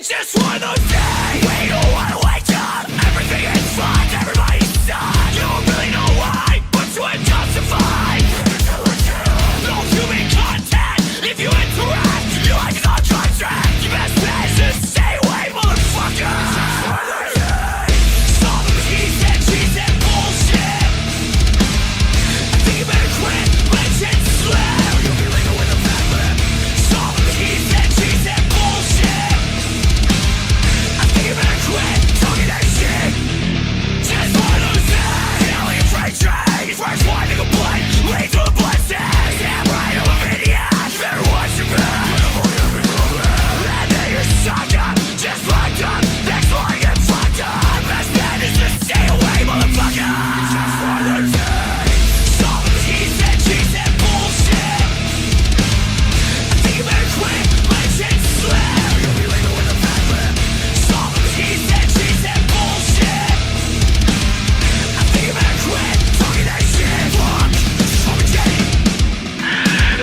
just one of those days. We don't wanna wake up. Everything is fucked. Everybody's stuck. You don't really know why, but you ain't justified. No human contact. If you interact, your life is on contract. Your best bet is to stay away, motherfucker. Stop the he said bullshit. I think you better quit. Let shit slip. You'll be legal with a fat lip. Stop the he said bullshit. I think you better quit talking that shit. Just one of those days. Killing a freight train. Fresh wine to complain. Lead to a blessing. Damn right, I'm a maniac. You better watch your back. And then you're sucked up. Just fucked up. Next one I get fucked up. Best bet is to stay away, motherfucker. Just one of those days. Stop the he said bullshit. I think you better quit. Let shit slip. You'll be legal with a fat lip. Stop the he said bullshit. I think you better quit talking that shit. Fuck. Spaghetti.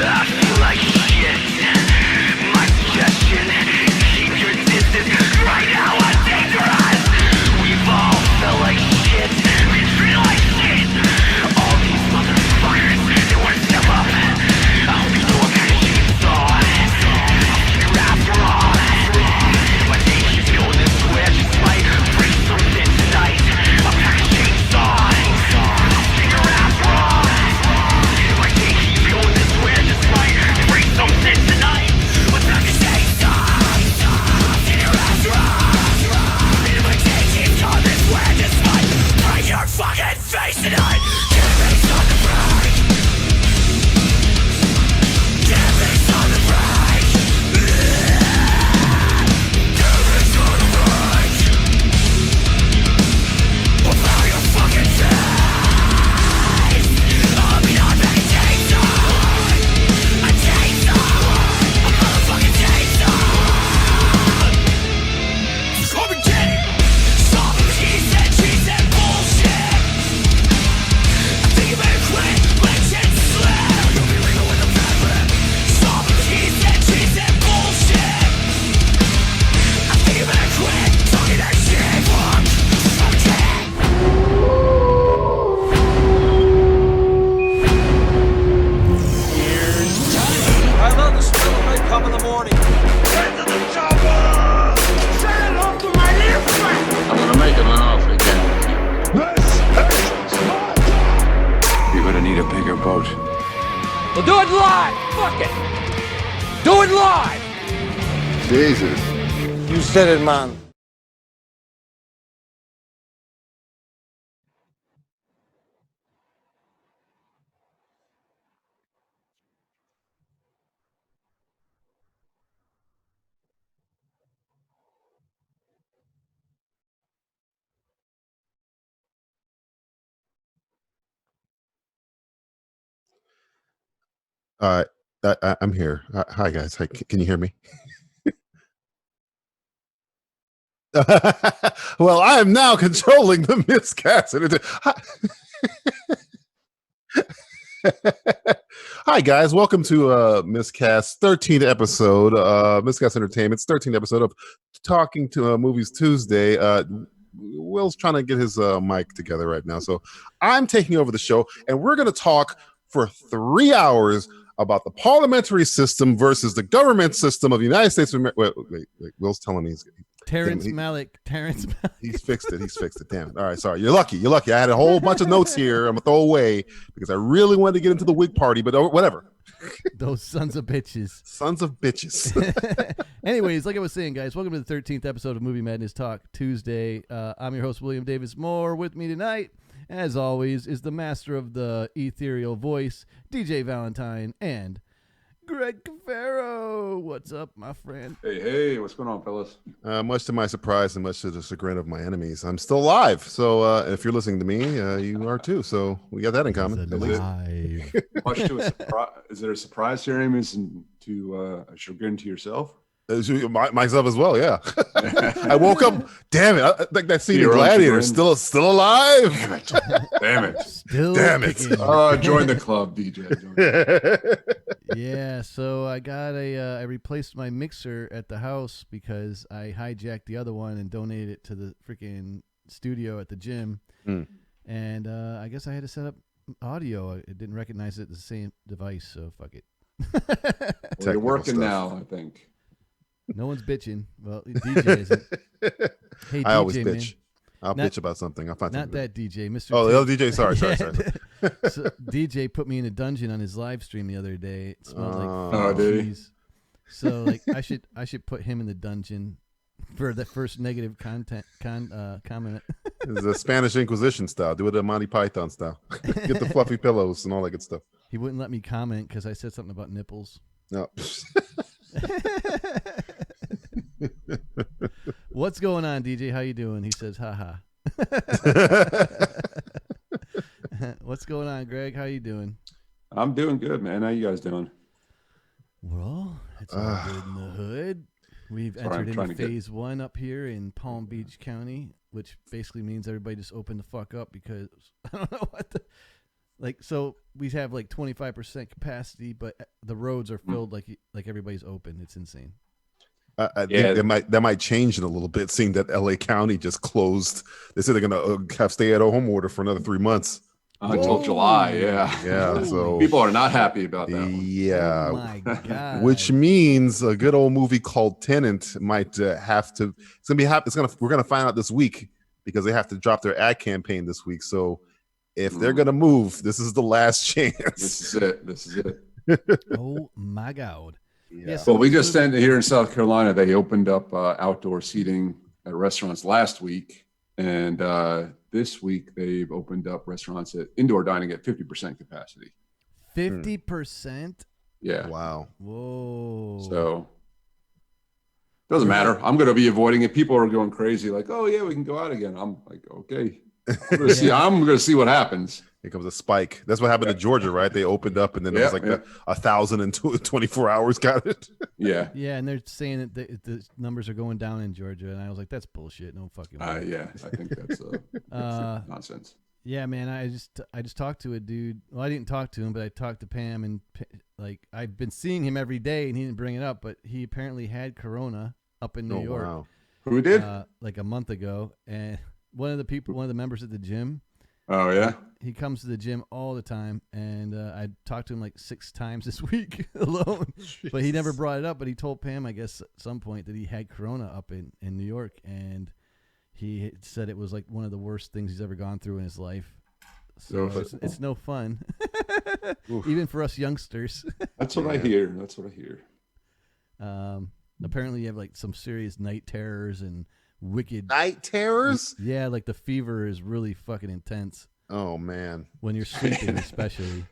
I feel like shit. My suggestion: keep your distance. Right now I'm dangerous. We've all felt like shit. We feel like shit. All these motherfuckers, they wanna step up. I hope you know what kind of shit you saw. You're after all. My day keeps going this way. I just might break something tonight. A pack of chainsaws. You're after all. My day keeps going this way. I just might break something tonight. A pack of chainsaws. You're after all. My day keeps going this way. I just might break your fucking face tonight. Get a face on the break. Get a face on the break. Get a face on the break. About your fucking face. I'll be on that chainsaw. A chainsaw. A motherfucking chainsaw. Come and get it. Stop the he said bullshit. I think you better quit. Let shit slip. You'll be legal with a fat lip. Stop the he said bullshit. I think you better quit talking that shit. Fuck. I love the smell of makeup in the morning. Get to the chopper! Say hello to my little friend! I'm gonna make him an offer again. This is Sparta! You're gonna need a bigger boat. We'll do it live! Fuck it! Do it live! Jesus. You said it, man. I'm here. Hi guys. Hi, can you hear me? Well, I am now controlling the miscast. Hi guys, welcome to Miscast 13th episode, Miscast Entertainment's 13th episode of Talking to Movies Tuesday. Will's trying to get his mic together right now, so I'm taking over the show, and we're going to talk for 3 hours about the parliamentary system versus the government system of the United States of America. Wait. Will's telling me he's Terrence Malick. He's fixed it. Damn it. All right, sorry. You're lucky. I had a whole bunch of notes here I'm gonna throw away because I really wanted to get into the Whig Party, but whatever. Those sons of bitches. Anyways, like I was saying, guys, welcome to the 13th episode of Movie Madness Talk Tuesday. I'm your host, William Davis Moore. With me tonight, as always, is the master of the ethereal voice, DJ Valentine, and Greg Cavero. What's up, my friend? Hey, what's going on, fellas? Much to my surprise and much to the chagrin of my enemies, I'm still alive. So if you're listening to me, you are too. So we got that in common. Much to a surprise. Is it a surprise to your enemies and to a chagrin to yourself? Myself as well, yeah. I woke up. Damn it! Like that scene in Gladiator, still alive. Damn it! Still Damn it! kicking. Join the club, DJ. Yeah, so I got I replaced my mixer at the house because I hijacked the other one and donated it to the freaking studio at the gym. Mm. And I guess I had to set up audio. It didn't recognize it as the same device, so fuck it. Well, you're Technical working stuff. now, I think. No one's bitching. Well, DJ isn't. Hey, I always DJ, bitch. man. I'll Not- bitch about something. I'll find Not something. that DJ, Mr. Oh, the Tim. other DJ. Sorry. So DJ put me in a dungeon on his live stream the other day. It smelled like Oh, feet did he? cheese. So like I should put him in the dungeon for the first negative comment. It's the Spanish Inquisition style. Do it the Monty Python style. Get the fluffy pillows and all that good stuff. He wouldn't let me comment because I said something about nipples. No. What's going on, DJ? How you doing? He says, haha. What's going on, Greg? How you doing? I'm doing good, man. How you guys doing? Well, it's all good in the hood. We've Sorry, I'm entered trying into to get- phase 1 up here in Palm Beach County, which basically means everybody just opened the fuck up because I don't know what the so we have like 25% capacity, but the roads are filled like everybody's open. It's insane. I think that might change in a little bit, seeing that LA County just closed. They said they're going to have stay-at-home order for another 3 months. Until July, yeah. Yeah, so People are not happy about that one. yeah, Oh my god. which means a good old movie called Tenant might have to. It's gonna be we're gonna find out this week because they have to drop their ad campaign this week. So if they're gonna move, this is the last chance. This is it. Oh my god. Yeah. so Well, we what's just the- sent here in South Carolina. They opened up outdoor seating at restaurants last week, and this week they've opened up restaurants at indoor dining at 50% capacity. 50%. Yeah. Wow. Whoa. So doesn't matter. I'm going to be avoiding it. People are going crazy, like, "Oh yeah, we can go out again." I'm like, "Okay, I'm going to see. I'm going to see what happens." Here comes a spike. That's what happened to Georgia, right? They opened up and then it was like 1,000 in 24 hours. Got it. Yeah. Yeah, and they're saying that the numbers are going down in Georgia, and I was like, "That's bullshit. No fucking way." Yeah. I think that's nonsense. Yeah, man. I just talked to a dude. Well, I didn't talk to him, but I talked to Pam, and like I've been seeing him every day, and he didn't bring it up, but he apparently had corona up in New York, Wow. Who did? like a month ago, and one of the members at the gym. Oh yeah. He comes to the gym all the time, and I talked to him like 6 times this week alone. But he never brought it up. But he told Pam, I guess, at some point that he had corona up in New York, and he said it was like one of the worst things he's ever gone through in his life. So it's no fun, even for us youngsters. That's what I hear. Apparently, you have like some serious night terrors and wicked Night terrors? Yeah, like the fever is really fucking intense. Oh man. When you're sleeping, especially.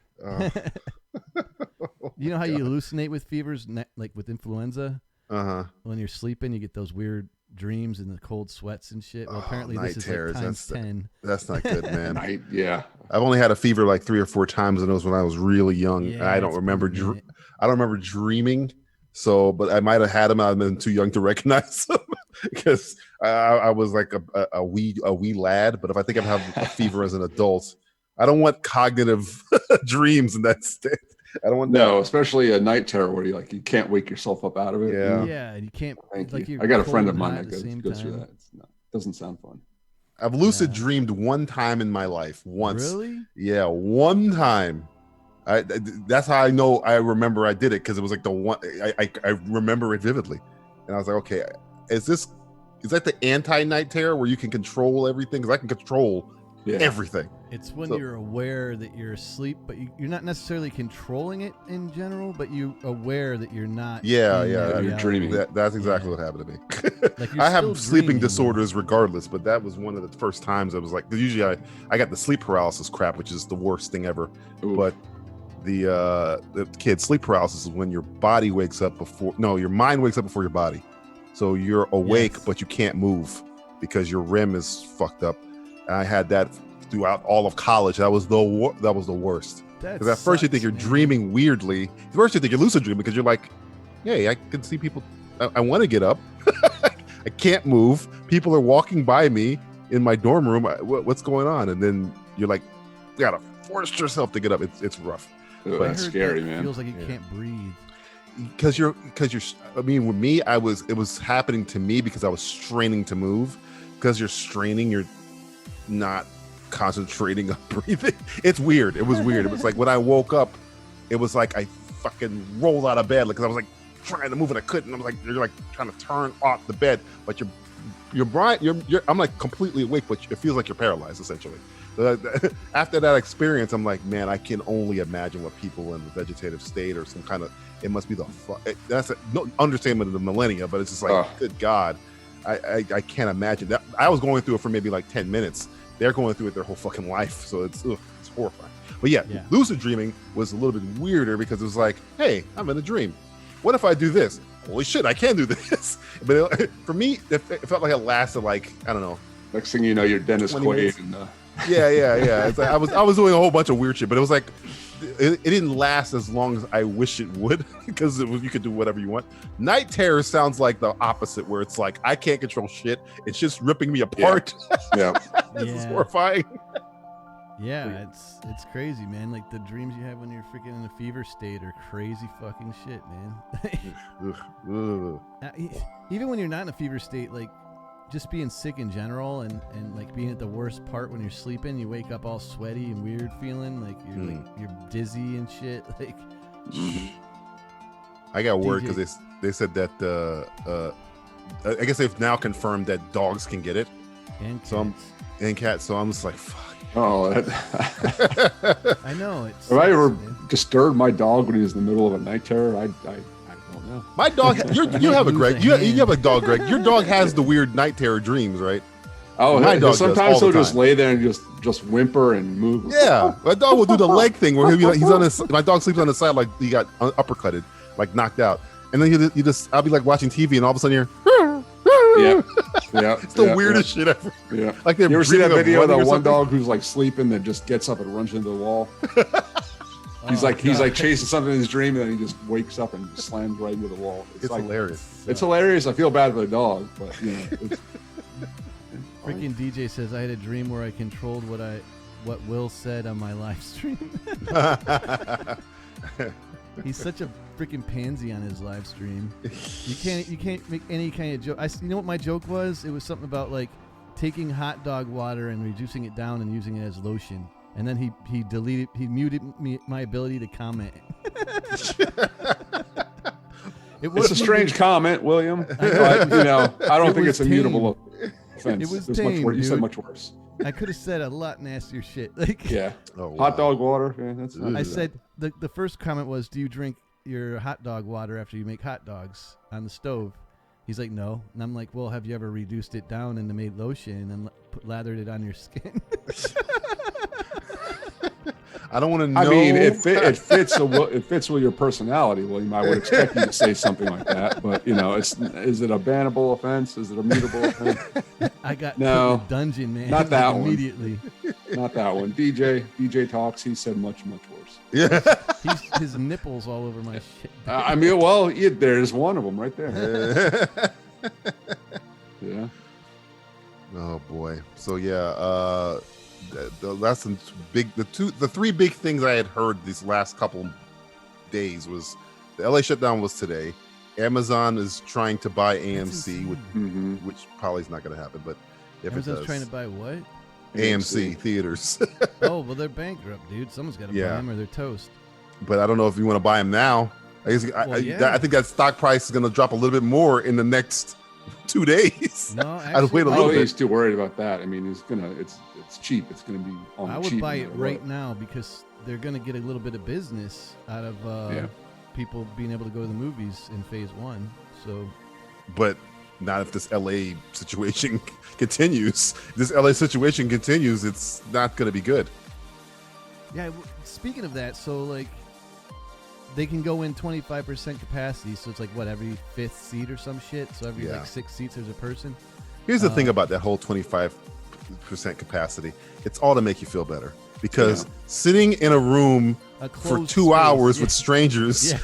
You know how you hallucinate with fevers, like with influenza? Uh-huh. When you're sleeping, you get those weird dreams and the cold sweats and shit. Well, apparently night this is terrors, like times 10. That's not good, man. Yeah. I've only had a fever like 3 or 4 times, and it was when I was really young. Yeah, I don't it's remember. been a minute. I don't remember dreaming. So, but I might have had them. I've been too young to recognize them because I was like a wee lad. But if I think I have a fever as an adult, I don't want cognitive dreams in that state. I don't want No, especially a night terror where you can't wake yourself up out of it. Yeah. Yeah, and you can't. Thank like you. you're I got a cold friend of and mine hot that at the same goes through time. that. Doesn't sound fun. I've lucid dreamed one time in my life. Once. Really? Yeah, one time. That's how I know I remember I did it, because it was like the one I remember it vividly, and I was like, okay, is that the anti-night terror where you can control everything? Because I can control everything. It's when you're aware that you're asleep, but you're not necessarily controlling it in general, but you're aware that you're not. Yeah, in yeah, that you're reality. dreaming. That's exactly Yeah. what happened to me. Like you're I have still sleeping dreaming, though. disorders regardless, but that was one of the first times I was like, 'cause usually I got the sleep paralysis crap, which is the worst thing ever. Ooh. But the kid sleep paralysis is when your body wakes up your mind wakes up before your body. So you're awake, Yes. but you can't move because your REM is fucked up. And I had that throughout all of college. That was the worst. That Because at first you think sucks, you're man. dreaming weirdly. At first you think you're lucid dreaming because you're like, hey, I can see people. I want to get up. I can't move. People are walking by me in my dorm room. What's going on? And then you're like, you gotta force yourself to get up. It's rough. Ugh, I that's heard scary, that man. Feels like you can't breathe. Because you're. I mean, with me, it was happening to me because I was straining to move. Because you're straining, you're not concentrating on breathing. It's weird. It was weird. It was like when I woke up, it was like I fucking rolled out of bed because I was like trying to move and I couldn't. I was like, you're like trying to turn off the bed, but your brain, I'm like completely awake, but it feels like you're paralyzed essentially. After that experience, I'm like, man, I can only imagine what people in the vegetative state or some kind of, it must be that's no understatement of the millennia, but it's just like, good God, I can't imagine that. I was going through it for maybe like 10 minutes. They're going through it their whole fucking life. So it's horrifying. But yeah, lucid dreaming was a little bit weirder because it was like, hey, I'm in a dream. What if I do this? Holy shit, I can do this. But for me, it felt like it lasted like, I don't know. Next thing you know, you're Dennis Quaid. And, yeah. It's like I was doing a whole bunch of weird shit, but it was like, it didn't last as long as I wish it would because you could do whatever you want. Night terror sounds like the opposite, where it's like, I can't control shit. It's just ripping me apart. Yeah. This is horrifying. Yeah, it's crazy, man. Like the dreams you have when you're freaking in a fever state are crazy fucking shit, man. Even when you're not in a fever state, like just being sick in general and like being at the worst part when you're sleeping, you wake up all sweaty and weird feeling, like you're dizzy and shit. Like I got worried because they said that I guess they've now confirmed that dogs can get it. And cats. And cats, so I'm just like, fuck. Oh, I know. It's have I ever disturbed my dog when he was in the middle of a night terror? I don't know. My dog, you have a Greg. You have a dog, Greg. Your dog has the weird night terror dreams, right? Oh, my dog sometimes he'll just lay there and just whimper and move. Yeah, my dog will do the leg thing where he'll be like, he's on his. My dog sleeps on the side like he got uppercutted, like knocked out, and then I'll be like watching TV and all of a sudden you're. Yeah. It's the weirdest shit ever. Yeah. Like you ever see that video of that one something? dog who's like sleeping that just gets up and runs into the wall? He's like chasing something in his dream and then he just wakes up and slams right into the wall. It's like, hilarious. It's hilarious. I feel bad for the dog, but you know. Freaking DJ says I had a dream where I controlled what Will said on my live stream. He's such a freaking pansy on his live stream. You can't make any kind of joke. You know what my joke was? It was something about like taking hot dog water and reducing it down and using it as lotion. And then he muted my ability to comment. It's a strange comment, William. But, you know, I don't think it's a mutable offense. It was There's tame, much worse. You said dude. much worse. I could have said a lot nastier shit. Like, yeah. Oh, wow. Hot dog water. Yeah, that's I said the first comment was, "Do you drink your hot dog water after you make hot dogs on the stove?" He's like, "No," and I'm like, "Well, have you ever reduced it down and made lotion and lathered it on your skin?" I don't want to know. I mean, it fits with your personality, William. I would expect you to say something like that, but you know, is it a bannable offense? Is it a mutable offense? I got put in the dungeon, man. Not that one. Immediately. Not that one. DJ talks. He said much worse. Yeah. His nipples all over my shit. I mean, well, there's one of them right there. Yeah. Oh boy. So yeah. The lessons the three big things I had heard these last couple days was the LA shutdown was today. Amazon is trying to buy AMC, which probably is not going to happen, but if Amazon's it does, trying to buy what? AMC theaters. Oh well, they're bankrupt, dude. Someone's got to buy them or they're toast. But I don't know if you want to buy them now. I guess I think that stock price is going to drop a little bit more in the next 2 days. No, actually, I'd wait a little bit. He's too worried about that. I mean, it's cheap. It's gonna be on I would cheap buy it right now because they're gonna get a little bit of business out of people being able to go to the movies in phase 1. So, but not if this LA situation continues. This LA situation continues, it's not gonna be good. Yeah. Speaking of that, so like they can go in 25% capacity, so it's like what, every 5th seat or some shit. So every like 6 seats there's a person. Here's the thing about that whole 25% capacity. It's all to make you feel better because sitting in a room for 2 hours with strangers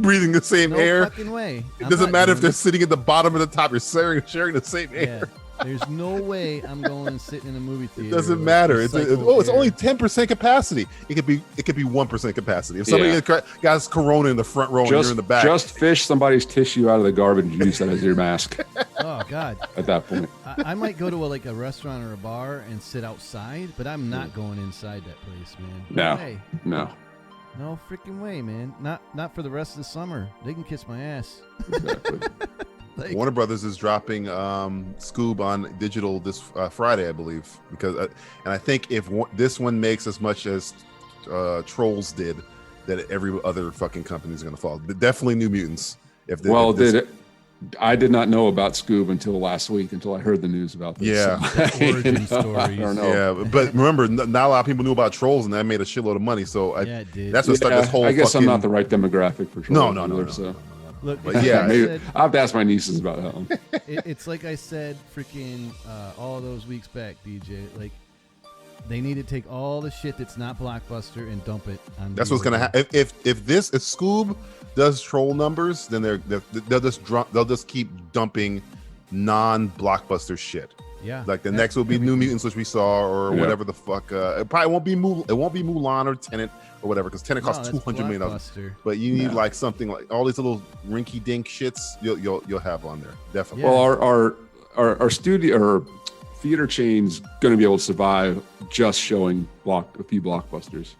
breathing the same air. Fucking way. It doesn't matter if they're sitting at the bottom or the top. You're sharing the same air. There's no way I'm going and sitting in a movie theater. It doesn't matter. It's recycled only air. 10% capacity. It could be 1% capacity. If somebody got corona in the front row and you're in the back, just fish somebody's tissue out of the garbage and use that as your mask. Oh God. At that point, I might go to a restaurant or a bar and sit outside, but I'm not going inside that place, man. No. way. No freaking way, man. Not for the rest of the summer. They can kiss my ass. Exactly. Like, Warner Brothers is dropping Scoob on digital this Friday, I believe, because and I think if this one makes as much as Trolls did, that every other fucking company is going to follow. Definitely New Mutants. I did not know about Scoob until last week, until I heard the news about this. Yeah. Origin stories. I don't know. Yeah, but remember, not a lot of people knew about Trolls, and that made a shitload of money. So it did. that's what started this whole. I guess fucking, I'm not the right demographic for Trolls. No. So. Look, But yeah, Maybe I have to ask my nieces about that one. it's like I said, freaking all those weeks back, DJ. Like, they need to take all the shit that's not Blockbuster and dump it on. That's what's gonna happen. If Scoob does troll numbers, then they'll just keep dumping non-Blockbuster shit. Yeah, Like the next will be New Mutants, which we saw, or whatever the fuck. It probably won't be Mulan or Tenet or whatever, because Tenet costs $200 million. But you need like something like all these little rinky-dink shits. You'll have on there definitely. Yeah. Well, our studio or theater chain's going to be able to survive just showing a few blockbusters.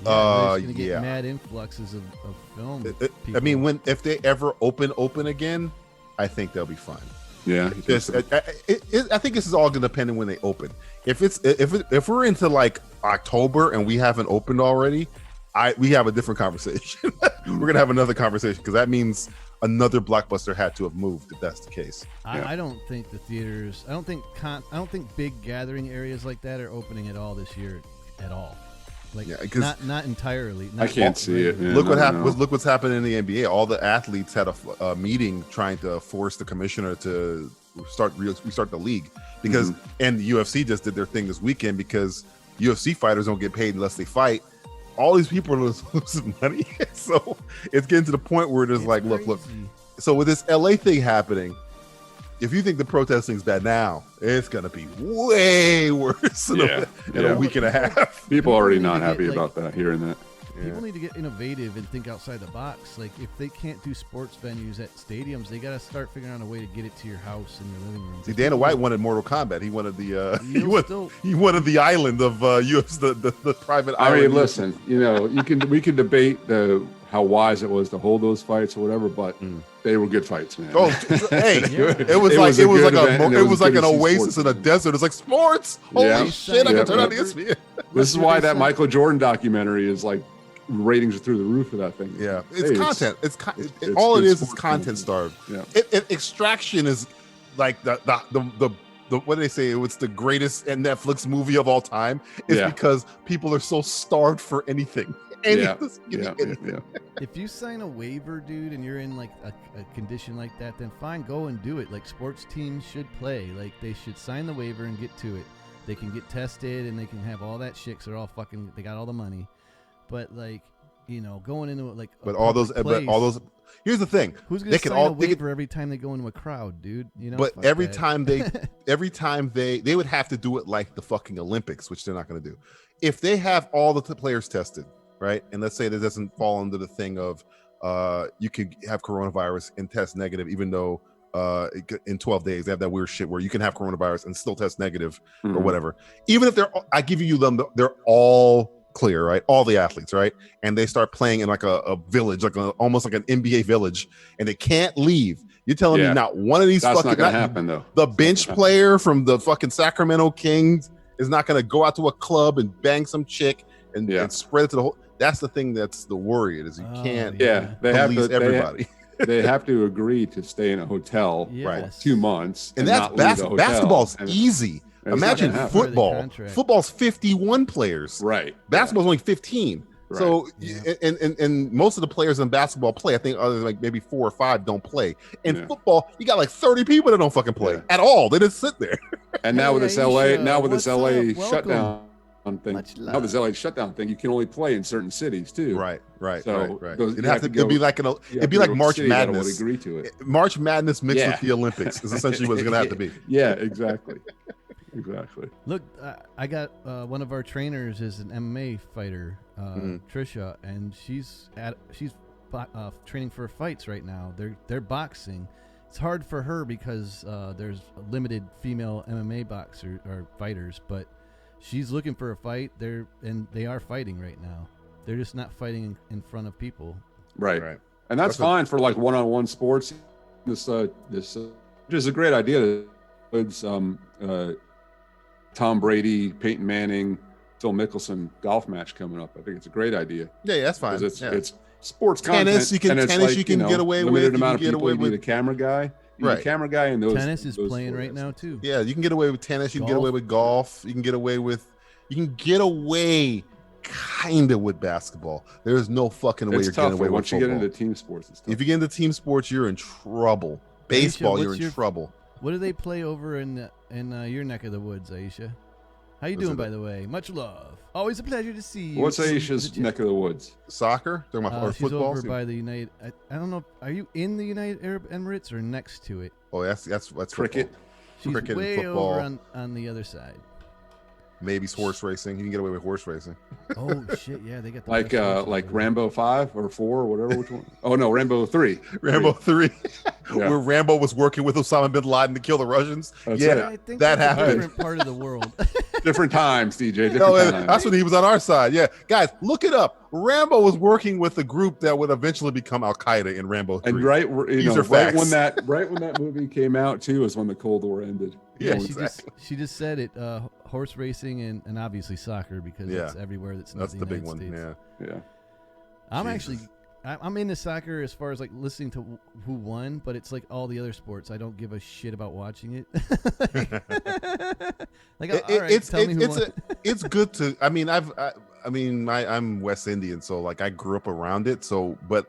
Yeah, they're just gonna get yeah. mad influxes of film. I people. mean, if they ever open again, I think they'll be fine. Yeah, I think this is all going to depend on when they open. If we're into like October and we haven't opened already, we have a different conversation. We're gonna have another conversation because that means another Blockbuster had to have moved if that's the case. I don't think the theaters. I don't think big gathering areas like that are opening at all this year at all. Like not entirely. I can't see it. Man. Look what happened. Look what's happened in the NBA. All the athletes had a meeting trying to force the commissioner to restart the league because, and the UFC just did their thing this weekend because UFC fighters don't get paid unless they fight. All these people are losing money, so it's getting to the point where it's like, look. So with this LA thing happening, if you think the protesting is bad now, it's gonna be way worse in a week and a half. People are already not happy about that, hearing that. People need to get innovative and think outside the box. Like, if they can't do sports venues at stadiums, they got to start figuring out a way to get it to your house and your living room. See, Dana White wanted Mortal Kombat. He wanted the he wanted the island of UFC, the private island. I mean, listen, we can debate how wise it was to hold those fights or whatever, but they were good fights, man. Oh, hey, it was like an oasis in a desert. It's like sports. Holy shit! I can turn on the ESPN. This is why that Michael Jordan documentary is like ratings are through the roof for that thing. Yeah, it's content. It's all it is content starved. Yeah. Extraction is like the what do they say? It's the greatest Netflix movie of all time. It's because people are so starved for anything. Anything. If you sign a waiver, dude, and you're in like a condition like that, then fine, go and do it. Like, sports teams should play. Like, they should sign the waiver and get to it. They can get tested and they can have all that shit. 'Cause they're all fucking. They got all the money. But like, going into it like. But all those. Here's the thing. Who's gonna sign a waiver every time they go into a crowd, dude? But every time they would have to do it like the fucking Olympics, which they're not going to do. If they have all the players tested, right, and let's say that doesn't fall under the thing of you could have coronavirus and test negative, even though in 12 days they have that weird shit where you can have coronavirus and still test negative or whatever. Even if I give you them, they're all clear, right? All the athletes, right? And they start playing in like a village, almost like an NBA village, and they can't leave. You're telling me not one of these That's fucking not gonna happen though. The bench player from the fucking Sacramento Kings is not gonna go out to a club and bang some chick and spread it to the whole. That's the thing that's the worry is you can't they have to everybody. They have to agree to stay in a hotel for 2 months. And that's basketball's easy. Imagine football. Football's 51 players. Right. Basketball's only 15. Right. So and most of the players in basketball play. I think other than like maybe 4 or 5 don't play. In football, you got like 30 people that don't fucking play at all. They just sit there. And now with this LA shutdown. thing. Much Now this LA shutdown thing, you can only play in certain cities too. Right. So It'd you have to go- be like you have it'd to be go like to a March city that would Madness. agree to it. March Madness mixed Yeah. with the Olympics is essentially what it's gonna have to be. Yeah, exactly. Exactly. Look, I got one of our trainers is an MMA fighter, Trisha, and she's training for fights right now. They're boxing. It's hard for her because there's limited female MMA boxers or fighters, but she's looking for a fight. They are fighting right now. They're just not fighting in front of people. Right. Right. And that's fine for like one-on-one sports. This which is a great idea. It's Tom Brady, Peyton Manning, Phil Mickelson golf match coming up. I think it's a great idea. Yeah, that's fine. Because Yeah. it's sports Tennis, content. you can- and it's tennis like, you can get away with, limited you amount can of get people. away You need a with- camera guy. You need Right. a camera guy and those. Tennis is those playing four right guys. now too. Yeah, you can get away with tennis. You can get away with golf. You can get away kind of with basketball. There is no fucking way It's you're getting tougher away with once you football. get into team sports. It's tough. If you get into team sports, you're in trouble. Baseball, Aisha, you're what's in your- trouble. What do they play over in your neck of the woods, Aisha? How you Was doing, it by the way? Much love. Always a pleasure to see you. What's Is Aisha's it- neck of the woods? Soccer? Talking about or she's football? over by the United. I don't know. Are you in the United Arab Emirates or next to it? Oh, that's Cricket. football. She's Cricket and way football. over on the other side. Maybe horse racing. You can get away with horse racing. Oh shit! Yeah, they got the Like best horses like over Rambo 5 or 4 or whatever. Which one? Oh no, Rambo 3. Rambo 3, Yeah. where Rambo was working with Osama bin Laden to kill the Russians. That's yeah, it. there. I think that that's a happened. different part of the world. Different times, DJ. Different No, times. that's when he was on our side. Yeah, guys, look it up. Rambo was working with a group that would eventually become Al Qaeda in Rambo 3. And right facts. when that movie came out too is when the Cold War ended. Yeah, she exactly. she just said it. Horse racing and obviously soccer because Yeah. it's everywhere. That's not That's the the big United one. States. Yeah. I'm Jesus. actually I'm into soccer as far as like listening to who won, but it's like all the other sports. I don't give a shit about watching it. Like, all right, tell me who won. It's good to. I mean, I'm West Indian, so like I grew up around it. So, but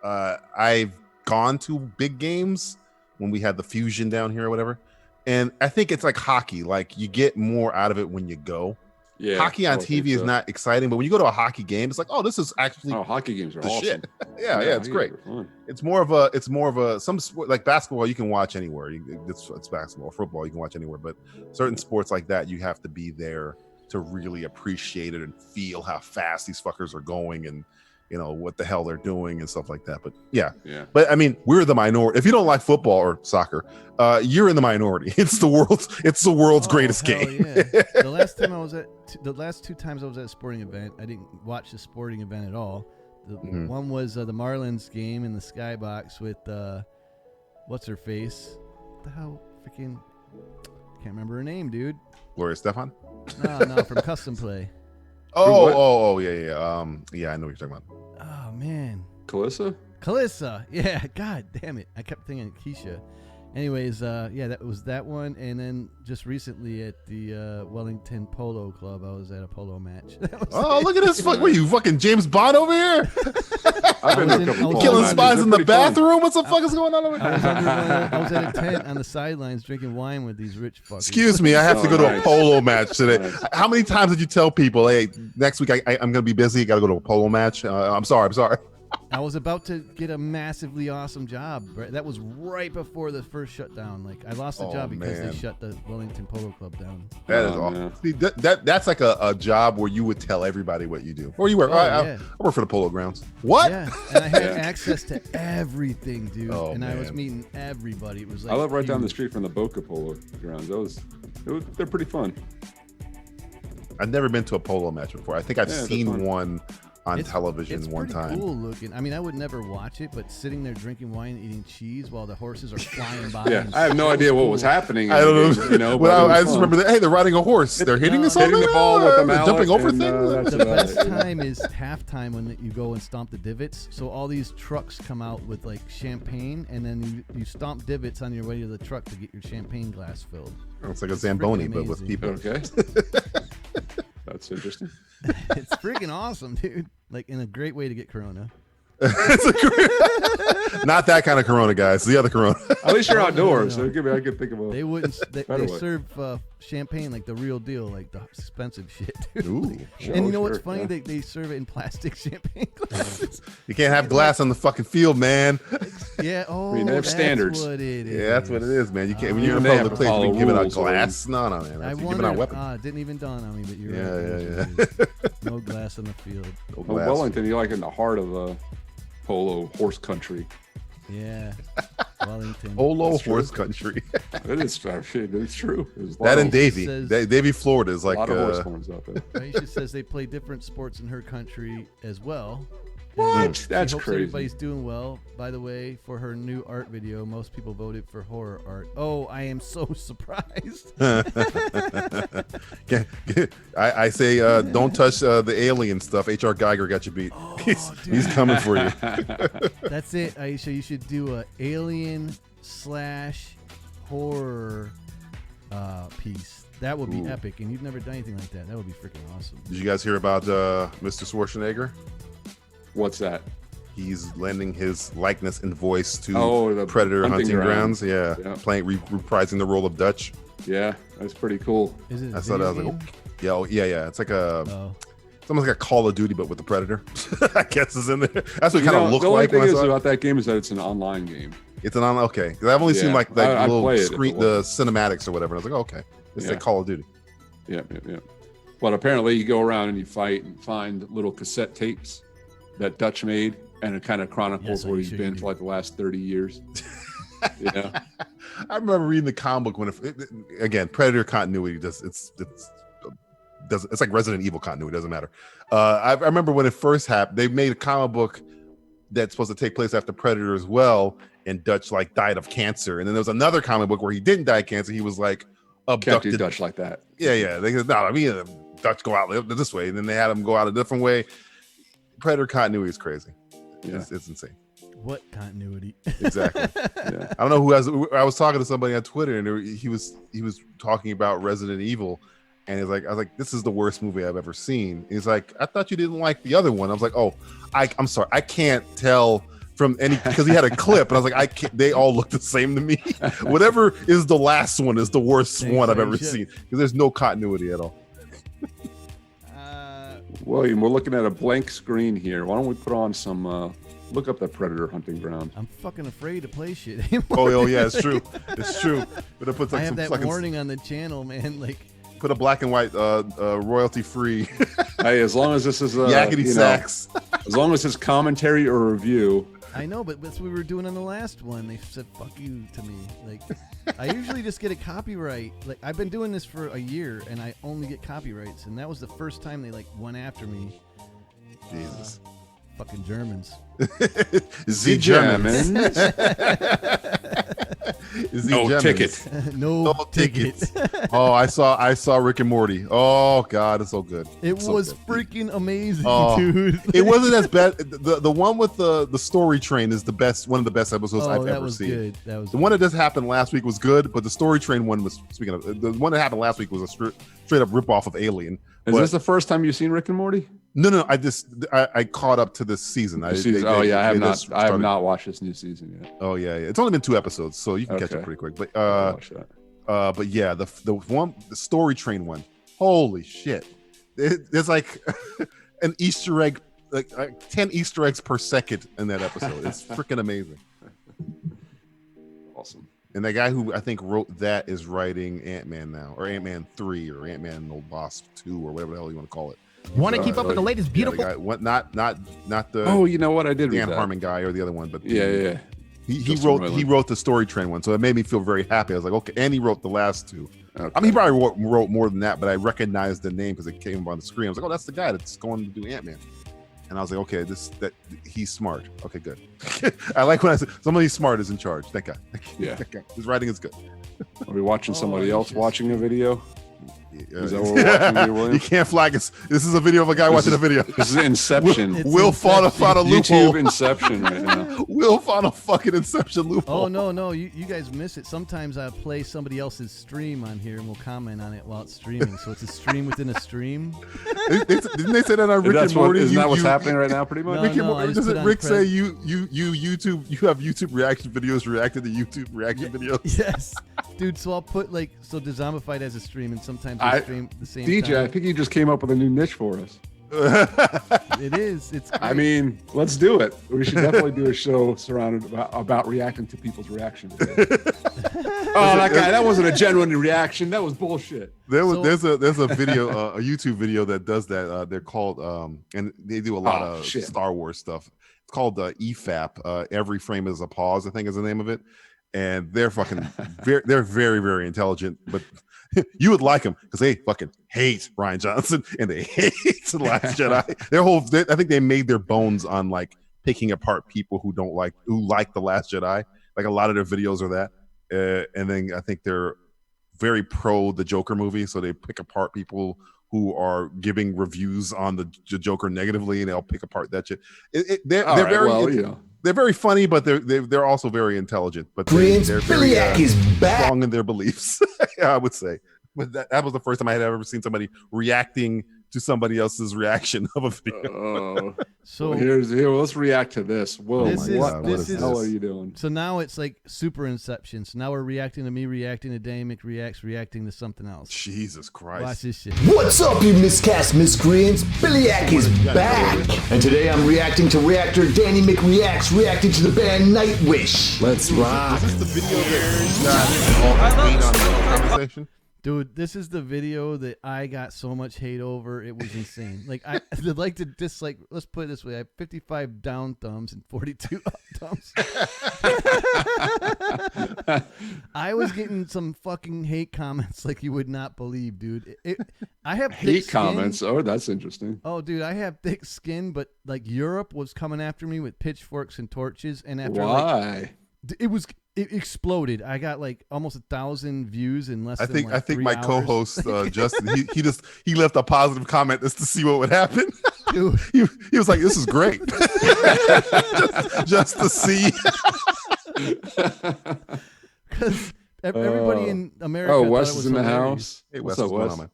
I've gone to big games when we had the Fusion down here or whatever, and I think it's like hockey. Like you get more out of it when you go. Yeah. Hockey on I think TV is so. not exciting, but when you go to a hockey game, it's like, oh, this is actually Oh, hockey games are the awesome. shit. Yeah, it's hockey great. games are fun. It's more of a some sport like basketball you can watch anywhere. It's basketball, football you can watch anywhere, but certain sports like that you have to be there to really appreciate it and feel how fast these fuckers are going and what the hell they're doing and stuff like that. But yeah. But I mean, we're the minority. If you don't like football or soccer, you're in the minority. It's the world's greatest hell game. Yeah. The last two times I was at a sporting event, I didn't watch the sporting event at all. The one was the Marlins game in the skybox with what's her face? What the hell? Freaking can't remember her name, dude. Gloria Stefan. No, from Custom Play. Oh, yeah. Yeah, I know what you're talking about. Oh man, Calissa? Yeah. God damn it, I kept thinking Keisha. Anyways, yeah, that was that one, and then just recently at the Wellington Polo Club, I was at a polo match. Oh, look at this! What are you, fucking James Bond over here? I've been to a I couple was of Killing matches. spies They're in the pretty fun. bathroom? What the fuck is going on over I here? was at a tent on the sidelines drinking wine with these rich fuckers. Excuse me, I have to go to a nice. polo match today. Nice. How many times did you tell people, hey, next week I'm going to be busy, got to go to a polo match? I'm sorry. I was about to get a massively awesome job. Right? That was right before the first shutdown. Like I lost the Oh, job because man. they shut the Wellington Polo Club down. That is Oh, awesome. man. See, that's like a job where you would tell everybody what you do. Or you work. Oh, I yeah. work for the polo grounds. What? Yeah, and I had Yeah. access to everything, dude. Oh, and I was man. meeting everybody. It was like I live right down the huge. street from the Boca Polo grounds. They're pretty fun. I've never been to a polo match before. I think I've Yeah, they're seen fun. one on It's television one pretty time. cool looking. I mean, I would never watch it, but sitting there drinking wine, eating cheese while the horses are flying by. Yeah, and I have no shit idea what cool. was happening. I don't know. You know, Well, but it I was just fun. remember that. Hey, they're riding a horse. They're hitting no, something. hitting the ball with the They're mallet jumping over and, things. that's The about best it. time is halftime when you go and stomp the divots. So all these trucks come out with like champagne, and then you stomp divots on your way to the truck to get your champagne glass filled. It's like a Zamboni, freaking but with amazing. people. Okay. That's interesting. It's freaking awesome, dude. Like in a great way to get Corona. Not that kind of Corona, guys. The other Corona. At least you're outdoors. No. So I could think of a. They wouldn't. They better way. serve champagne like the real deal, like the expensive shit. Ooh. And you know what's sure, funny? yeah. They serve it in plastic champagne glasses. You can't have glass on the fucking field, man. Yeah. Oh, mean, they have that's standards. what it is. Yeah, that's what it is, man. You can't when you're in Even a they have public to place. You follow can give it out rules, glass. No, man. I That's, you're wonder. giving out weapons. It didn't even dawn on me, but you're Yeah, right. yeah. No glass on the field. No Well, glass. Wellington, you're like in the heart of polo horse country. Yeah. Wellington. Polo That's true. horse country. It is. It's true. There's a lot That of- and Davie. says- Davie, Florida is a like lot of horse horns out there. Aisha says they play different sports in her country as well. What? And she That's hopes crazy. everybody's doing well. By the way, for her new art video, most people voted for horror art. Oh, I am so surprised. I say don't touch the alien stuff. H.R. Geiger got you beat. He's coming for you. That's it, Aisha. You should do a alien / horror piece. That would be Ooh. epic. And you've never done anything like that. That would be freaking awesome. Did you guys hear about Mr. Schwarzenegger? What's that? He's lending his likeness and voice to The Predator Hunting Grounds. Yeah, Yeah. playing reprising the role of Dutch. Yeah, that's pretty cool. Is it? I saw that. I was like, yeah. It's like oh. it's almost like a Call of Duty, but with the Predator. I guess is in there. That's what it You kind know, of looked the only like when thing I is saw it. about that game is that it's an online game. It's an online. Okay, 'cause I've only seen Yeah, like that I'd little play it if screen, it the cinematics or whatever. And I was like, okay, it's Yeah. like Call of Duty. Yeah. But apparently, you go around and you fight and find little cassette tapes that Dutch made, and it kind of chronicles Yes, where I'm he's sure been you for like the last 30 years. You know? I remember reading the comic book when again Predator continuity does it's like Resident Evil continuity, doesn't matter. I remember when it first happened, they made a comic book that's supposed to take place after Predator as well, and Dutch like died of cancer, and then there was another comic book where he didn't die of cancer, he was like Can't do abducted. Dutch like that. Yeah. They said, no, I mean Dutch go out this way, and then they had him go out a different way. Predator continuity is crazy. Yeah. It's insane. What continuity? Exactly. Yeah. I don't know who has. I was talking to somebody on Twitter, and he was talking about Resident Evil, and I was like, this is the worst movie I've ever seen. He's like, I thought you didn't like the other one. I was like, oh, I'm sorry, I can't tell from any, because he had a clip, and I was like, I can't. They all look the same to me. Whatever is the last one is the worst Same one I've ever shit. seen, because there's no continuity at all. William, we're looking at a blank screen here. Why don't we put on some? Look up the Predator Hunting Ground. I'm fucking afraid to play shit anymore. Oh yeah, it's true. It's true. But it puts I like have some that fucking warning on the channel, man. Like, put a black and white royalty free Hey, as long as this is yakety sax. As long as it's commentary or review. I know, but that's what we were doing on the last one. They said "fuck you" to me. Like, I usually just get a copyright. Like, I've been doing this for a year, and I only get copyrights. And that was the first time they like went after me. Jesus. Fucking Germans. Z Germans. No ticket. No ticket. Oh, I saw Rick and Morty. Oh God, it's so good. It It's so was good. freaking amazing, Oh, dude. It wasn't as bad. The one with the story train is the best. One of the best episodes I've that ever was seen. good. That was The one that just happened last week was good, but the story train one was, speaking of, the one that happened last week was a straight up rip off of Alien. Is But- this the first time you've seen Rick and Morty? No. I caught up to this season. I I have not watched this new season yet. Oh yeah. It's only been 2 episodes, so you can catch Okay. up pretty quick. But I'll watch that. but yeah, the story train one. Holy shit! There's like an Easter egg, like 10 Easter eggs per second in that episode. It's freaking amazing. Awesome. And the guy who I think wrote that is writing Ant-Man now, or Ant-Man 3, or Ant-Man and the Wasp 2, or whatever the hell you want to call it. Want to keep up with the latest beautiful? Yeah, the guy, what? Not the Oh, you know what? I did read Dan that. Harmon guy or the other one, but Yeah. He Justin wrote he Roiland. wrote the story train one, so it made me feel very happy. I was like, okay, and he wrote the last 2. Okay. I mean, he probably wrote more than that, but I recognized the name because it came up on the screen. I was like, oh, that's the guy that's going to do Ant-Man. And I was like, okay, that he's smart. Okay, good. I like when I said somebody smart is in charge. That guy. Yeah. That guy. His writing is good. Are we watching somebody else just- watching a video? Is that what we're watching here, William? You can't flag us. This is a video of a guy watching a video. This is Inception. Will found a loophole. YouTube Inception right now. Will found a fucking Inception loophole. Oh no, you guys miss it. Sometimes I play somebody else's stream on here and we'll comment on it while it's streaming. So it's a stream within a stream. Didn't they say that on Rick and Morty? Isn't that what's happening right now? Pretty much. No, Rick and Morty, doesn't Rick say you have YouTube reaction videos reacted to YouTube reaction videos? Yes, dude. So I'll put so the Zombified as a stream, and sometimes I stream at the same DJ, time. I think you just came up with a new niche for us. It is. It's. Great. I mean, let's do it. We should definitely do a show surrounded about reacting to people's reactions. That wasn't a genuine reaction. That was bullshit. There's a video, a YouTube video that does that. They're called and they do a lot of Star Wars stuff. It's called EFAP. Every frame is a pause, I think is the name of it. And they're fucking they're very, very intelligent, but you would like them because they fucking hate Rian Johnson and they hate The Last Jedi. I think they made their bones on like picking apart people who like The Last Jedi. Like a lot of their videos are that. And then I think they're very pro the Joker movie, so they pick apart people who are giving reviews on the Joker negatively, and they'll pick apart that shit. They're very funny, but they're also very intelligent. But they're very strong in their beliefs. I would say. But that was the first time I had ever seen somebody reacting to somebody else's reaction of a video. So let's react to this. Whoa, what the hell are you doing? So now it's like super Inception. So now we're reacting to me, reacting to Danny reacting to something else. Jesus Christ. Watch this shit. What's up, you Miscast Miscreants? Billiac is back. And today I'm reacting to reactor Danny McReacts reacting to the band Nightwish. Let's rock. Is this the video that got all the hate on the conversation? Dude, this is the video that I got so much hate over. It was insane. Like, I'd like to dislike, let's put it this way. I have 55 down thumbs and 42 up thumbs. I was getting some fucking hate comments like you would not believe, dude. I have hate comments. Oh, that's interesting. Oh, dude, I have thick skin, but like Europe was coming after me with pitchforks and torches. And after it exploded. I got like almost 1,000 views in less than like 3 hours. I think my co-host Justin, he left a positive comment just to see what would happen. Dude. He was like, "This is great," just to see. Because everybody in America. Oh, Wes was is in the hilarious. house. Hey, what's Wes, up, Wes? Man?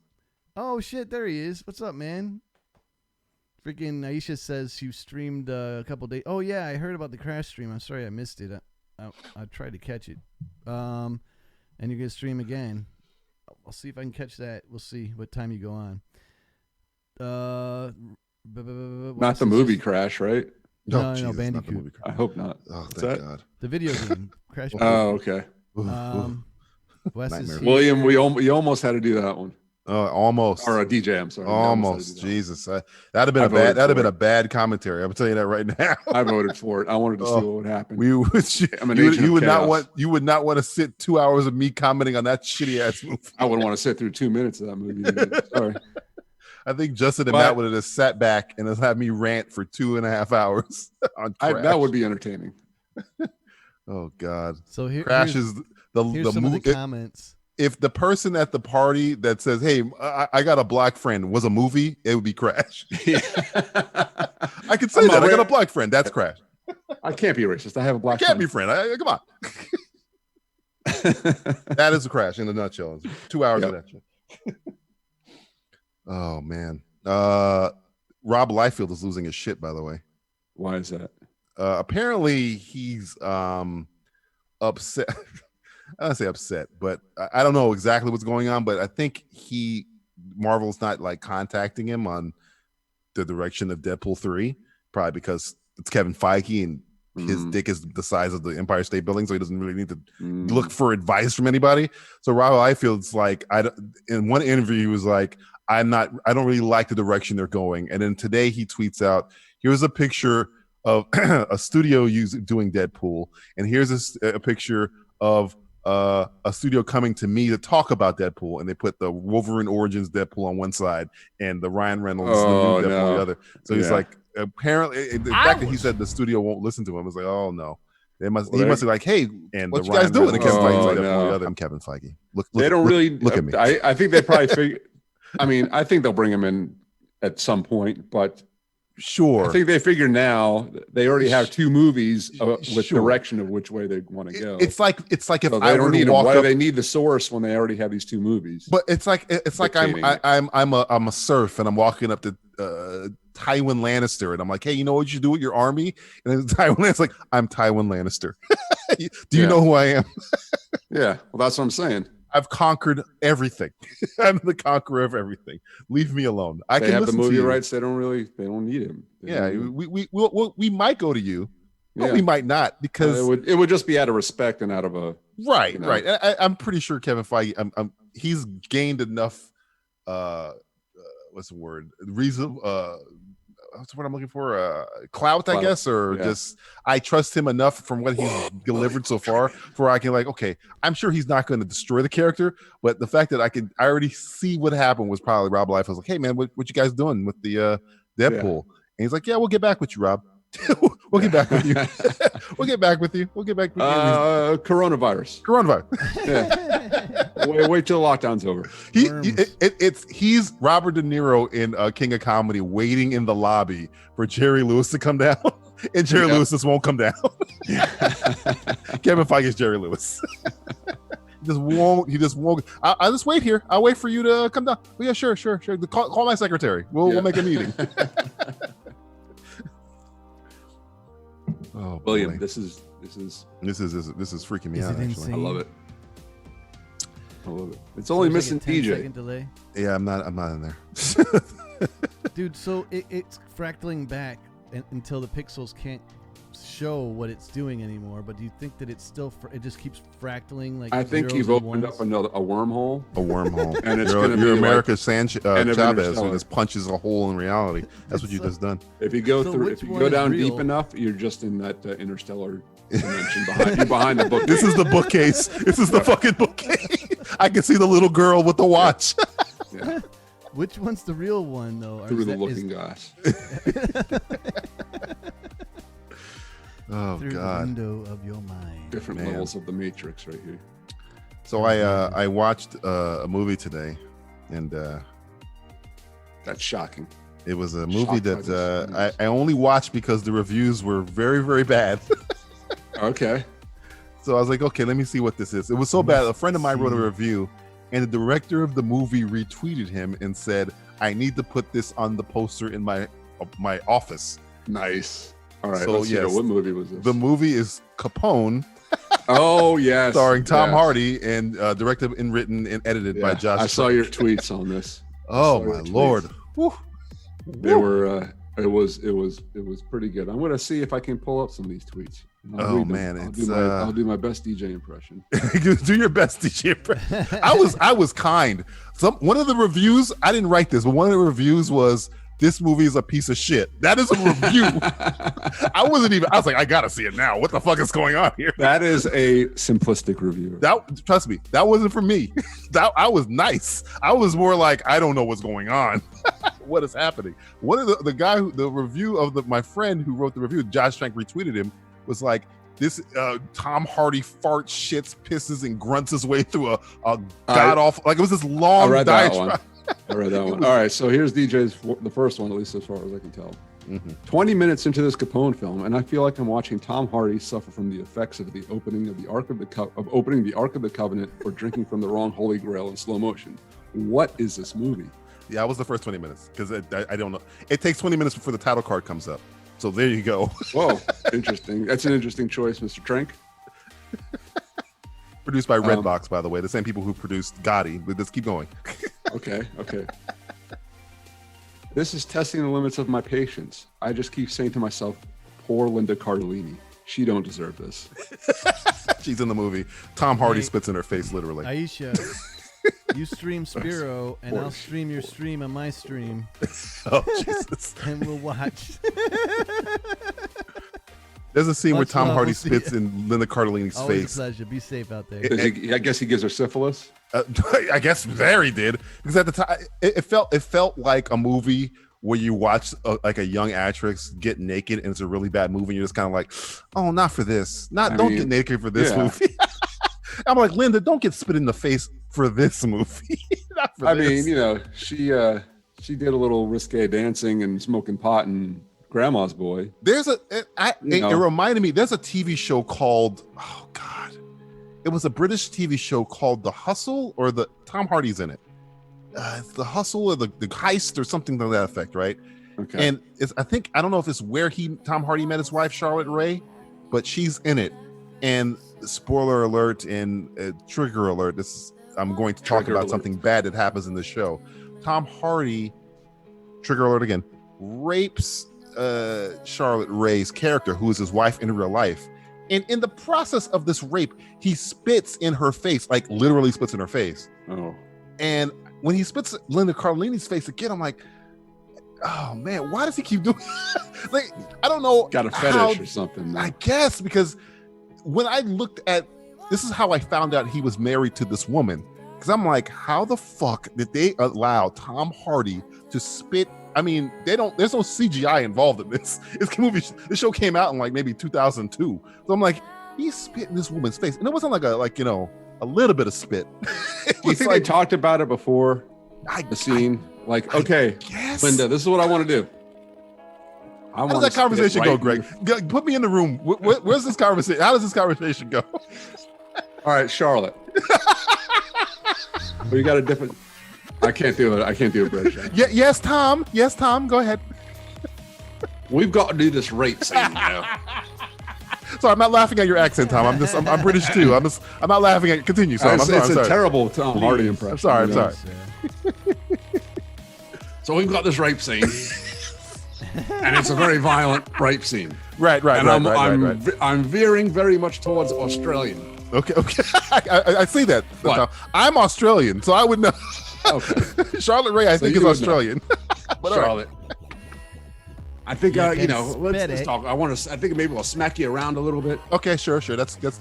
Oh shit, there he is. What's up, man? Freaking Aisha says she streamed a couple days. Oh yeah, I heard about the crash stream. I'm sorry I missed it. I tried to catch it. And you're going to stream again. I'll see if I can catch that. We'll see what time you go on. Not the movie Crash, right? No, Jesus, Bandicoot. I hope not. Oh, thank God. The video game. Crash. Oh, okay. Wes is here. William, you almost had to do that one. Almost. Or a DJ, I'm sorry. Almost. Jesus. That'd have been a bad commentary. I'm telling you that right now. I voted for it. I wanted to see what would happen. You would not want to sit 2 hours of me commenting on that shitty ass movie. I wouldn't want to sit through 2 minutes of that movie. Sorry. I think Justin and Matt would have just sat back and had me rant for 2.5 hours on Crash. That would be entertaining. Oh God. So Crash is the some of the comments. If the person at the party that says, "Hey, I got a black friend," was a movie, it would be Crash. I could say that. I got a black friend. That's Crash. I can't be racist. I have a black friend. Can't be friend. Come on. That is a Crash in a nutshell. 2 hours of that shit. Oh, man. Rob Liefeld is losing his shit, by the way. Why is that? Apparently, he's upset. I don't say upset, but I don't know exactly what's going on. But I think Marvel's not like contacting him on the direction of Deadpool 3, probably because it's Kevin Feige and his dick is the size of the Empire State Building, so he doesn't really need to look for advice from anybody. So Rob Liefeld's like, in one interview, he was like, I don't really like the direction they're going. And then today he tweets out, here's a picture of a studio doing Deadpool, and here's a picture of a studio coming to me to talk about Deadpool, and they put the Wolverine Origins Deadpool on one side and the Ryan Reynolds the new Deadpool on the other. So he's like, apparently the fact that he said the studio won't listen to him is like, oh no, he must be like, hey, and what you guys doing? And Kevin Feige's like, I'm Kevin Feige. Look, they don't really look at me. I think they probably I mean, I think they'll bring him in at some point, but Sure. I think they figure now they already have 2 movies with Sure. direction of which way they want to go. It's like if so I they were don't to need him. walk Why do up, they need the source when they already have these 2 movies? but it's like Dictating it. I'm a serf and I'm walking up to Tywin Lannister and I'm like, hey, you know what you do with your army? And then Tywin Lannister's like, I'm Tywin Lannister. Do you know who I am? Yeah, well, that's what I'm saying. I've conquered everything. I'm the conqueror of everything. Leave me alone. I They can have the listen to movie you. rights. They don't need him. We might go to you, but Yeah. we might not because it would just be out of respect and out of a right, you know. right. I'm pretty sure Kevin Feige, he's gained enough. What's the word? Reason. What's what I'm looking for? Clout, I guess, or just I trust him enough from what he's delivered so far, for I can okay, I'm sure he's not going to destroy the character, but the fact that I already see what happened was probably Rob Liefeld was like, hey man, what you guys doing with the Deadpool? And he's like, yeah, we'll get back with you, Rob. We'll get back with you. We'll get back with you. Coronavirus. Yeah. Wait till the lockdown's over. He's Robert De Niro in King of Comedy, waiting in the lobby for Jerry Lewis to come down, and Jerry Lewis just won't come down. Kevin Feige is Jerry Lewis. He just won't. I'll just wait here. I'll wait for you to come down. Oh, yeah, sure. Call my secretary. We'll make a meeting. Oh, William, boy. this is freaking me Is out. it Actually, insane? I love it. It's only There's missing like a 10 DJ. second delay. yeah, I'm not in there. Dude, so it's fractaling back until the pixels can't show what it's doing anymore. But do you think that it's still it just keeps fractaling like? I think zeros you've and opened ones? up a wormhole. And it's gonna be you're like America's end of Chavez, Interstellar. who just punches a hole in reality. That's what you just done. If you go So through, which if you one go is down real? deep enough, you're just in that interstellar dimension behind the book. This is the bookcase. This is the fucking bookcase. I can see the little girl with the watch. Yeah. Which one's the real one though? Or Through is the that- looking glass. Oh through God. the window of your mind. Different Man. levels of the Matrix right here. So I watched a movie today, and That's shocking. it was a movie Shocked by that this. I only watched because the reviews were very, very bad. Okay. So I was like, okay, let me see what this is. It was so bad. A friend of mine wrote a review, and the director of the movie retweeted him and said, I need to put this on the poster in my office. Nice. All right. So, Let's hear it. yes, What movie was this? The movie is Capone, Oh yes. starring Tom yes. Hardy, and directed and written and edited by Yeah, Josh. I saw Trank. your tweets on this. Oh saw your my tweets. lord! Woo. They were. It was pretty good. I'm gonna see if I can pull up some of these tweets. I'll Oh read them. man, I'll do my best DJ impression. do your best, DJ. I was kind. One of the reviews, I didn't write this, but one of the reviews was, this movie is a piece of shit. That is a review. I was like, I gotta see it now. What the fuck is going on here? That is a simplistic review. Trust me, that wasn't for me. I was nice. I was more like, I don't know what's going on. What is happening? One of the guy the review of my friend who wrote the review, Josh Trank retweeted him, was like, this Tom Hardy farts, shits, pisses, and grunts his way through a god awful, like it was this long I read that diatribe. one. I read that one. All right, so here's DJ's the first one, at least as far as I can tell. 20 minutes into this Capone film, and I feel like I'm watching Tom Hardy suffer from the effects of the opening of the Ark of the Covenant or drinking from the wrong Holy Grail in slow motion. What is this movie? Yeah, it was the first 20 minutes because I don't know. It takes 20 minutes before the title card comes up. So there you go. Whoa, interesting. That's an interesting choice, Mr. Trank. Produced by Redbox, by the way, the same people who produced Gotti. But let's keep going. Okay. This is testing the limits of my patience. I just keep saying to myself, poor Linda Cardellini. She don't deserve this. She's in the movie. Tom Hardy Hey, spits in her face, literally. Aisha, you stream Spiro, and I'll stream your stream on my stream, Oh, Jesus. and we'll watch. There's a scene where Much Tom love. Hardy We'll see spits you. in Linda Cardellini's Always a face. pleasure. Be safe out there. I guess he gives her syphilis. I guess there he did, because at the time it felt like a movie where you watch like a young actress get naked and it's a really bad movie and you're just kind of like, oh, not for this, don't get naked for this movie. I'm like, Linda, don't get spit in the face for this movie. I mean, you know, she did a little risque dancing and smoking pot and Grandma's Boy. It reminded me. There's a TV show called it was a British TV show called The Hustle, or Tom Hardy's in it. It's The Hustle or the Heist or something to that effect, right? Okay. And I don't know if it's where Tom Hardy met his wife Charlotte Rae, but she's in it. And spoiler alert and trigger alert. I'm going to talk about something bad that happens in the show. Tom Hardy, trigger alert again, rapes Charlotte Rae's character, who is his wife in real life. And in the process of this rape, he spits in her face, like literally spits in her face. Oh. And when he spits Linda Cardellini's face again, I'm like, oh man, why does he keep doing like, I don't know. Got a fetish or something. I guess, because when I looked at, this is how I found out he was married to this woman. Because I'm like, how the fuck did they allow Tom Hardy to spit? I mean, there's no CGI involved in this. This show came out in like maybe 2002. So I'm like, he spit in this woman's face. And it wasn't like a little bit of spit. Do you think they talked about it before the scene? Okay, Linda, this is what I want to do. How does that conversation go, Greg? Put me in the room. Where's this conversation? How does this conversation go? All right, Charlotte. We got a different. I can't do it. I can't do a British accent. Yes, Tom. Yes, Tom. Go ahead. We've got to do this rape scene now. Sorry, I'm not laughing at your accent, Tom. I'm British too. I'm not laughing at. Continue. Sorry, it's a terrible Tom Hardy impression. I'm sorry. So we've got this rape scene, and it's a very violent rape scene. Right. I'm veering very much towards Australian. Okay. I see that. I'm Australian, so I would know. Okay. Charlotte Rae, I think, is Australian. But Charlotte. I think let's talk. I think maybe I'll smack you around a little bit. Okay, sure. That's good.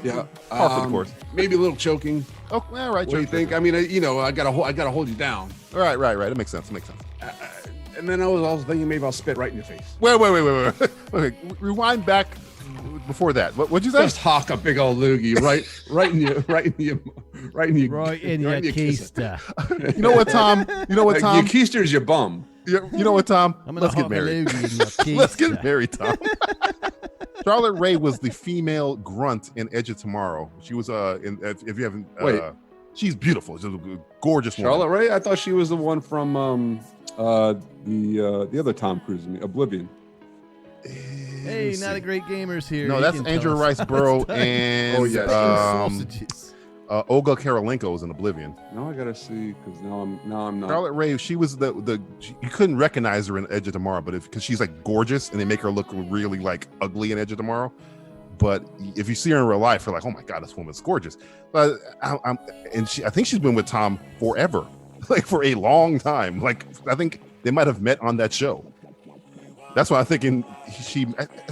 Yeah, par for the course. Maybe a little choking. Oh, all right. What do you think? I mean, I gotta hold you down. Right. It makes sense. And then I was thinking maybe I'll spit right in your face. Wait. Okay, rewind back before that. What'd you say? Just hawk a big old loogie right in your keister. You know what, Tom? Your keister is your bum. You know what, Tom? Let's get married. Let's get married, Tom. Charlotte Rae was the female grunt in Edge of Tomorrow. She was if you haven't she's beautiful. She's a gorgeous Charlotte woman. Rae? I thought she was the one from the other Tom Cruise movie, Oblivion. Hey, not a great gamers here. No, that's Andrew Rice Burrow and Olga Kurylenko was in Oblivion. Now I gotta see, because now I'm not. Charlotte Rae, she was you couldn't recognize her in Edge of Tomorrow, but because she's like gorgeous and they make her look really like ugly in Edge of Tomorrow. But if you see her in real life, you're like, oh my god, this woman's gorgeous. But I think she's been with Tom forever, like for a long time. Like I think they might have met on that show. That's why I'm thinking is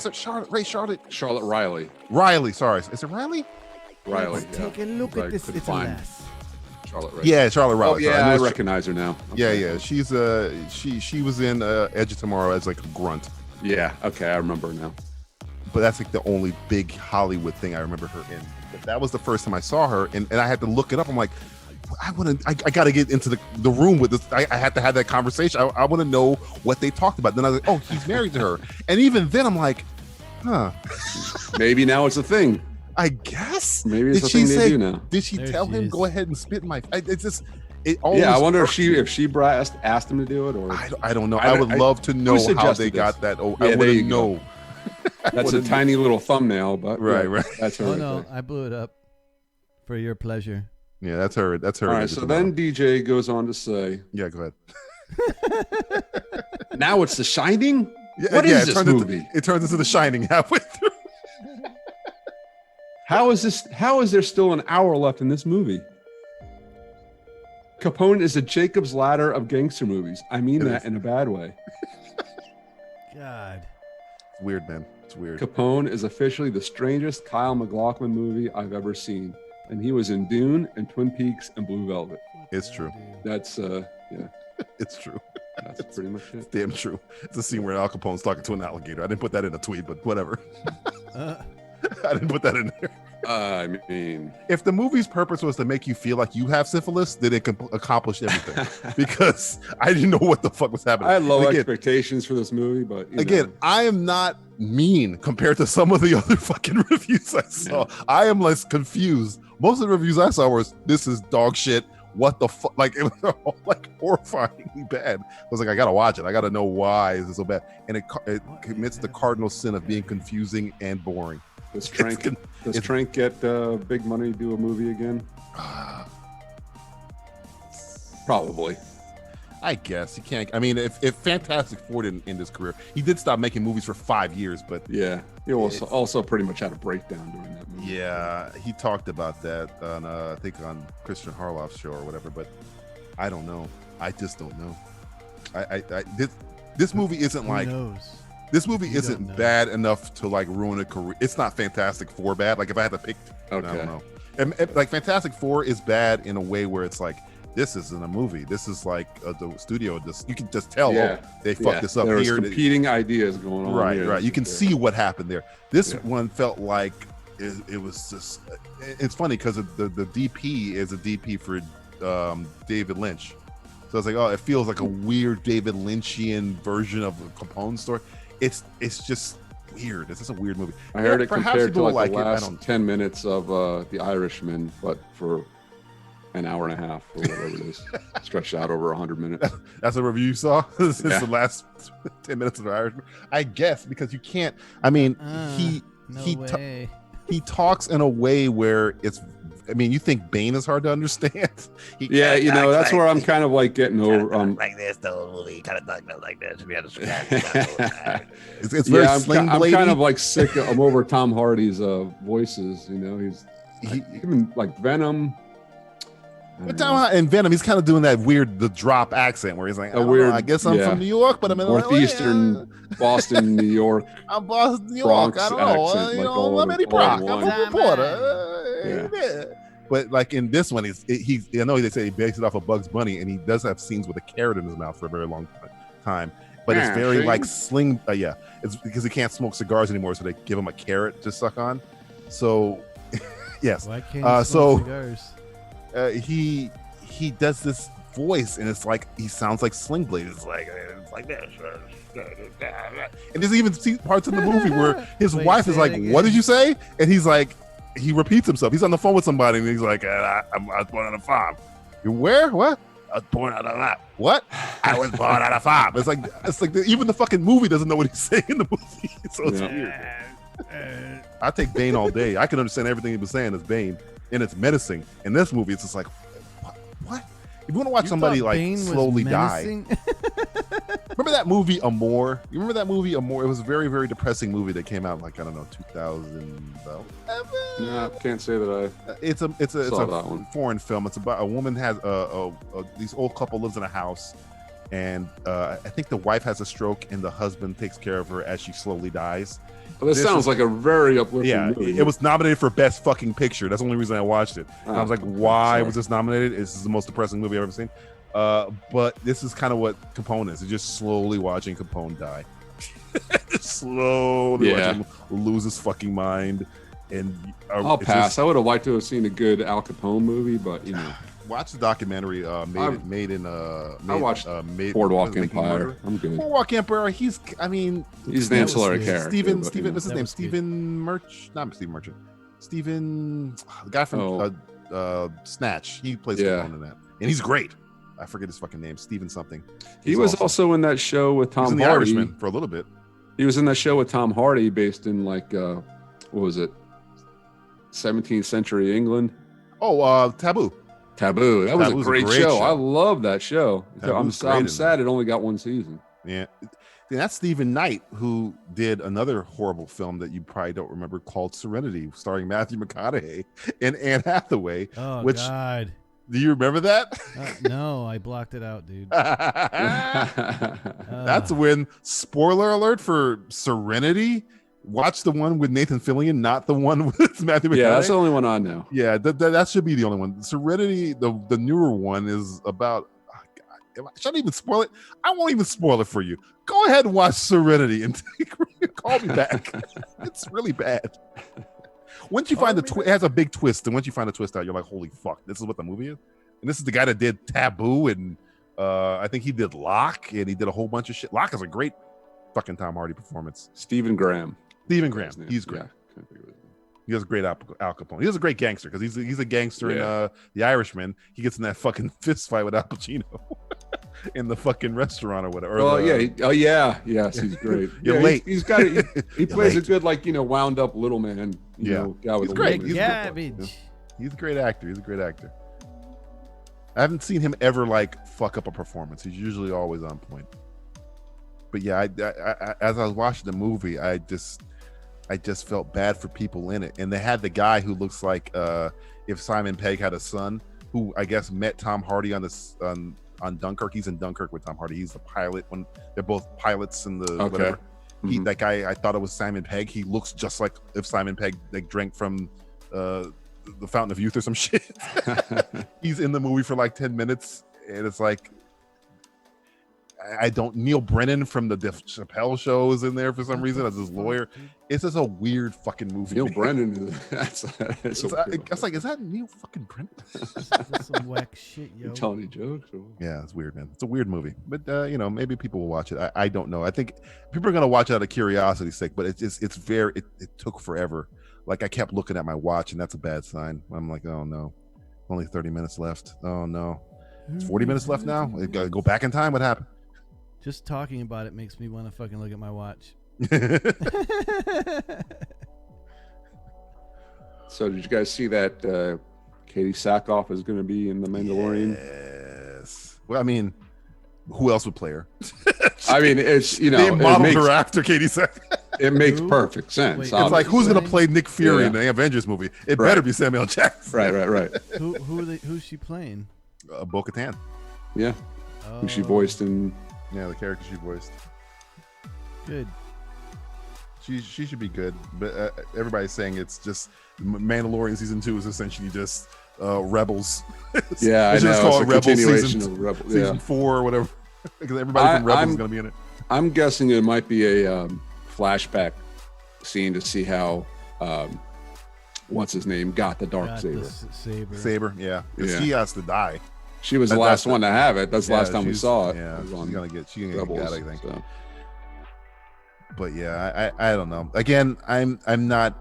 it Charlotte Rae? Charlotte Riley. Riley, sorry. Is it Riley? Riley. Take a look at this. It's a lass. Charlotte Rae. Yeah, Charlotte Riley. Oh, yeah, I recognize her now. Okay. Yeah. She's she was in Edge of Tomorrow as like a grunt. Yeah. Okay, I remember her now. But that's like the only big Hollywood thing I remember her in. But that was the first time I saw her, and I had to look it up. I'm like, I got to get into the room with this. I had to have that conversation. I want to know what they talked about. Then I was like, oh, he's married to her. And even then, I'm like, huh. Maybe now it's a thing. I guess. Maybe it's a thing they do now. Did she tell him go ahead and spit in my? It's just. I wonder if she asked him to do it, or I don't know. I would love to know how they got that. Oh, I want to know. That's a tiny little thumbnail, but right. That's her. Oh no, I blew it up for your pleasure. Yeah, that's her. All right, so then DJ goes on to say, "Yeah, go ahead." Now it's The Shining. What is this movie? It turns into The Shining halfway through. How is there still an hour left in this movie? Capone is a Jacob's Ladder of gangster movies. I mean that in a bad way. God. It's weird, man. It's weird. Capone is officially the strangest Kyle MacLachlan movie I've ever seen. And he was in Dune and Twin Peaks and Blue Velvet. It's true. That's, yeah. It's true. That's pretty much it. It's damn true. It's a scene where Al Capone's talking to an alligator. I didn't put that in a tweet, but whatever. I didn't put that in there. I mean, if the movie's purpose was to make you feel like you have syphilis, then it can accomplish everything. Because I didn't know what the fuck was happening. I had low And again, expectations for this movie, but again, I am not mean compared to some of the other fucking reviews I saw. Yeah. I am less confused. Most of the reviews I saw was, this is dog shit. What the fuck? Like, it was like horrifyingly bad. I was like, I gotta watch it. I gotta know why is it so bad. And it commits the cardinal sin of being confusing and boring. Does Trank get big money to do a movie again? Probably. I guess he can't. I mean, if Fantastic Four didn't end his career, he did stop making movies for 5 years. But yeah, he also pretty much had a breakdown during that movie. Yeah, he talked about that on I think on Christian Harloff's show or whatever. But I don't know. I just don't know. This movie isn't Who like. knows? This movie You isn't don't know. bad enough to like ruin a career. It's not Fantastic Four bad. Like if I had to pick, Okay. I don't know. And like Fantastic Four is bad in a way where it's like, this isn't a movie. This is like the studio. You can just tell, Yeah. oh, they fucked this up There's here. competing ideas going on. Right, here. right. You can see what happened there. This one felt like it was just. It's funny because the DP is a DP for David Lynch. So it's like, oh, it feels like a weird David Lynchian version of the Capone story. It's just weird. It's just a weird movie. I heard it Perhaps compared to people like the it. I last don't. 10 minutes of The Irishman, but for an hour and a half or whatever it is, stretched out over 100 minutes. That's a review you saw. This is Yeah. the last 10 minutes of the Irishman. I guess because you can't. I mean, No he way. he talks in a way where it's. I mean, you think Bane is hard to understand? Yeah, you know, that's where I'm kind of like getting over. Like this, the whole movie kind of talks like this. We had a It's very I'm sling kind bladey. of like sick. I'm over Tom Hardy's voices. You know, he even like Venom. But in Venom, he's kind of doing that weird, the drop accent where he's like, I guess I'm from New York, but I'm in Northeastern Boston, New York. I'm Boston, New York. Bronx I don't know. accent, You like know, all I'm in- Eddie all in Brock. I'm one. a reporter. Yeah. But like in this one, he's I know they say he based it off of Bugs Bunny, and he does have scenes with a carrot in his mouth for a very long time. But it's Yeah, very see? like sling. It's because he can't smoke cigars anymore, so they give him a carrot to suck on. So, yes. Why can't you smoke cigars? He does this voice, and it's like he sounds like Sling Blade. It's like this. And there's even parts in the movie where his Wait, wife say is it like, again. "What did you say?" And he's like, he repeats himself. He's on the phone with somebody, and he's like, "I was born on a farm." You where? What? I was born on a farm. What? I was born on a farm. It's like even the fucking movie doesn't know what he's saying in the movie. So it's weird. I take Bane all day. I can understand everything he was saying as Bane, and it's menacing. In this movie, it's just like, what? If you want to watch somebody thought like Bane was slowly die, menacing? remember that movie Amore? You remember that movie Amore? It was a very, very depressing movie that came out like, I don't know, 2011. No, can't say that It's a Saw that one. foreign film. It's about a woman has these old couple lives in a house, and I think the wife has a stroke, and the husband takes care of her as she slowly dies. Well, this sounds like a very uplifting movie. It was nominated for Best Fucking Picture. That's the only reason I watched it. And I was like, why was this nominated? This is the most depressing movie I've ever seen. But this is kind of what Capone is. It's just slowly watching Capone die. Slowly watching him lose his fucking mind. And I'll pass. I would have liked to have seen a good Al Capone movie, but you know. Watch the documentary I watched Boardwalk Boardwalk Empire. I'm good. Boardwalk Empire. He's an ancillary character. Steven. but, you know. What's his name? Steven Not Steven Merchant. Steven, the guy from Snatch. He plays Capone in that, and he's great. I forget his fucking name. Steven something. He was also in that show with Tom He was in The Hardy. Irishman for a little bit. He was in that show with Tom Hardy, based in like what was it, 17th century England? Oh, Taboo. Taboo. That was a Taboo's great show. I love that show. I'm Taboo's great in sad it only got one season. Yeah. And that's Stephen Knight, who did another horrible film that you probably don't remember called Serenity, starring Matthew McConaughey and Anne Hathaway. Oh, which, God. Do you remember that? No, I blocked it out, dude. That's when, spoiler alert for Serenity, watch the one with Nathan Fillion, not the one with Matthew McConaughey. Yeah, that's the only one I know. Yeah, that should be the only one. Serenity, the newer one, is about. Oh God, I shouldn't even spoil it. I won't even spoil it for you. Go ahead and watch Serenity and call me back. It's really bad. once you find the twist, it has a big twist, and once you find the twist out, you're like, holy fuck, this is what the movie is. And this is the guy that did Taboo, and I think he did Locke, and he did a whole bunch of shit. Locke is a great fucking Tom Hardy performance. Stephen Graham. He's great. He has a great Al Capone. He has a great gangster because he's a gangster in The Irishman. He gets in that fucking fist fight with Al Pacino in the fucking restaurant or whatever. Yes, he's great. You're late. He plays a good wound up little man. Guy with he's great. He's garbage. He's a great actor. I haven't seen him ever fuck up a performance. He's usually always on point. But yeah, I as I was watching the movie, I just felt bad for people in it. And they had the guy who looks like if Simon Pegg had a son, who I guess met Tom Hardy on Dunkirk. He's in Dunkirk with Tom Hardy. He's the pilot when they're both pilots in the whatever. Mm-hmm. That guy, I thought it was Simon Pegg. He looks just like if Simon Pegg drank from the Fountain of Youth or some shit. He's in the movie for 10 minutes, and it's Neil Brennan from the Chappelle show is in there for some reason as his lawyer. It's just a weird fucking movie. Neil Brennan is is that Neil fucking Brennan? That's some whack shit, yo. You telling me jokes? Or? Yeah, it's weird, man. It's a weird movie, but maybe people will watch it. I don't know. I think people are gonna watch it out of curiosity's sake, but it took forever. I kept looking at my watch, and that's a bad sign. I'm like, oh no, only 30 minutes left. Oh no, it's 40 minutes left now. Gotta go back in time. What happened? Just talking about it makes me want to fucking look at my watch. So did you guys see that Katie Sackhoff is going to be in The Mandalorian? Yes. Well, I mean, who else would play her? I mean, it's, they modeled her after Katie Sackhoff. It makes perfect sense. Wait, it's like, who's going to play Nick Fury in the Avengers movie? It better be Samuel Jackson. Right. Who's she playing? Bo-Katan. Yeah. Oh. Who she voiced in... Yeah, the character she voiced. Good. She should be good, but everybody's saying it's just Mandalorian season 2 is essentially just Rebels. Yeah, it's just called Rebels season 4 or whatever, because everybody from Rebels is going to be in it. I'm guessing it might be a flashback scene to see how what's his name got the dark saber. Saber, yeah. She has to die. She was the last one to have it. That's the last time we saw it. Yeah, she's gonna get Rebels, got, I think. So. But yeah, I don't know. Again, I'm not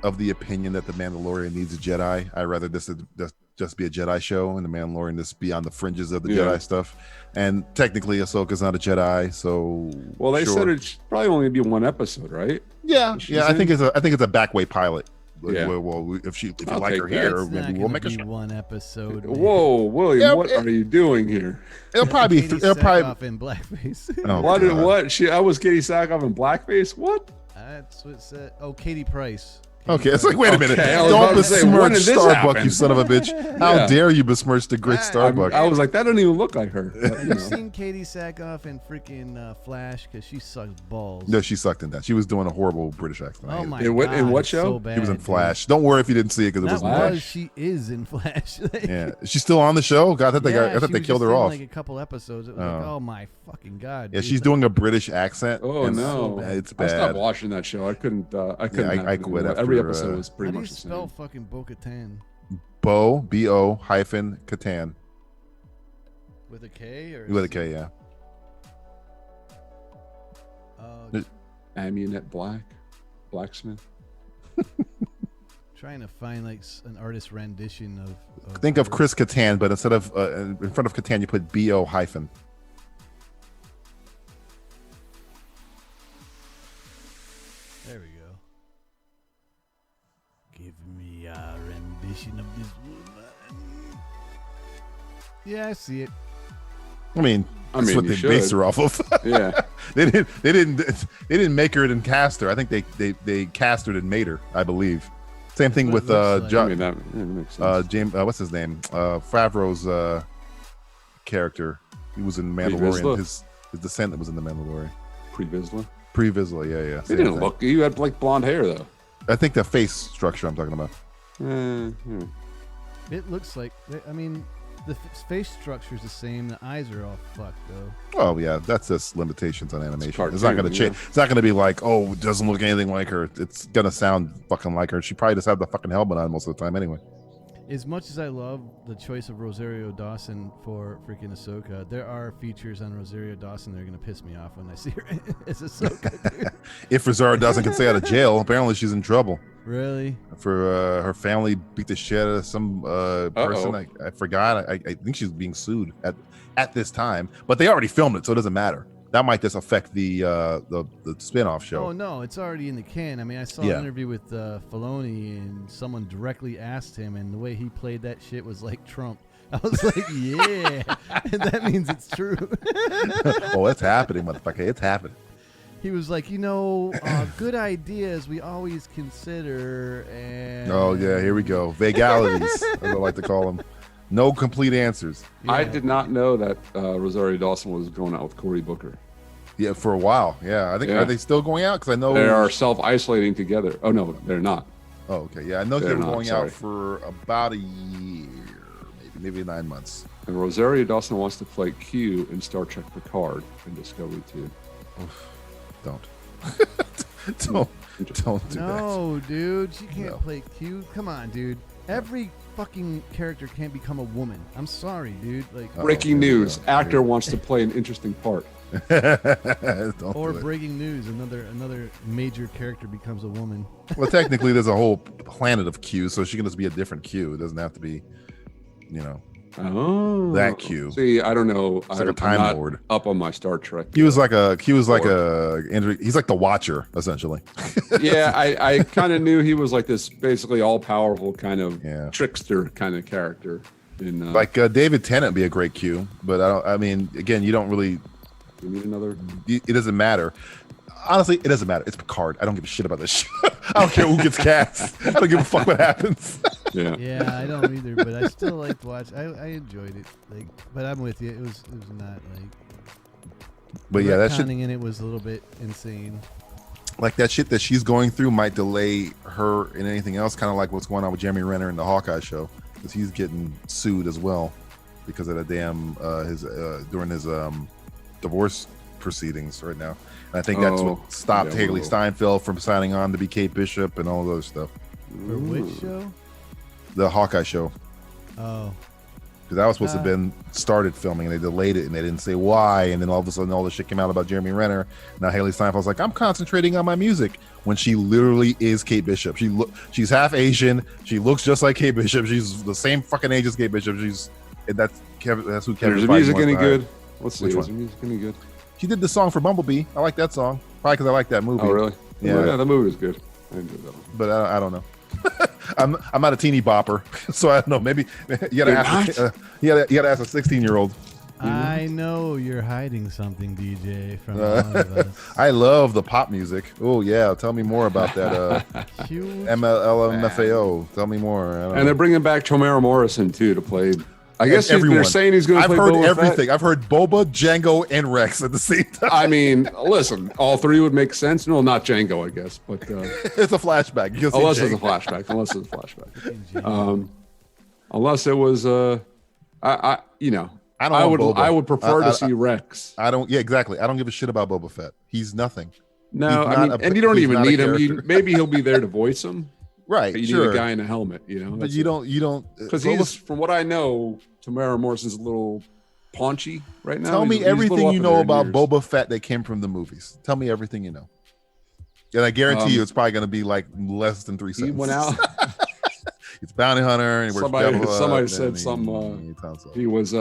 of the opinion that the Mandalorian needs a Jedi. I'd rather this just be a Jedi show, and the Mandalorian just be on the fringes of the Jedi stuff. And technically, Ahsoka's not a Jedi, so well, they said it's probably only be one episode, right? Yeah. I think it's a backway pilot. Yeah. Well, if you like her here, maybe we'll make a show. One episode. Whoa, William, what are you doing here? It'll probably be. It'll probably in blackface. Oh, what? I was Katie Sackhoff in blackface. What? That's what it said. Oh, Katie Price. Okay, it's like, wait a minute. Don't besmirch Starbuck, you son of a bitch. How dare you besmirch the great Starbuck? I was like, that doesn't even look like her. Have you seen Katie Sackhoff in freaking Flash? Because she sucks balls. No, she sucked in that. She was doing a horrible British accent. Oh my God. In what show? So bad, she was in Flash. Don't worry if you didn't see it, because it was Flash. She is in Flash. Yeah. Is she still on the show? God, I thought they killed her off. Like a couple episodes. It was like, oh my fucking God. Yeah, she's doing a British accent. Oh no, it's bad. I stopped watching that show. I couldn't. I quit after every episode was pretty How much do you the spell same. fucking Bo-Katan? B-O hyphen Katan. With a K or with a K, yeah. Amunet Blacksmith. Trying to find like an artist rendition of Think of Chris Kattan, but instead of in front of Kattan, you put B-O hyphen. There we go. Give me a rendition of this woman. Yeah, I see it. I mean, that's what they based her off of. Yeah, they didn't make her and cast her. I think they cast her and made her, I believe. Same thing with John. that makes sense. James, what's his name? Favreau's character. He was in Mandalorian. His descendant was in the Mandalorian. Pre Vizsla. Yeah. He didn't look. You had like blonde hair though. I think the face structure I'm talking about. It looks like. I mean, the face structure is the same. The eyes are all fucked though. Oh yeah, that's just limitations on animation. Cartoon, It's not going to change. yeah. It's not going to be like, oh, it doesn't look anything like her. It's going to sound fucking like her. She probably just had the fucking helmet on most of the time anyway. As much as I love the choice of Rosario Dawson for freaking Ahsoka, there are features on Rosario Dawson that are going to piss me off when I see her as Ahsoka. Dude. If Rosario Dawson can stay out of jail, apparently she's in trouble. Really? For her family beat the shit out of some person. I forgot. I think she's being sued at this time, but they already filmed it, so it doesn't matter. That might just affect the spin-off show. Oh no, it's already in the can. I mean, I saw an interview with Filoni, and someone directly asked him, and the way he played that shit was like Trump. I was like, yeah, and that means it's true. Oh, it's happening, motherfucker. It's happening. He was like, good ideas we always consider, and Oh yeah, here we go. Vagalities, as I like to call them. No complete answers. Yeah. I did not know that Rosario Dawson was going out with Cory Booker. Yeah, for a while. Yeah, I think are they still going out? Because I know they are self-isolating together. Oh no, they're not. Oh, okay. Yeah, I know they They're were not, going sorry. out for about a year, maybe 9 months. And Rosario Dawson wants to play Q in Star Trek Picard in Discovery 2. Don't. don't do that. No, dude, she can't play Q. Come on, dude. Every fucking character can't become a woman. I'm sorry, dude. Like Breaking news: actor wants to play an interesting part. Or breaking news: another major character becomes a woman. Well, technically, there's a whole planet of Q, so she can just be a different Q. It doesn't have to be, that Q. See, I don't know. It's like a Time Lord. Up on my Star Trek. He's like the Watcher, essentially. Yeah, I kind of knew he was like this basically all-powerful kind of trickster kind of character. In like David Tennant would be a great Q, but again, you don't really. You need another. It doesn't matter. Honestly, it doesn't matter. It's Picard. I don't give a shit about this shit. I don't care who gets cast. I don't give a fuck what happens. Yeah, I don't either, but I still like to watch. I enjoyed it. Like, but I'm with you. It was not like. But yeah, that shit in it was a little bit insane. Like that shit that she's going through might delay her in anything else. Kind of like what's going on with Jeremy Renner in the Hawkeye show, because he's getting sued as well because of the damn during his divorce proceedings right now. And I think that's what stopped Haley Steinfeld from signing on to be Kate Bishop and all of those stuff. For which show? The Hawkeye show. Oh. Because that was supposed to have been started filming and they delayed it and they didn't say why. And then all of a sudden all the shit came out about Jeremy Renner. Now Haley Steinfeld's like, I'm concentrating on my music, when she literally is Kate Bishop. She's half Asian. She looks just like Kate Bishop. She's the same fucking age as Kate Bishop. That's who Kevin. Is the music any good? Let's see. Is the music any good? She did the song for Bumblebee. I like that song. Probably because I like that movie. Oh, really? Yeah, the movie was good. I enjoyed that one. But I don't know. I'm not a teeny bopper, so I don't know. Maybe you gotta ask. You gotta ask a 16-year-old. I know you're hiding something, DJ, from all of us. I love the pop music. Oh yeah, tell me more about that. LMFAO. Tell me more. And they're bringing back Tamara Morrison too to play. I guess they're saying he's going to play Boba I've heard everything. Fett. I've heard Boba, Django, and Rex at the same time. I mean, listen, all three would make sense. No, not Django, I guess, but it's a flashback. Unless it's a flashback. Unless it was, I would prefer to see Rex. I don't. Yeah, exactly. I don't give a shit about Boba Fett. He's nothing. No, and you don't even need him. Maybe he'll be there to voice him. Right, but you need a guy in a helmet, But you don't, because he's, from what I know, Tamara Morrison's a little paunchy right now. Tell me everything you know about Boba Fett that came from the movies. Tell me everything you know. And I guarantee you, it's probably going to be like less than 3 sentences. He went out. It's bounty hunter. And somebody said something. He was he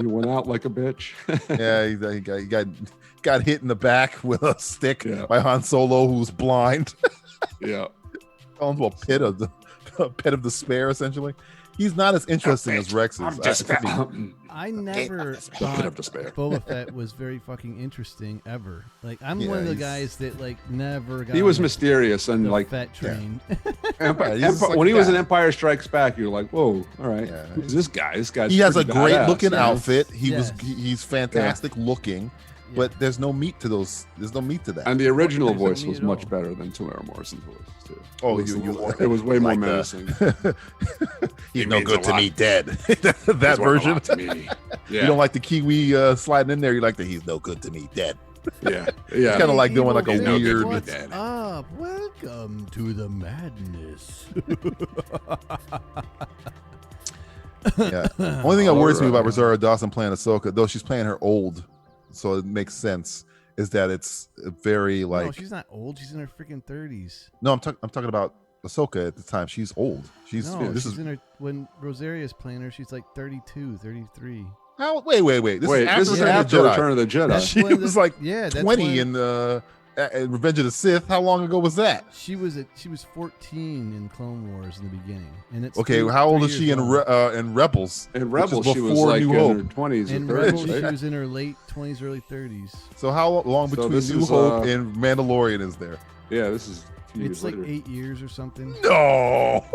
went out like a bitch. Yeah, he got hit in the back with a stick by Han Solo, who's blind. Yeah. Fell into a pit of despair, essentially. He's not as interesting as Rex is. I never thought Boba Fett was very fucking interesting ever. Like, I'm one of the guys that like never got. He was mysterious and like Fett trained. When he was in Empire Strikes Back, you're like, whoa, all right, who's this guy? This guy's. He has a great looking Yes. outfit. Yes. He's fantastic looking. but there's no meat to those. There's no meat to that. And the original There's no voice meat was at much all. better than Tamara Morrison's voice too. Oh, it was way more like menacing. He's no means good a to lot. me dead. That He's worth a version. lot to me. You don't like the Kiwi sliding in there. You like the he's no good to me dead. Yeah, It's kind of like doing like a Evil Finn, weird. What's up? Welcome to the madness. Yeah. Only thing that worries me about Alright. Rosario Dawson playing Ahsoka, though she's playing her old, so it makes sense, is that it's very like. No, she's not old. She's in her freaking 30s. No, I'm talking about Ahsoka at the time. She's old. She's No, this she's is in her when Rosaria's playing her. She's like 32, 33. how. Wait. This is after this is Return of after the Jedi. Return of the Jedi. That's She when was the- like yeah, that's 20 when- in Revenge of the Sith. How long ago was that? She was 14 in Clone Wars in the beginning, and it's Okay, three- how old 3 is she years in long. in Rebels? In which is Rebels, she was before like New in Hope. her 20s or In 30s. Rebels, right? she was in her late 20s, early 30s. So how long So between this New is, Hope and Mandalorian is there? Yeah, this is a few It's years like later. 8 years or something. No.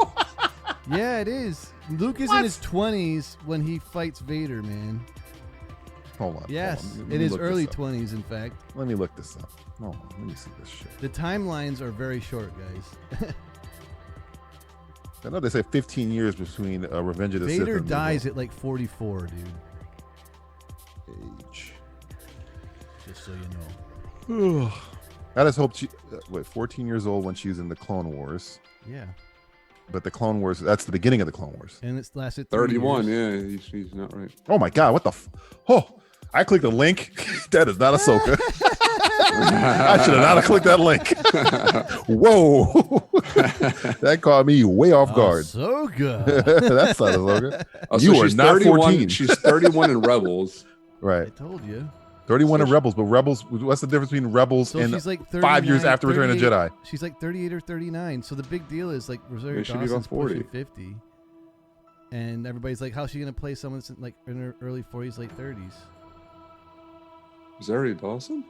Yeah, it is. Luke is What? in his 20s when he fights Vader, man. Hold on. Yes, hold on. Let it me is look this early up. 20s, in fact. Let me look this up. Hold on. Let me see this shit. The timelines are very short, guys. I know they say 15 years between Revenge of the Sith Vader and New dies Hope. at like 44, dude. Age. Just so you know. I just hope she, 14 years old when she's in the Clone Wars. Yeah. But the Clone Wars, that's the beginning of the Clone Wars. And it's lasted 3 31, years. yeah, he's not right. Oh my God, what the oh, I clicked the link. That is not Ahsoka. I should have not have clicked that link. Whoa. That caught me way off guard. Ahsoka. That's not Ahsoka. Oh, so You are she's not 31, 14. She's 31 in Rebels. I Right. told you. 31 in So Rebels, but Rebels, what's the difference between Rebels So and she's like 5 years 39, after Return of the 38 Jedi? She's like 38 or 39. So the big deal is like Rosario It should be about Dawson's pushing 40. 50. And everybody's like, how's she going to play someone that's like in her early 40s, late 30s? Rosario Dawson?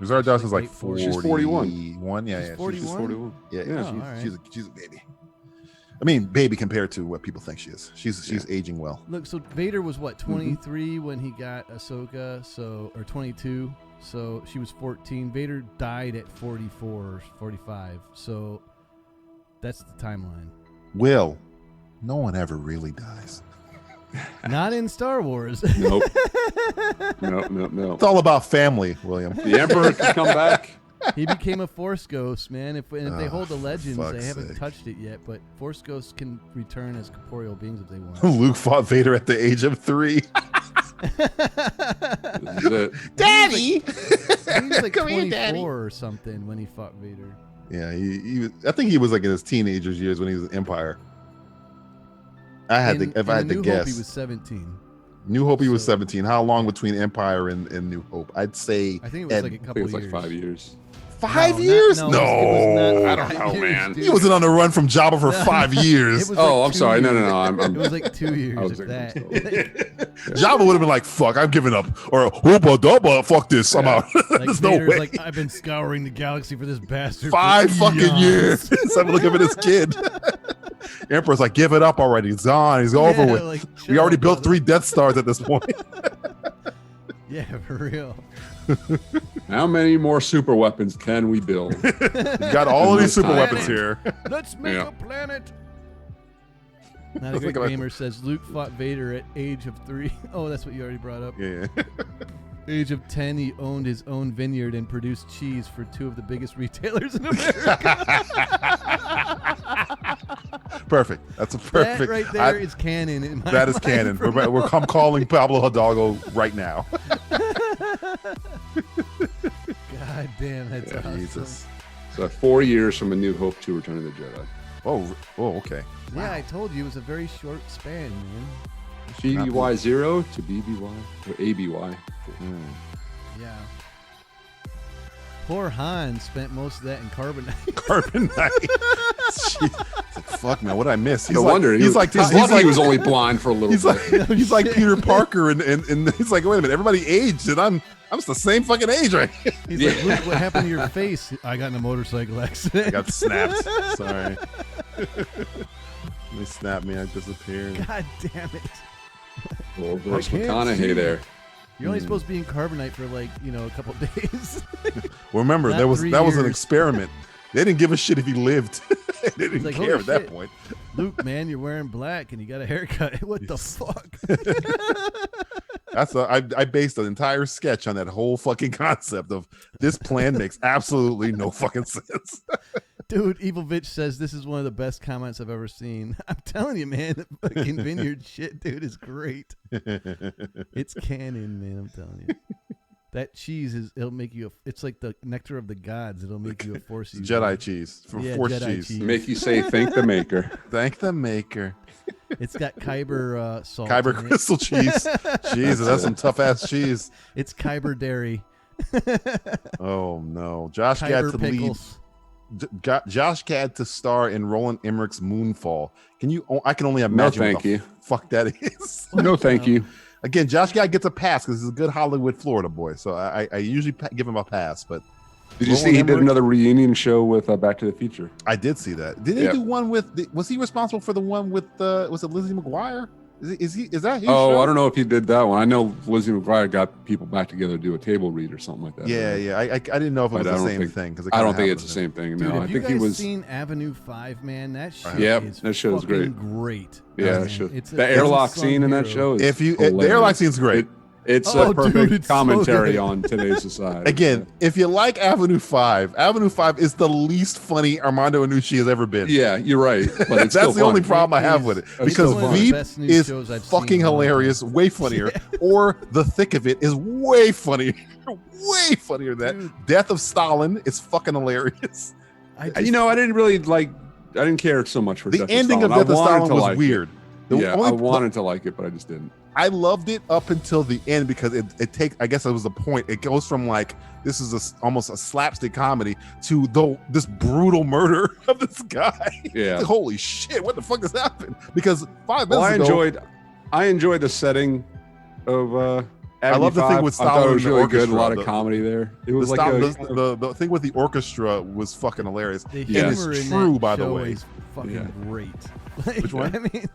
Rosario Dawson's like late 40, 40s. She's 41. Yeah, She's yeah. 41? She's 41. Yeah, Yeah. she's, Oh, all right. she's a baby. I mean, baby compared to what people think she is. She's aging well. Look, so Vader was what, 23 when he got Ahsoka, so or 22. So she was 14. Vader died at 44 or 45. So that's the timeline. Will, no one ever really dies. Not in Star Wars. Nope. No. It's all about family, William. The Emperor can come back. He became a Force ghost, man. If they Oh, hold the legends, fuck's they haven't sake. touched it yet. But Force ghosts can return as corporeal beings if they want. Luke fought Vader at the age of 3. This is it. Daddy! He was like Come here, 24 Daddy. or something when he fought Vader. Yeah, he was, I think he was like in his teenagers years when he was in Empire. I had In- to, if I in had to New guess. Hope, he was 17. New Hope, he was So- 17. How long between Empire and New Hope? I'd say I think it was at like a I think couple it's like years. 5 years. 5 No, years? not- No, it was not I don't 5 know, years, man. dude. he wasn't on the run from Jabba for No. 5 years. It was Oh, like I'm 2 sorry. No. years. I'm It was like 2 I years, was if thinking that. Jabba would have been like, "Fuck, I'm giving up," or "Hoopa dubba, fuck this, I'm Yeah. out." Like There's no Vader's way. like, I've been scouring the galaxy for this bastard. 5 for fucking eons." years. So I'm looking at this kid. Emperor's like, "Give it up already. He's gone. He's over Yeah, with. like, We chill, already built brother. 3 Death Stars at this point." Yeah, for real. How many more super weapons can we build? We've got all of these super Planet. weapons here. Let's make Yeah. a planet. Not a Let's great look at gamer says Luke fought Vader at age of 3. Oh, that's what you already brought up. Yeah. Age of 10, he owned his own vineyard and produced cheese for 2 of the biggest retailers in America. Perfect. That's a perfect. That right there is canon. In my that is mind canon. from I'm calling Pablo Hidalgo right now. God damn, that's Yeah, awesome. Jesus. So 4 years from A New Hope to Return of the Jedi. Oh, okay. Yeah, I told you it was a very short span, man. BBY 0 to BBY or ABY. Yeah. Poor Han spent most of that in carbonite. Carbonite. Jeez. It's like, fuck, man, what did I miss? No wonder. He's like he was only blind for a little He's bit. like he's like Peter Parker, and he's like, wait a minute, everybody aged, and I'm just the same fucking age, right? He's like, Luke, what happened to your face? I got in a motorcycle accident. I got snapped. Sorry. They snapped me. I disappeared. God damn it. Well, versus I can't McConaughey see. there. You're only supposed to be in carbonite for like, a couple days. Well, remember, Not that was 3 an years. experiment. They didn't give a shit if he lived. They didn't like, care holy at that shit. point. Luke, man, you're wearing black and you got a haircut. What the fuck? I based an entire sketch on that whole fucking concept of this plan makes absolutely no fucking sense. Dude, Evil Bitch says this is one of the best comments I've ever seen. I'm telling you, man, the fucking vineyard shit, dude, is great. It's canon, man, I'm telling you. That cheese it'll make you it's like the nectar of the gods. It'll make you a force user. Jedi cheese. Force Jedi cheese. Make you say thank the maker. Thank the maker. It's got Kyber salt. Kyber in it. crystal cheese. Jesus, that's some tough ass cheese. It's Kyber dairy. Oh no. Josh Kyber Gad to pickles. lead. Josh Gad to star in Roland Emmerich's Moonfall. I can only imagine No, what thank the you. fuck that is. No, thank you. Again, Josh Gad gets a pass because he's a good Hollywood, Florida boy. So I usually give him a pass. But Did you see he did another reunion show with Back to the Future? I did see that. Did he do one with? Was he responsible for the one with? Was it Lizzie McGuire? Is that his show? I don't know if he did that one. I know Lizzie McGuire got people back together to do a table read or something like that. Yeah. I didn't know if it was the same thing because I don't think it's the same thing. Dude, No, I have think you he guys was. seen Avenue 5, man? That shit is that show is great. Great. Yeah, man. the airlock scene in that show is the airlock scene's great. It's Oh, a perfect dude, it's commentary so on today's society. Again, if you like Avenue 5 is the least funny Armando Iannucci has ever been. Yeah, you're right. But it's that's still the only fun. problem I have with it. It's Because one of the Veep best news is shows I've fucking seen in a long hilarious, time. way funnier. Or The Thick of It is way funnier. Way funnier than that. Death of Stalin is fucking hilarious. I didn't care so much for The Death ending of Stalin. Death of I wanted Stalin to was like weird. It. I wanted to like it, but I just didn't. I loved it up until the end because it takes, I guess it was the point. It goes from like, this is almost a slapstick comedy to this brutal murder of this guy. Yeah. Like, holy shit, what the fuck has happened? Because 5 minutes ago. I enjoyed the setting of I love the thing with I thought Stalin it was and the really good. A orchestra, lot of comedy there. It was like the thing with the orchestra was fucking hilarious. The And humor it's in true, that by the show way. is fucking great. Like, Which one? I mean,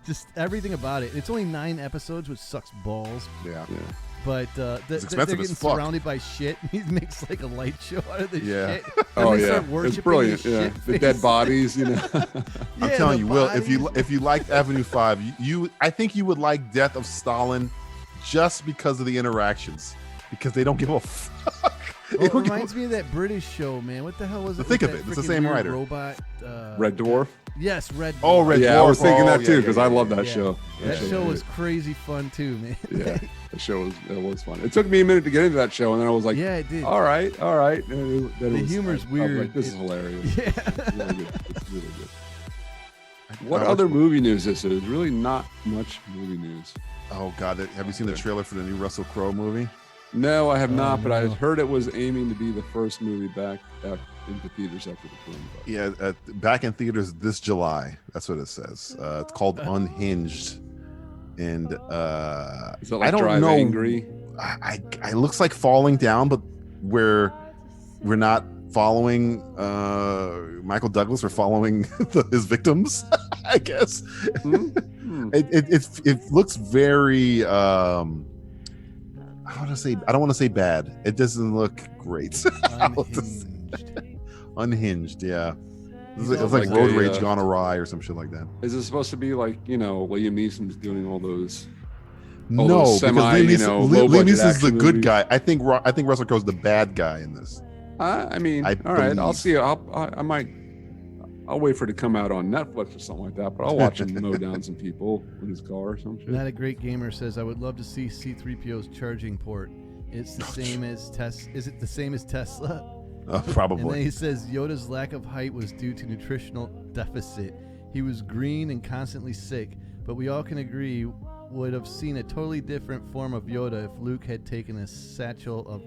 just everything about it. It's only 9 episodes, which sucks balls. Yeah. But they're expensive getting as fuck. surrounded by shit. He makes like a light show out of this Yeah. shit. Oh And they yeah, start it's worshiping brilliant. this Yeah, shit the face. dead bodies. You know. I'm Yeah, telling the you, Will, bodies. if you liked Avenue 5, I think you would like Death of Stalin just because of the interactions. Because they don't give a fuck. Oh, it reminds me of that British show, man. What the hell was it? Think with of that it. It's the freaking same weird writer. Robot. Red Dwarf. Yes, Red. Oh, Dwarf. Red Yeah, Dwarf. I was thinking that too yeah, because yeah, I yeah, love that Yeah. show. That show was was crazy fun too, man. Yeah, the show was fun. It took me a minute to get into that show, and then I was like, Yeah, it did. all right. And then The humor's I was weird. like, this is hilarious. Yeah. It's really good. It's really good. What other movie news is there? There's really not much movie news. Oh god, have you seen the trailer for the new Russell Crowe movie? No, I have not, but I no. heard it was aiming to be the first movie back into theaters after the coronavirus. Yeah, back in theaters this July. That's what it says. It's called Unhinged, and Is that like I don't Drive know. Angry? I looks like Falling Down, but we're not following Michael Douglas. We're following his victims, I guess. It looks very. I don't want to say bad. It doesn't look great. Unhinged, yeah. It's like like road a, rage gone awry or some shit like that. Is it supposed to be like, Liam Neeson's doing all those? No, those because Liam low-budget Neeson is the action good movies? guy. I think Russell Crowe's the bad guy in this. I mean, I all right, I'll believe. see. I'll wait for it to come out on Netflix or something like that. But I'll watch him mow down some people in his car or some shit. Not a Great Gamer says, I would love to see C-3PO's charging port. It's the same as Is it the same as Tesla? And then Probably. he says Yoda's lack of height was due to nutritional deficit. He was green and constantly sick, but we all can agree would have seen a totally different form of Yoda if Luke had taken a satchel of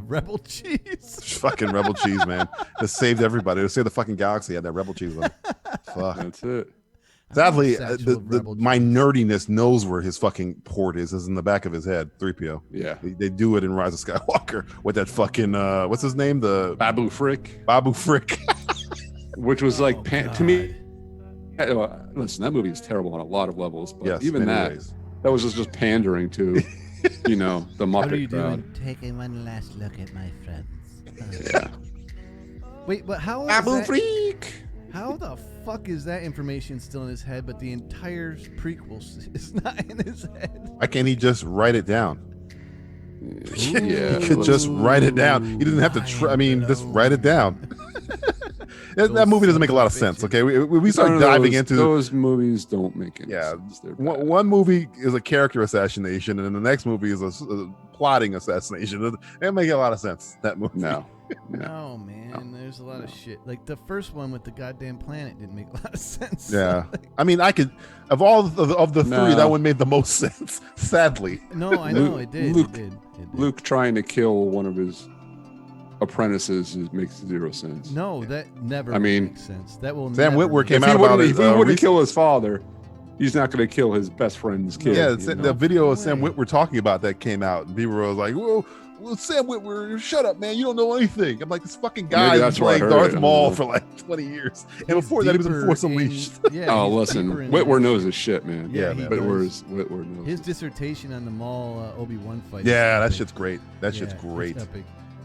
rebel cheese. Fucking rebel cheese, man. It saved everybody. It saved the fucking galaxy. Had that rebel cheese on it. Fuck. That's it. Sadly, Satchel of rebel my cheese. nerdiness knows where his fucking port is in the back of his head. 3PO. Yeah. They do it in Rise of Skywalker with that fucking what's his name? The Babu Frick, Babu Frick. which was like God. to me. Listen, that movie is terrible on a lot of levels, but Yes, even many that ways. was just pandering to you know, the What are you Muppet crowd. doing? Taking one last look at my friends. Yeah. Wait, but how is Abu that? freak. How the fuck is that information still in his head, but the entire prequel is not in his head? Why can't he just write it down? Yeah, He could just write it down. He didn't have to. Just write it down. That movie doesn't make a lot of sense. Okay, we start diving into those movies. Don't make any yeah. sense. They're bad. One movie is a character assassination, and then the next movie is a plotting assassination. It doesn't make a lot of sense. That movie. No. No, man, there's a lot of shit. Like the first one with the goddamn planet didn't make a lot of sense. Yeah, I mean, I could of all of the three, that one made the most sense. Sadly. No, I know it did. Luke, it did. Luke trying to kill one of his apprentices makes zero sense. No, that never. I mean, makes sense. That will. Sam never Witwer make came If out he about wouldn't, it. if he wouldn't kill his father, he's not going to kill his best friend's kid. Yeah, you know? the video of Sam Witwer talking about that came out, and people were like, "Whoa, well, Sam Witwer, shut up, man! You don't know anything." I'm like, this fucking guy has been playing Darth Maul for like 20 years, and before that, he was in Force Unleashed. Oh, listen, Witwer knows his shit, man. Yeah, man. Witwer knows his dissertation on the Maul Obi-Wan fight. Yeah, that shit's great. That shit's great. It's epic.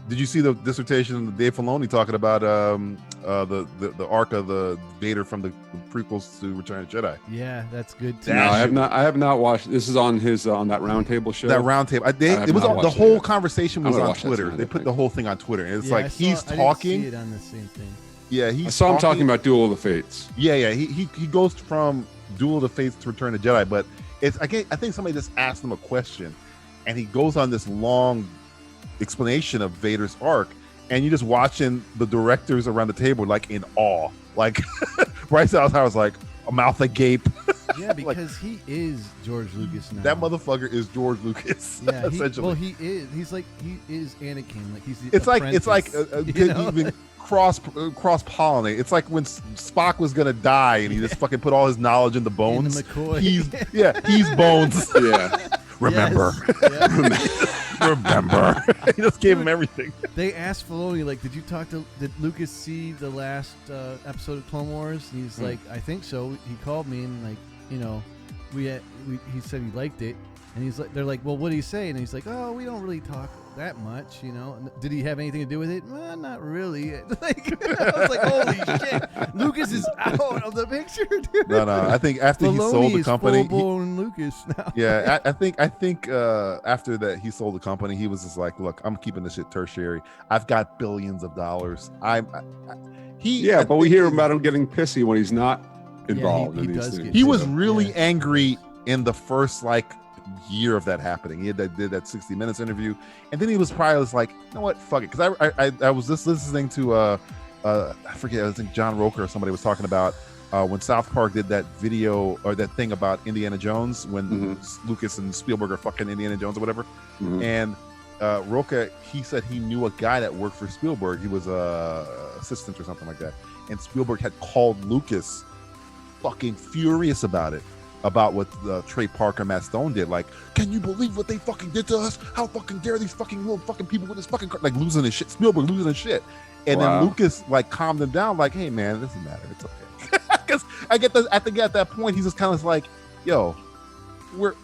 Did you see the dissertation of Dave Filoni talking about the arc of the Vader from the prequels to Return of the Jedi? Yeah, that's good too. No, I have not watched. This is on his on that roundtable show. That roundtable. It was on, the whole conversation was on Twitter. They put the whole thing on Twitter, and it's like he's talking. I didn't see it on the same thing. Yeah, I saw him talking about Duel of the Fates. Yeah. He goes from Duel of the Fates to Return of the Jedi, but I think somebody just asked him a question, and he goes on this long explanation of Vader's arc, and you just watching the directors around the table like in awe. Like Bryce Dallas Howard's like a mouth agape. Yeah, because he is George Lucas now. That motherfucker is George Lucas. Yeah, essentially. he is. He is Anakin. Like he's. It's like even cross pollinate. It's like when Spock was gonna die and he just fucking put all his knowledge into Bones. In the McCoy. He's Bones. Yeah. Remember. Yes. Remember. He just gave him everything. They asked Filoni, like, did Lucas see the last episode of Clone Wars? And he's like, I think so. He called me and like, you know, he said he liked it. And he's like, they're like, well, what did he say? And he's like, oh, we don't really talk that much, you know. And did he have anything to do with it? Well, not really. Like, I was like, holy shit, Lucas is out of the picture, dude. No. I think after Filoni he sold the company, full-blown Lucas now. Yeah, I think after that he sold the company, he was just like, look, I'm keeping this shit tertiary. I've got billions of dollars. But we hear about him getting pissy when he's not involved in these things. He was really angry in the first year of that happening. He did that 60 Minutes interview, and then he was probably like, you know what, fuck it, because I was just listening to I forget, I think John Roker or somebody was talking about when South Park did that video or that thing about Indiana Jones when Lucas and Spielberg are fucking Indiana Jones or whatever, and Roker, he said he knew a guy that worked for Spielberg. He was a assistant or something like that, and Spielberg had called Lucas fucking furious about it, about what Trey Parker, Matt Stone did. Like, can you believe what they fucking did to us? How fucking dare these fucking little fucking people with this fucking like losing his shit. Spielberg losing his shit, and then Lucas like calmed him down. Like, hey man, it doesn't matter. It's okay. Because I think at that point he's just kind of like, yo, we're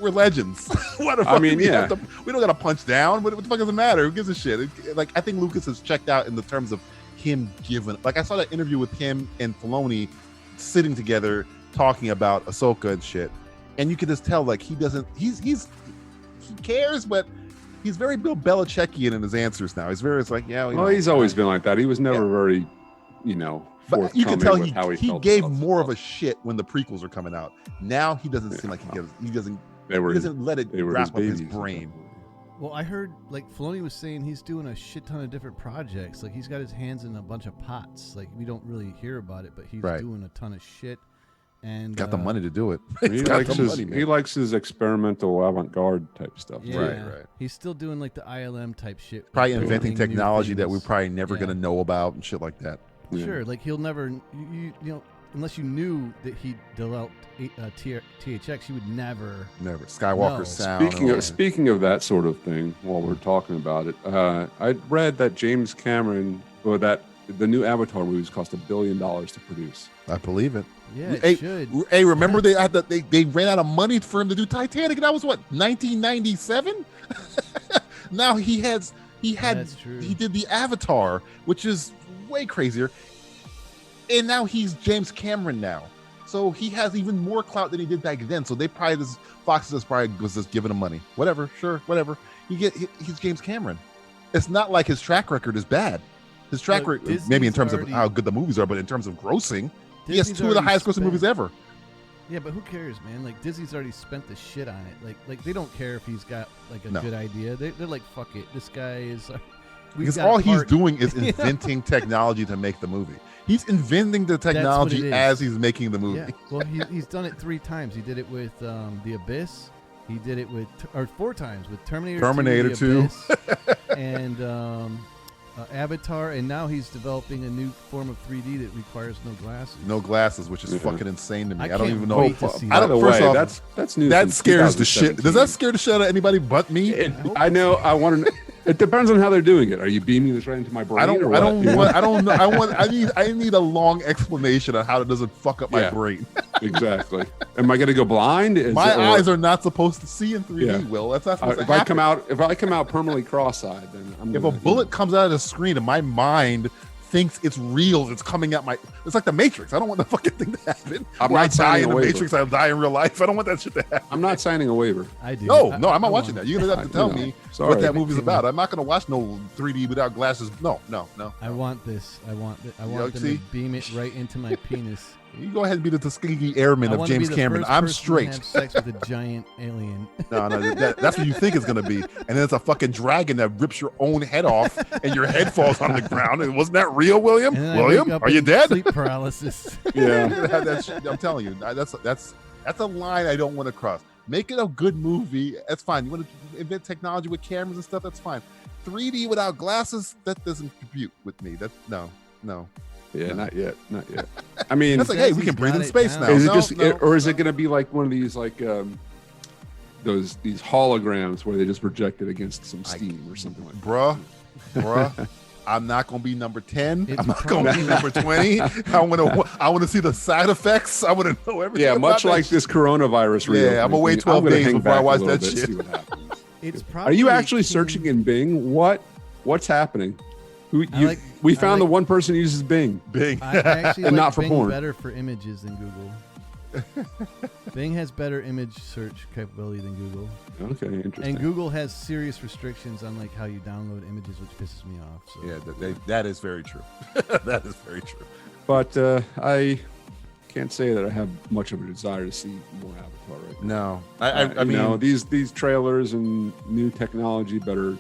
legends. What the fuck? I mean, we don't gotta punch down. What the fuck does it matter? Who gives a shit? I think Lucas has checked out in the terms of him giving. Like, I saw that interview with him and Filoni sitting together talking about Ahsoka and shit, and you can just tell like he cares, but he's very Bill Belichickian in his answers now. He's very he's always been like that. He was never very, but you can tell he gave more of a shit when the prequels are coming out. Now he doesn't seem like he doesn't let it wrap up his brain. Well, I heard like Filoni was saying he's doing a shit ton of different projects. Like he's got his hands in a bunch of pots. Like we don't really hear about it, but he's doing a ton of shit. And got the money to do it. He likes his experimental avant-garde type stuff. Yeah, right. He's still doing like the ILM type shit. Probably inventing technology that we're probably never going to know about and shit like that. Sure, like he'll never, you know, unless you knew that he developed THX, you would never Skywalker sound. Speaking of that sort of thing, while we're talking about it, I read that James Cameron, or that the new Avatar movies cost $1 billion to produce. I believe it. Yeah, it Hey, should. hey, remember they ran out of money for him to do Titanic, and that was what, 1997? Now he That's true. he did the Avatar, which is way crazier, and now he's James Cameron now, so he has even more clout than he did back then. So they probably Fox was just giving him money. Whatever, sure, whatever. He's James Cameron. It's not like his track record is bad. His track record, maybe in Disney's terms already- of how good the movies are, but in terms of grossing, he has Disney's 2 of the already highest grossing spent- movies ever. Yeah, but who cares, man? Like Disney's already spent the shit on it. Like they don't care if he's got like a No. good idea. They're like, fuck it. This guy is. We've Because got all a he's part. doing is inventing technology to make the movie. He's inventing the technology is. as he's making the movie. Yeah. Well, he's done it 3 times. He did it with The Abyss. He did it with, or 4 times with Terminator 2, The Abyss, and Avatar, and now he's developing a new form of 3D that requires no glasses. No glasses, which is fucking insane to me. I don't can't even know. wait to see I that. don't. By the First way, off, that's news. that from scares the shit. Does 2017. that scare the shit out of anybody but me? I know. I want to. It depends on how they're doing it. Are you beaming this right into my brain? I don't. or I what? don't You want. I don't know. I need a long explanation on how it doesn't fuck up my Yeah. brain. Exactly. Am I going to go blind? My eyes are not supposed to see in 3D. Yeah. Will that's not supposed to if I happen. come out permanently cross-eyed, then I'm. If a bullet comes out of the screen and my mind thinks it's real, it's coming out it's like the Matrix. I don't want the fucking thing to happen. I'm Where not I die signing in a the waiver. Matrix, I die in real life. I don't want that shit to happen. I'm not signing a waiver. I do. No, I'm I not watching that. You're gonna have to tell me Sorry. what that movie's about. I'm not gonna watch no 3D without glasses. No. I want this. I want them see? to beam it right into my penis. You go ahead and be the Tuskegee Airman I of want to be James the Cameron. first I'm person to straight. have sex with a giant alien. No, that's what you think it's gonna be, and then it's a fucking dragon that rips your own head off, and your head falls on the ground. And wasn't that real, William? And then I William, wake up are you in dead? Sleep paralysis. Yeah. I'm telling you, that's a line I don't want to cross. Make it a good movie. That's fine. You want to invent technology with cameras and stuff. That's fine. 3D without glasses, that doesn't compute with me. That's no. Yeah, not yet. I mean, That's like, hey, we can breathe in space now. is it No, just, no. or is it going to be like one of these like these holograms where they just project it against some steam or something like that? Bruh, I'm not gonna be number 10. It's I'm not gonna be number 20. I want to see the side effects. I want to know everything. Yeah, about much that like shit. this coronavirus. Yeah, I'm gonna wait 12 gonna days hang before I back a watch little that bit, shit. See what happens. It's Are probably. you actually searching in Bing? What's happening? We found the one person who uses Bing. I actually And like not for Bing porn. better for images than Google. Bing has better image search capability than Google. Okay, interesting. And Google has serious restrictions on like how you download images, which pisses me off. So. Yeah, that is very true. That is very true. But I can't say that I have much of a desire to see more Avatar right now. No, I mean, you know, these trailers and new technology better.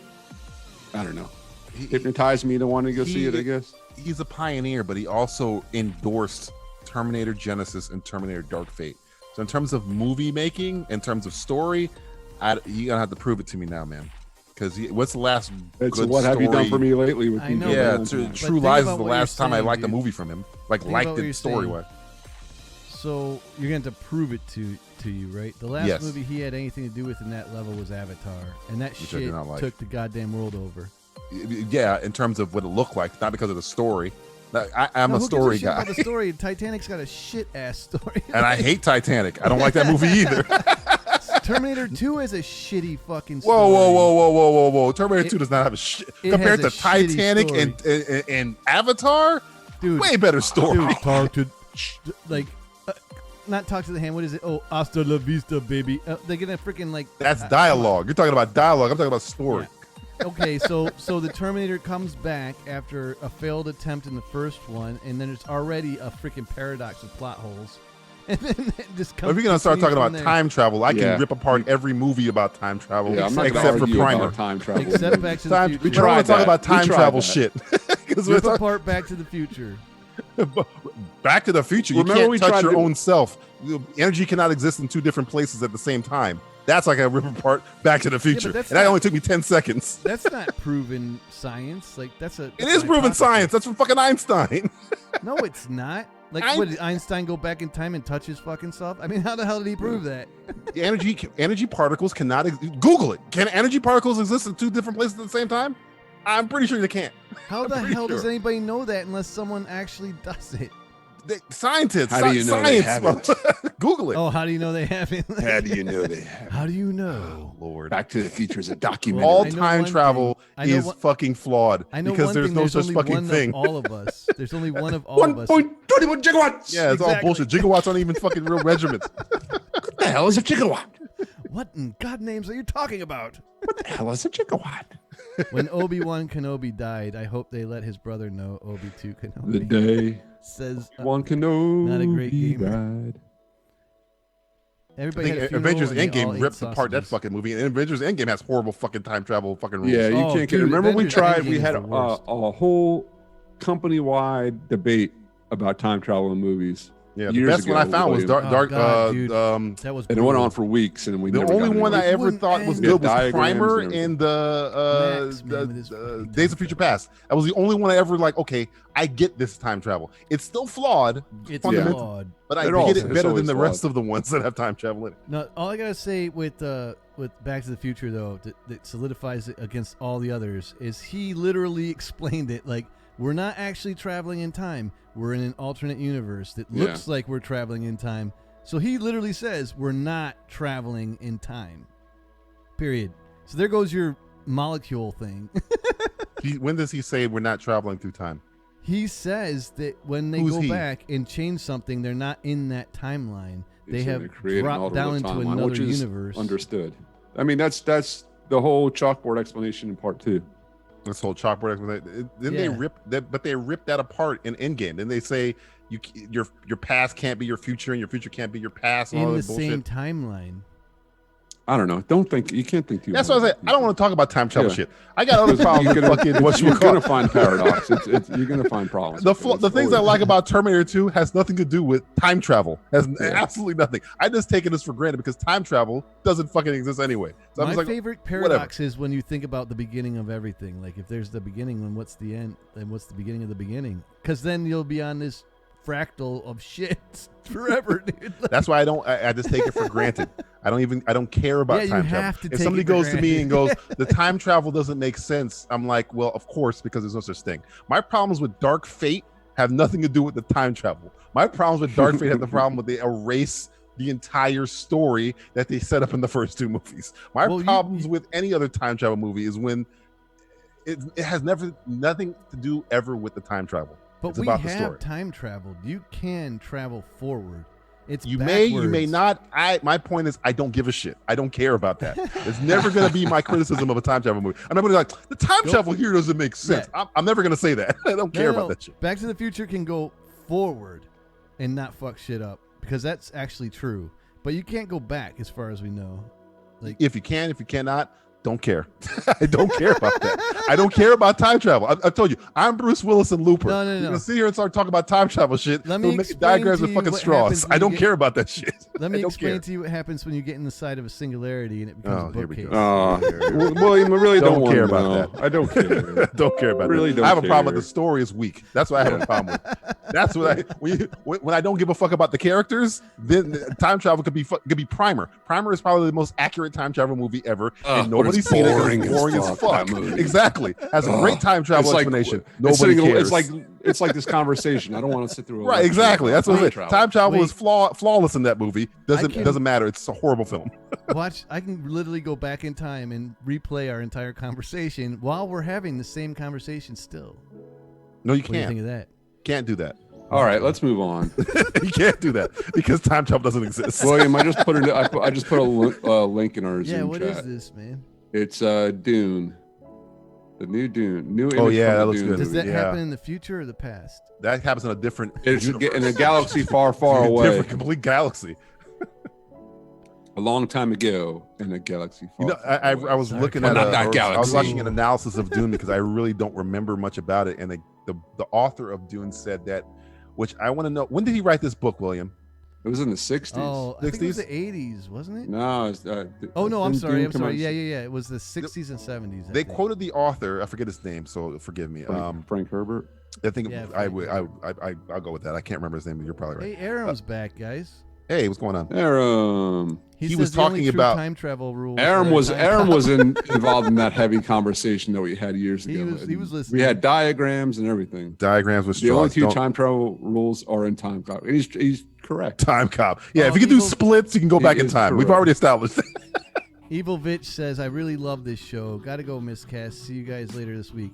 I don't know. Hypnotize me to want to go see it. I guess he's a pioneer, but he also endorsed Terminator Genesis and Terminator Dark Fate. So in terms of movie making, in terms of story, you're gonna have to prove it to me now, man. Because what's the last it's good what have you done story? for me lately? With I know, DJ Yeah, Valentine? True think Lies is about the what you're last time I saying, liked a dude. movie from him. Like Think about liked what you're it story saying. wise. So you're going to have to prove it to you, right? The last Yes. movie he had anything to do with in that level was Avatar, and that Which I did shit not like. took the goddamn world over. Yeah, in terms of what it looked like, not because of the story. I'm No, a who story gives a shit guy, about the story. Titanic's got a shit ass story. and I hate Titanic. I don't like that movie either. Terminator 2 is a shitty fucking story. Whoa! Terminator 2 does not have a shit it compared to has a shitty Titanic and Avatar. Dude, Way better story. Dude, talk to like, not talk to the hand. What is it? Oh, hasta la vista, baby. They're gonna freaking like. That's dialogue. You're talking about dialogue. I'm talking about story. Yeah. Okay, so the Terminator comes back after a failed attempt in the first one, and then it's already a freaking paradox of plot holes. And then it just comes. If you're gonna start talking about there. time travel, I Yeah. can rip apart every movie about time travel, Yeah, I'm not except gonna for argue Primer. about time travel. Except Back to the Time, Future. we don't want to talk that. about We time tried travel that. shit. Because Rip apart Back to the Future. Back to the Future, you Remember we can't touch tried your to- own self. Energy cannot exist in two different places at the same time. That's like a rip apart Back to the Future, that's and that not- only took me 10 seconds. That's not proven science. Like that's a. It that's is an proven hypothesis. science. That's from fucking Einstein. No, it's not. Like, what did Einstein go back in time and touch his fucking self? I mean, how the hell did he prove that? Energy particles cannot. Google it. Can energy particles exist in two different places at the same time? I'm pretty sure they can't. How the pretty hell does sure. anybody know that unless someone actually does it? Scientists. How do you know they science. Google it. Oh, how do you know they haven't? How do you know they have? How do you know? Lord. Back to the Future is a documentary. All I know time one travel thing. I know is one- fucking flawed I know because one there's thing, no there's such only fucking one thing. of all of us. There's only one of all of us. 1.21 gigawatts. Yeah, it's all Exactly. bullshit. Gigawatts aren't even fucking real measurements. What the hell is a gigawatt? What in God names are you talking about? What the hell is a gigawatt? When Obi-Wan Kenobi died, I hope they let his brother know Obi-2 Kenobi. The day Says one Kenobi not a great gamer. died. I Everybody had a think funeral Avengers and they all Endgame ate ripped apart that sausages. fucking movie, and Avengers Endgame has horrible fucking time travel fucking rules. Yeah, you Oh, can't get. dude, Remember, we Avengers tried. Endgame We is had the worst. a whole company-wide debate about time travel in movies. Yeah, the years best one I ago, found was William. Dark. Oh, God, dude. That was And it went brutal. on for weeks, and we The never only got one I anywhere. ever wouldn't thought was end. good was Diagrams Primer and and Max, man, with his the fucking Days time of Future Past. That was the only one I ever like. Okay, I get this time travel. It's still flawed, It's fundamental, flawed. but I It all get is. it It's better than always the flawed. rest of the ones that have time travel in it. No, all I gotta say with Back to the Future though that solidifies it against all the others is he literally explained it like we're not actually traveling in time. We're in an alternate universe that looks like we're traveling in time. So he literally says we're not traveling in time. Period. So there goes your molecule thing. When does he say we're not traveling through time? He says that when they Who's go he? back and change something, they're not in that timeline. They So have create an dropped down alternate into timeline, another which is universe. Understood. I mean, that's the whole chalkboard explanation in part 2. This whole chalkboard explanation. Then they Yeah. rip that apart in Endgame. Then they say your past can't be your future, and your future can't be your past, and all in the that bullshit. same timeline. I don't know. You can't think too That's hard what I said. about I don't want to talk about time travel Yeah. shit. I got other problems with fucking what you You're call gonna find paradox. You're gonna find problems. the things I like about Terminator 2 has nothing to do with time travel. Has absolutely nothing. I just taken this for granted because time travel doesn't fucking exist anyway. So I'm My just like, favorite paradox is when you think about the beginning of everything. Like if there's the beginning, then what's the end? Then what's the beginning of the beginning? Because then you'll be on this fractal of shit forever, dude. That's why I just take it for granted. I don't care about Yeah, you time have travel. to If take somebody it for goes to me and goes, granted. the time travel doesn't make sense, I'm like, well, of course, because there's no such thing. My problems with Dark Fate have nothing to do with the time travel. My problems with Dark Fate have the problem with they erase the entire story that they set up in the first 2 movies. My problems with any other time travel movie is when it has nothing to do ever with the time travel. But It's we about the have story. time traveled. You can travel forward. It's You backwards. may not. My point is, I don't give a shit. I don't care about that. It's never going to be my criticism of a time travel movie. I'm never gonna be like, the time travel here doesn't make sense. I'm never going to say that. I don't care about that shit. Back to the Future can go forward and not fuck shit up because that's actually true. But you can't go back as far as we know. Like if you can, if you cannot, don't care. I don't care about that. I don't care about time travel. I told you, I'm Bruce Willis and Looper. No. You're gonna sit here and start talking about time travel shit. Let me We'll make explain diagrams to with you fucking what straws. happens when I you don't get- care about that shit. Let me I don't explain care. to you what happens when you get inside of a singularity and it becomes a here we bookcase. go. William, I really don't, Don't want care to about know. that. I don't care. Don't care about Really that. don't I have a problem care. with the story is weak. That's what I have a problem with. That's what when I don't give a fuck about the characters, then time travel could be Primer. Primer is probably the most accurate time travel movie ever, and but nobody's it's seen it. boring It's as boring as fuck, fuck. that movie. Exactly. Has a great time travel It's like- explanation. it's Nobody sitting- cares. It's like this conversation. I don't want to sit through. A Right, lecture exactly. about That's what it is. Time travel Wait. is flawless in that movie. Doesn't can- matter. It's a horrible film. Watch, I can literally go back in time and replay our entire conversation while we're having the same conversation still. No, you What do you can't. think of that? Can't do that. All right, let's move on. You can't do that because time travel doesn't exist. William, I just put a link in our Yeah, Zoom what chat. is this, man? It's Dune, the new Dune, new image. Oh, yeah, from that the looks Dune good. Does that movie. happen in the future or the past? That happens in a different. It's universe. in a galaxy far, far away. Different, complete galaxy. A long time ago in a galaxy far. You know, far I away. was looking Well, at not that I was galaxy. watching an analysis of Dune because I really don't remember much about it, and the author of Dune said that, which I want to know. When did he write this book, William? It was in the 60s. Oh, I think it was 60s? the 80s, wasn't it? No. It's, Oh no, I'm didn't sorry. Dune I'm come sorry. out- Yeah. It was the 60s and 70s. I They think. quoted the author. I forget his name, so forgive me. Frank Herbert. I think Yeah, I'll go with that. I can't remember his name, but you're probably right. Hey, Aram's back, guys. Hey, what's going on? Aram. He was talking about time travel rules. Aram was involved in that heavy conversation that we had years ago. He was listening. We had diagrams and everything. Diagrams with The straws. only two time travel rules are in Time Cop. He's correct. Time Cop. Yeah, if you can do splits, you can go back in time. We've already established that. Evil Vitch says, I really love this show. Gotta go, Miscast. See you guys later this week.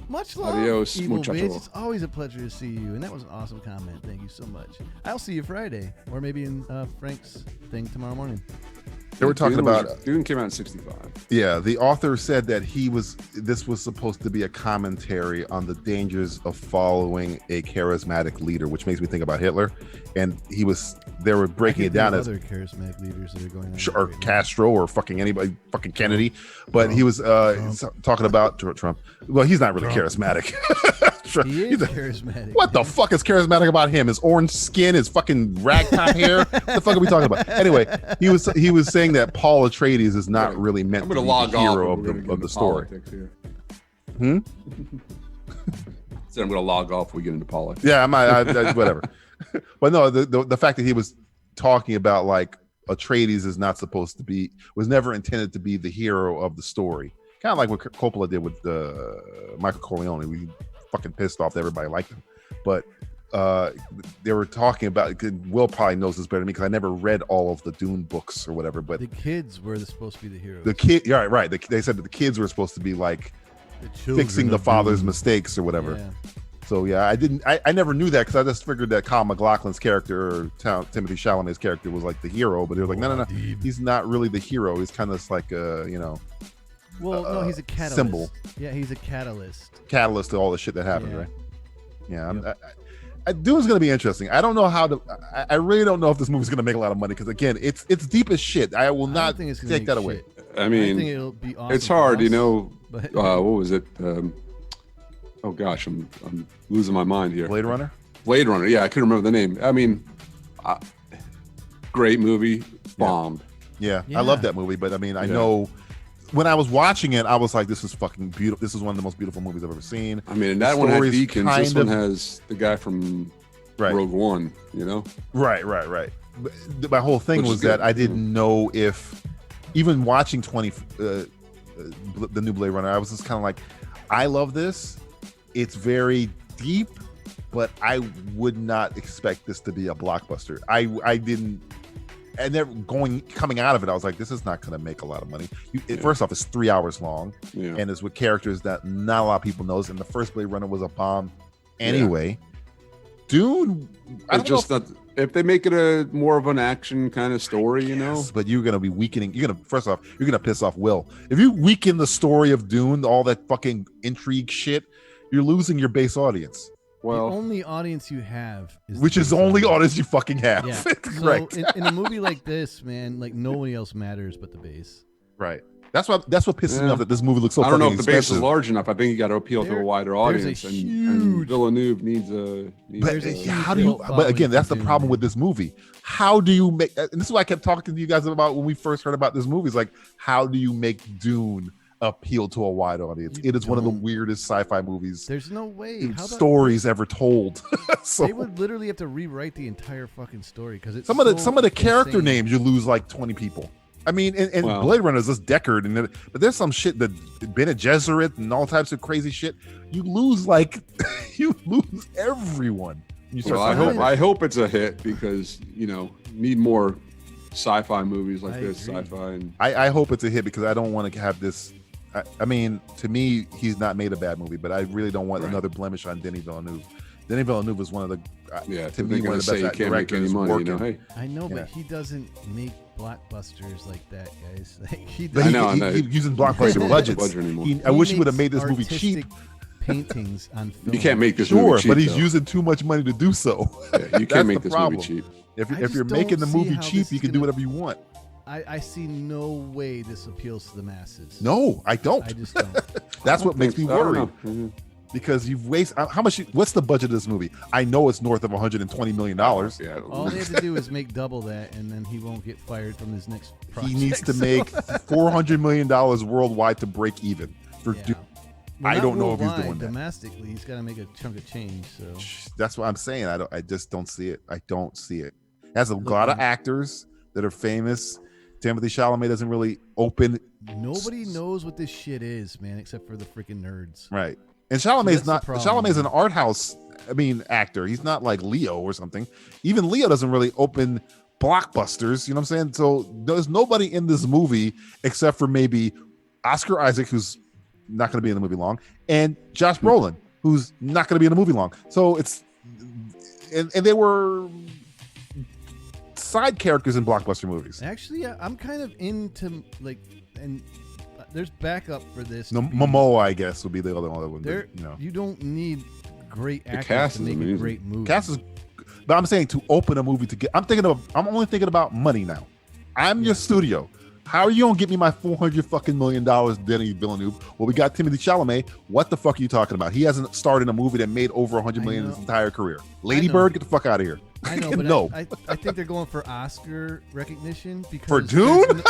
Much love, Adios, Evil muchacho. Vitch. It's always a pleasure to see you. And that was an awesome comment. Thank you so much. I'll see you Friday. Or maybe in Frank's thing tomorrow morning. They were talking about Dune came out in 65. Yeah, the author said that this was supposed to be a commentary on the dangers of following a charismatic leader, which makes me think about Hitler. And they were breaking it down as other charismatic leaders that are going on. Or Castro or fucking anybody, fucking Kennedy. But he was talking about Trump. Well, he's not really charismatic. He is charismatic. What the fuck is charismatic about him? His orange skin, his fucking ragtop hair. What the fuck are we talking about? Anyway, he was saying that Paul Atreides is not really meant to be the hero of the story. Said I'm going to log off when we get into politics. Yeah, whatever. But no, the fact that he was talking about like Atreides was never intended to be the hero of the story. Kind of like what Coppola did with Michael Corleone. We fucking pissed off that everybody liked him. But they were talking about, Will probably knows this better than me because I never read all of the Dune books or whatever. But the kids were supposed to be the heroes. Right. They said that the kids were supposed to be like the fixing the father's mistakes or whatever. Yeah. So yeah, I never knew that because I just figured that Kyle MacLachlan's character or Timothy Chalamet's character was like the hero, but they were like, no, he's not really the hero. He's kind of like no, he's a catalyst. Symbol. Yeah, he's a catalyst To all the shit that happened, right? Yeah, Dune's gonna be interesting. I don't know I really don't know if this movie's gonna make a lot of money because again, it's deep as shit. I will not take that away. I think it'll be awesome. It's hard, but what was it? Oh gosh, I'm losing my mind here. Blade Runner. Yeah, I couldn't remember the name. I mean, great movie, bombed. Yeah, I love that movie, but I mean, I know. When I was watching it, I was like, "This is fucking beautiful. This is one of the most beautiful movies I've ever seen." I mean, and that one had Deakins. This one has the guy from Rogue One. Right. But my whole thing was that I didn't know if, even watching the new Blade Runner, I was just kind of like, "I love this. It's very deep, but I would not expect this to be a blockbuster." I didn't. And then coming out of it, I was like, this is not going to make a lot of money. First off, it's 3 hours long, and it's with characters that not a lot of people knows. And the first Blade Runner was a bomb anyway. Dune, if they make it a more of an action kind of story, But you're going to be weakening. First off, you're going to piss off Will. If you weaken the story of Dune, all that fucking intrigue shit, you're losing your base audience. Well, the only audience you have is the only audience you fucking have. Yeah. Right. So in a movie like this, man, like nobody else matters but the base. Right. That's what pisses me off that this movie looks so fucking expensive. I don't know if the base is expensive. large enough. I think you got to appeal to a wider audience. And Villeneuve needs a. But again, that's the problem with this movie. How do you make? And this is what I kept talking to you guys about when we first heard about this movie. It's like, how do you make Dune appeal to a wide audience? It is one of the weirdest sci-fi movies. There's no way stories ever told. So they would literally have to rewrite the entire fucking story because it's some of the character names you lose like 20 people. I mean, and Blade Runner is just Deckard, but there's some shit that Bene Gesserit and all types of crazy shit. You lose everyone. I hope it's a hit because need more sci-fi movies like this. Sci-fi, and I hope it's a hit because I don't want to have this. I mean, to me, he's not made a bad movie, but I really don't want another blemish on Denis Villeneuve. Denis Villeneuve is one of the to me one of the best directors working. I know, but he doesn't make blockbusters like that, guys. Like, he's using blockbuster budgets. I wish he would have made this movie cheap. Paintings on film. You can't make this movie cheap, but he's using too much money to do so. You can't make this movie cheap. If you're making the movie cheap, you can do whatever you want. I see no way this appeals to the masses. No, I don't. I just don't. That's what makes me worried. Because you've wasted how much? What's the budget of this movie? I know it's north of $120 million. Yeah. All they have to do is make double that, and then he won't get fired from his next project. He needs to make $400 million worldwide to break even. I don't know if he's doing that. Domestically, he's got to make a chunk of change. So that's what I'm saying. I just don't see it. I don't see it. It has a lot of actors that are famous. Timothy Chalamet doesn't really open. Nobody knows what this shit is, man, except for the freaking nerds. Right. And Chalamet's So that's the not. problem, Chalamet's man. an art house. Actor. He's not like Leo or something. Even Leo doesn't really open blockbusters. You know what I'm saying? So there's nobody in this movie except for maybe Oscar Isaac, who's not going to be in the movie long, and Josh Brolin, who's not going to be in the movie long. So it's and they were side characters in blockbuster movies. Actually, I'm kind of into and there's backup for this. No, Momoa, I guess, would be the other one. You don't need great actors cast to is make amazing. a great movie. Cast is, but I'm saying to open a movie to get. I'm only thinking about money now. I'm your studio. How are you gonna get me my $400 million, Denis Villeneuve? Well, we got Timothy Chalamet. What the fuck are you talking about? He hasn't starred in a movie that made over $100 million in his entire career. Lady Bird, get the fuck out of here. I know, but no. I think they're going for Oscar recognition because For Dune?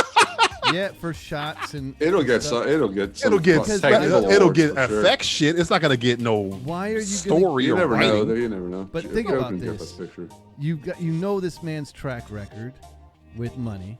Yeah, for shots and It'll get stuff. It'll get technical effects shit. It's not gonna get no. Why are you story? You or never know. writing. You never know. But Sure, think Joe about can get this. Best Picture. You know this man's track record with money,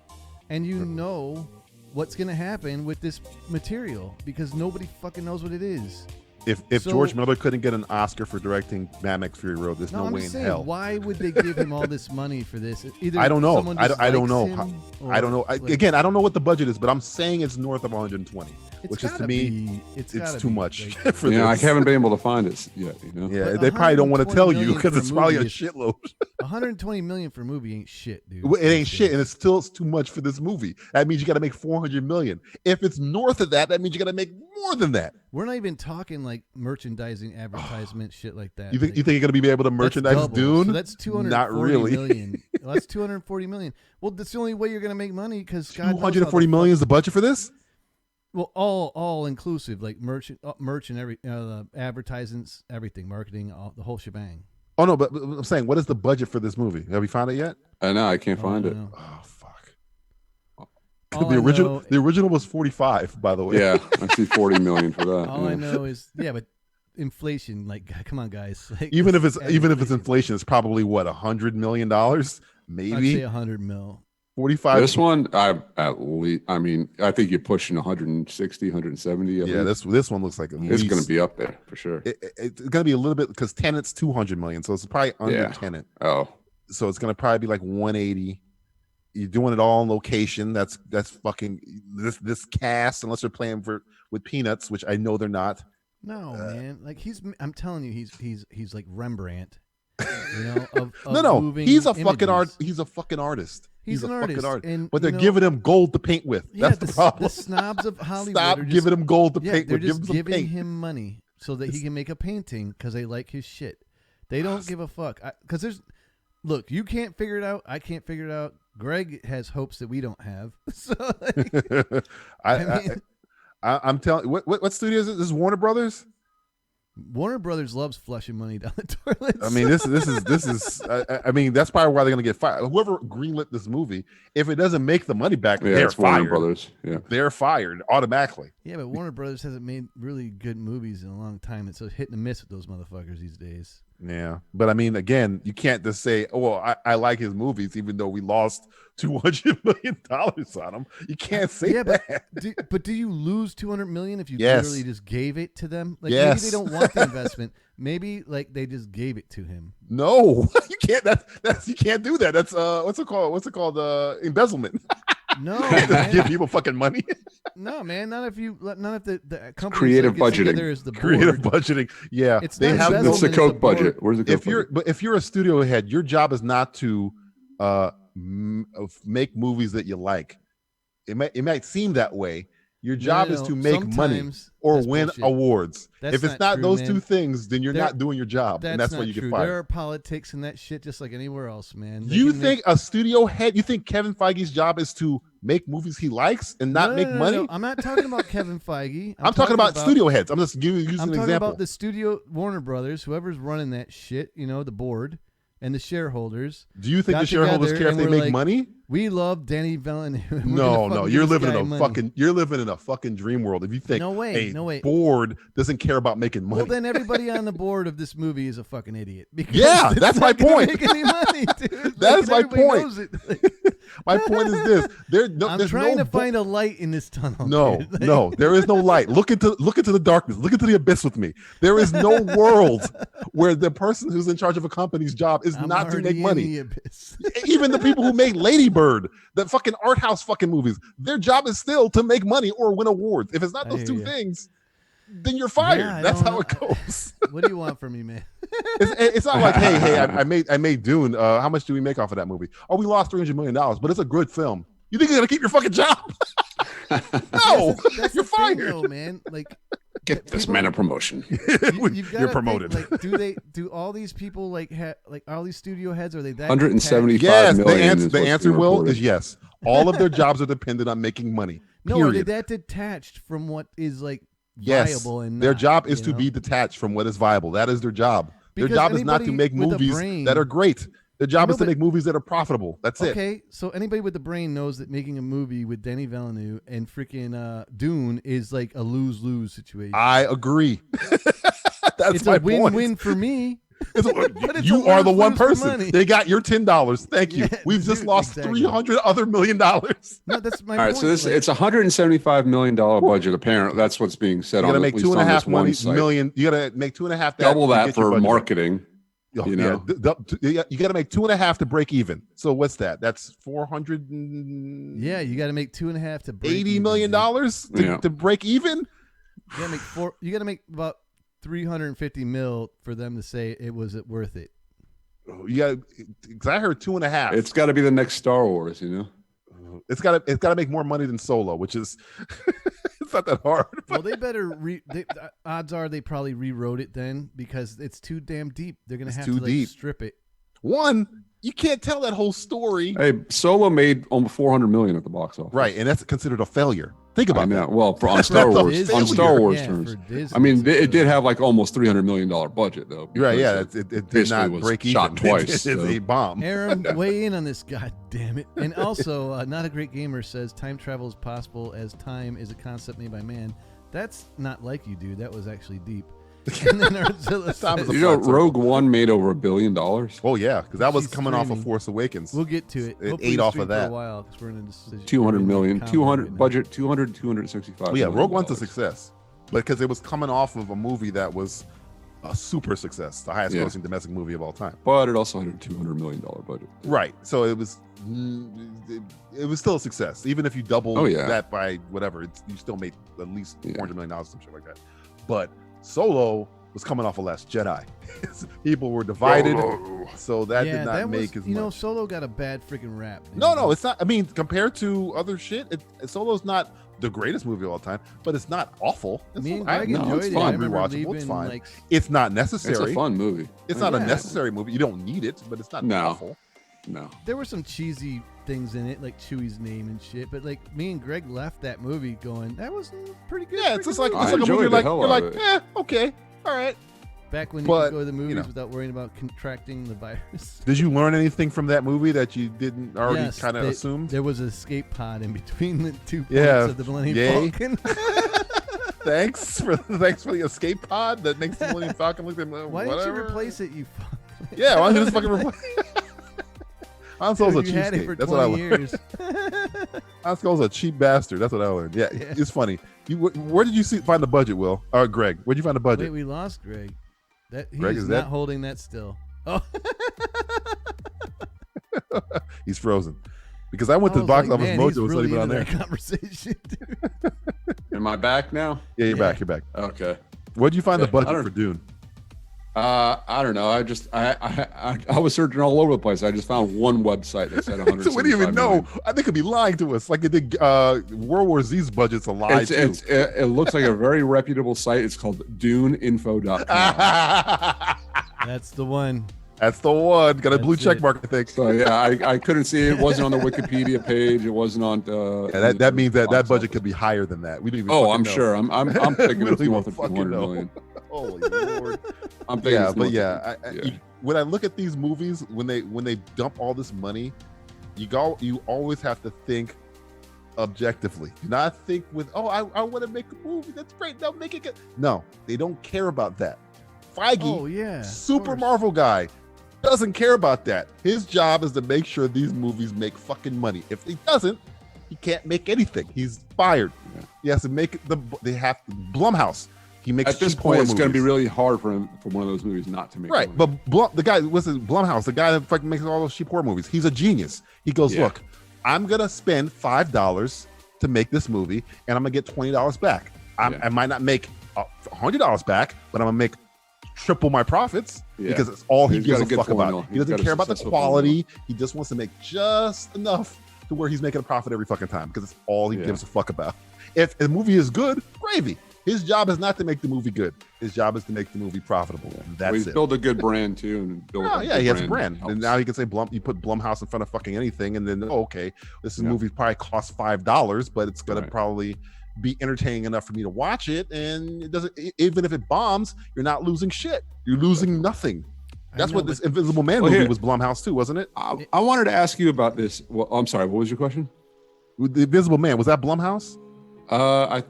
and you know what's gonna happen with this material because nobody fucking knows what it is. If George Miller couldn't get an Oscar for directing Mad Max Fury Road, there's no I'm way just in saying, hell. Why would they give him all this money for this? Either I don't know. someone I don't know. dislikes him I don't know. or, Again, I don't know what the budget is, but I'm saying it's north of 120, which is to me, it's it's gotta too be, much like- for Yeah, I this. haven't been able to find it yet. You know. Yeah, But they probably don't want to tell 120 you million because for it's a probably a movie is- shitload. 120 million for a movie ain't shit, dude. It ain't shit, and it's still too much for this movie. That means you got to make 400 million. If it's north of that, that means you got to make more than that. We're not even talking like merchandising, advertisement, shit like that. You think you're going to be able to merchandise double. Dune? So that's 240 Not really. million. Well, that's 240 million. Well, that's the only way you're going to make money because 240 million is the budget for this? Well, all inclusive, like merch and every advertisements, everything, marketing, the whole shebang. Oh no, but I'm saying, what is the budget for this movie? Have we found it yet? No, I can't find it. Oh fuck! All The I original, know- the original was 45, by the way. Yeah, I see 40 million for that. All yeah. I know is but inflation. Like, come on, guys. Like, even if it's inflation, it's probably what $100 million, maybe. I'd say 100 mil. 45. This one, I think you're pushing 160, 170. Yeah, this one looks like it's going to be up there for sure. It's going to be a little bit because Tenet's 200 million, so it's probably under Tenet. Oh, so it's going to probably be like 180. You're doing it all on location. That's fucking this cast, unless they're playing with Peanuts, which I know they're not. No, man. Like I'm telling you, he's like Rembrandt. You know, of no, moving he's a fucking images. He's a fucking artist. He's an a artist, fucking artist. and, But they're you know, giving him gold to paint with. Yeah, That's the problem. The snobs of Hollywood Stop are just, giving him gold to yeah, paint they're with. Give just him some giving paint. him money so that he can make a painting because they like his shit. They don't give a fuck. Because look, you can't figure it out. I can't figure it out. Greg has hopes that we don't have. So like, I'm telling. What studio is it? This is Warner Brothers. Warner Brothers loves flushing money down the toilet. I mean, this is. I mean, that's probably why they're gonna get fired. Whoever greenlit this movie, if it doesn't make the money back, yeah, they're it's Warner fired. Brothers. Yeah, They're fired automatically. Yeah, but Warner Brothers hasn't made really good movies in a long time. It's a hit and a miss with those motherfuckers these days. Yeah, but I mean, again, you can't just say, "Oh, well, I like his movies," even though we lost $200 million on them. You can't say that. But do you lose $200 million if you Yes. literally just gave it to them? Like Yes. maybe they don't want the investment. Maybe like they just gave it to him. No, you can't. That's you can't do that. That's what's it called? What's it called? Embezzlement. No, Give man. people fucking money. No, man. Not if the company creative budgeting. Is the board. Creative budgeting. Yeah, It's they not have. it's the It's Coke the board. budget. Where's the Coke budget? But if you're a studio head, your job is not to make movies that you like. It might seem that way. Your job is to make money Sometimes or that's win bullshit. awards. That's if it's not not true, those man. two things, then you're There- not doing your job, and that's why not you true. get fired. There are politics and that shit just like anywhere else, man. They You can think a studio head? You think Kevin Feige's job is to make movies he likes and not No, make no, no, money? no. I'm not talking about Kevin Feige. I'm talking about studio heads. I'm just using I'm an talking example. about the studio, Warner Brothers, whoever's running that shit, the board. and the shareholders. Do you think got the shareholders together care if and they were make like, money? We love Danny Villeneuve. and we're No, gonna no, fucking you're give this living in guy a money. you're living in a fucking dream world. If you think No way, a no way. board doesn't care about making money. Well, then everybody on the board of this movie is a fucking idiot. Because Yeah, it's that's not my gonna point. Make any money, dude. That is my everybody point. knows it. My point is this: I'm there's trying no to find a light in this tunnel. No, dude. no, there is no light. Look into the darkness. Look into the abyss with me. There is no world where the person who's in charge of a company's job is I'm not to already make in money. the abyss. Even the people who made Lady Bird, the fucking art house fucking movies, their job is still to make money or win awards. If it's not I those hear two ya. things, then you're fired. Yeah, I That's don't how know. it goes. What do you want from me, man? It's not like, hey, I made Dune. How much do we make off of that movie? Oh, we lost $300 million, but it's a good film. You think you're gonna keep your fucking job? No, That's you're the thing, fired. though, man. Like, Get this man a promotion. you've gotta You're promoted. Think, like, do all these people like all these studio heads are they that 175 Yes, million. the answer will is yes. All of their jobs are dependent on making money. No, are they Period. that detached from what is like Yes, viable and their not, job is you to know? be detached from what is viable. That is their job. Because their job is not to anybody make with a movies brain- that are great. Their job No, is to but- make movies that are profitable. That's it. Okay, so anybody with the brain knows that making a movie with Denis Villeneuve and freaking Dune is like a lose-lose situation. I agree. That's it's my a win-win point. for me. But it's You a are the one lose-lose for person. money. They got your $10. Thank you. Yeah, We've just dude, lost exactly. $300 other million. No, that's my All right, point. so this like, it's a $175 million budget. Apparently, that's what's being said You on gotta at make least two and a on this half one site. million. You gotta make 2.5. Double to that get your for budget up. marketing. Oh, You yeah, know, you got to make 2.5 to break even. So what's that? That's $480 yeah, you got to make 2.5 to break million even, dude. to break even. You got to make You got to make about 350 mil for them to say it was worth it. You got because I heard 2.5. it's got to be the next Star Wars. You know, It's got to make more money than Solo, which is it's not that hard. Well, they better. Odds are they probably rewrote it then because it's too damn deep. They're gonna have to too like, deep. strip it. One, you can't tell that whole story, hey, Solo made almost 400 million at the box office. right? And that's considered a failure. Think I about know. that. Well, on Star That's a Wars, on failure. Star Wars Yeah, terms. for Disney, I mean, it's it did a- have like almost $300 million budget though. You're right. because Yeah, it did basically not was break shot even. twice, It's so. a bomb. Aaron, weigh in on this. God damn it! And also, not a great gamer says time travel is possible as time is a concept made by man. That's not like you, dude. That was actually deep. And then Arzilla Time is says, a You know, flat circle. Rogue One made over $1 billion. Oh yeah, because that was She's coming off of streaming. Force Awakens. we'll get to it. It Hopefully ate we off stream of for that. a while because we're in a decision. 200 million, combo 200 right now. budget, 265. Well, yeah, million Rogue One's a dollars. success, but because it was coming off of a movie that was a super success, the highest Yeah. grossing domestic movie of all time. But it also had a $200 million budget. Right. So it was still a success, even if you double Oh, yeah. that by whatever. You still made at least Yeah. $400 million, some shit like that. But Solo was coming off of Last Jedi. People were divided, so that Yeah, did not that make was, as you know, much. Solo got a bad freaking rap. No, it's not. I mean, compared to other shit, Solo's not the greatest movie of all time, but it's not awful. It's Me and fine. Greg no, enjoyed it's it. fine. I remember Rewatchable, leaving it's fine. like It's not It's necessary. a fun movie. It's not a Yeah. necessary movie. You don't need it, but it's not No. awful. No. there were some cheesy things in it, like Chewie's name and shit. But like me and Greg left that movie going, that was pretty good. Yeah, it's just like freaking it's I movie." like a movie. enjoyed the hell You're out like, of it. okay, all right. Back when you but, could go to the movies know. without worrying about contracting the virus. Did you learn anything from that movie that you didn't already Yes, kind of they- assume? There was an escape pod in between the two points Yeah, of the Millennium yay. Falcon. Thanks for the escape pod that makes the Millennium Falcon look like Why didn't you whatever. replace it, you fuck? Yeah, why don't you just fucking replace? Han Solo's a Dude, you had it cheapskate. for That's what I 20 learned. years. Han Solo's a cheap bastard. That's what I learned. Yeah, Yeah. it's funny. Where did you find the budget, Will? Or Greg? Where'd you find the budget? Wait, we lost Greg. He's Greg, is not that- holding that still. Oh, He's frozen. Because I went to I the was box like, office man, mojo. he's It's not really even on into there. that conversation, dude. Am I back now? Yeah, you're Yeah. back. You're back. Okay. Where'd you find the Yeah, I budget don't- for Dune? I don't know. I was searching all over the place. I just found one website that said 100. So we didn't even know. I think it could be lying to us. Like it did World War Z's budget's a lie too. It looks like a very reputable site. It's called DuneInfo.com. That's the one. That's the one. Got a blue That's check it. mark, I think. So yeah, I couldn't see it. It wasn't on the Wikipedia page. It wasn't on. Yeah, that means that budget could be higher than that. We didn't even. Oh, fucking I'm know. sure. I'm thinking We it's don't north even of fucking 200 know. million. Holy lord. I'm thinking. Yeah, it's but north yeah, of- when I look at these movies, when they dump all this money, you always have to think objectively. Not think with, I want to make a movie. That's great. Now make it good. No, they don't care about that. Feige, super Marvel guy, doesn't care about that. His job is to make sure these movies make fucking money. If he doesn't, he can't make anything. He's fired. He has to make Blumhouse. He makes at this point, it's going to be really hard for him for one of those movies not to make money. But the guy, Blumhouse, the guy that fucking makes all those cheap horror movies, he's a genius. He goes, look, I'm going to spend $5 to make this movie, and I'm going to get $20 back. I might not make $100 back, but I'm going to make triple my profits because it's all he gives a fuck about. He doesn't care about the quality. He just wants to make just enough to where he's making a profit every fucking time because it's all he gives a fuck about. If the movie is good, gravy. His job is not to make the movie good. His job is to make the movie profitable. And that's it. Build a good brand too, and he has a brand. And now he can say you put Blumhouse in front of fucking anything, and then this movie probably costs $5, but it's gonna probably be entertaining enough for me to watch it. And it doesn't. Even if it bombs, you're not losing shit. You're losing nothing. That's what this Invisible Man movie was Blumhouse too, wasn't it? I wanted to ask you about this. Well, I'm sorry. What was your question? The Invisible Man, was that Blumhouse? I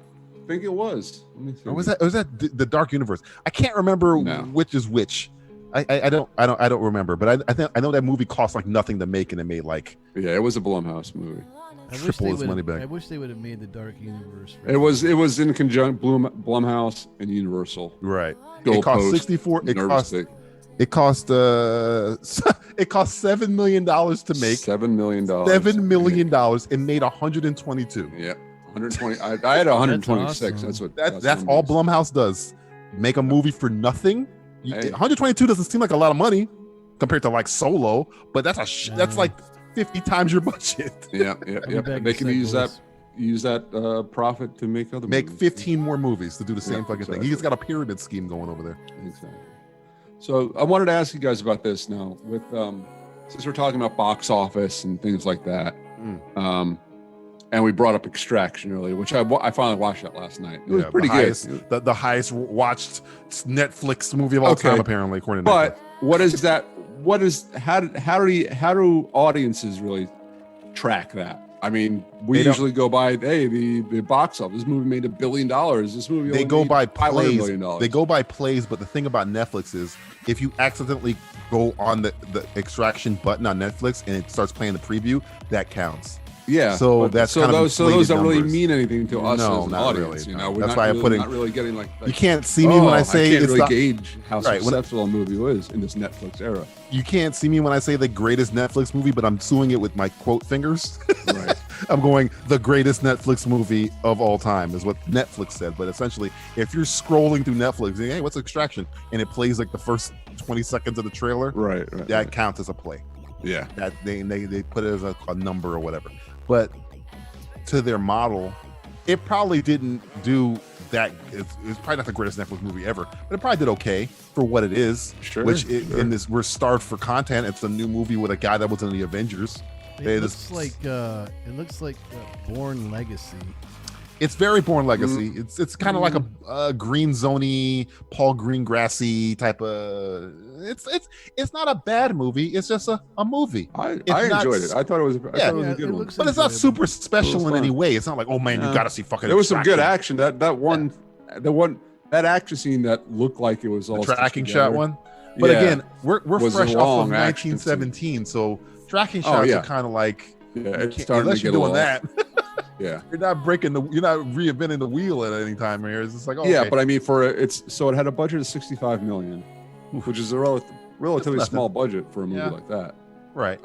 think it was. Let me see. Or was that the Dark Universe? I can't remember which is which. I don't remember, but I know that movie cost like nothing to make, and it made like it was a Blumhouse movie. Triple his money back. I wish they would have made the Dark Universe. It was in conjunction Blumhouse and Universal. Right. It cost 64. It cost $7 million to make. $7 million. $7 million and made 122. Yeah. 120. I had 126. That's awesome. That's all Blumhouse does. Make a movie for nothing. 122 doesn't seem like a lot of money compared to like Solo, but that's like 50 times your budget. Yeah. They can use that profit to make other movies. 15 more more movies to do the same fucking thing. He's got a pyramid scheme going over there. Exactly. So I wanted to ask you guys about this now with since we're talking about box office and things like that. And we brought up Extraction earlier, which I finally watched that last night. It was pretty good. The highest watched Netflix movie of all time, apparently, according to Netflix. But what is that? How do audiences really track that? I mean, we usually go by, the box office. This movie made $1 billion. This movie they go by plays. $500 million. They go by plays, but the thing about Netflix is if you accidentally go on the Extraction button on Netflix and it starts playing the preview, that counts. Yeah. So that's those don't numbers. really mean anything to us no, as an not audience. Really, you know, that's why I'm putting. Not really getting like you can't see me when I say I can't it's really gauge how right, successful a movie was in this Netflix era. You can't see me when I say the greatest Netflix movie, but I'm suing it with my quote fingers. Right. I'm going the greatest Netflix movie of all time is what Netflix said. But essentially, if you're scrolling through Netflix, hey, what's Extraction? And it plays like the first 20 seconds of the trailer, that counts as a play. Yeah. That they put it as a number or whatever. But to their model, it probably didn't do that. It's probably not the greatest Netflix movie ever, but it probably did okay for what it is. Sure. In this, we're starved for content. It's a new movie with a guy that was in the Avengers. It looks like Bourne Legacy. It's very Bourne Legacy. It's kind of like a Green Zone-y, Paul Greengrassy type of. It's not a bad movie. It's just a movie. I enjoyed it. I thought it was a good one. But it's not super special in any way. It's not like, oh man, you got to see fucking. There was some good action. That action scene that looked like it was all the tracking shot one. But again, we're fresh off of 1917, so tracking shots are kind of like unless you're doing that. Yeah, you're not reinventing the wheel at any time here. It's just like, but I mean, it had a budget of $65 million, which is a relatively small budget for a movie like that. Right.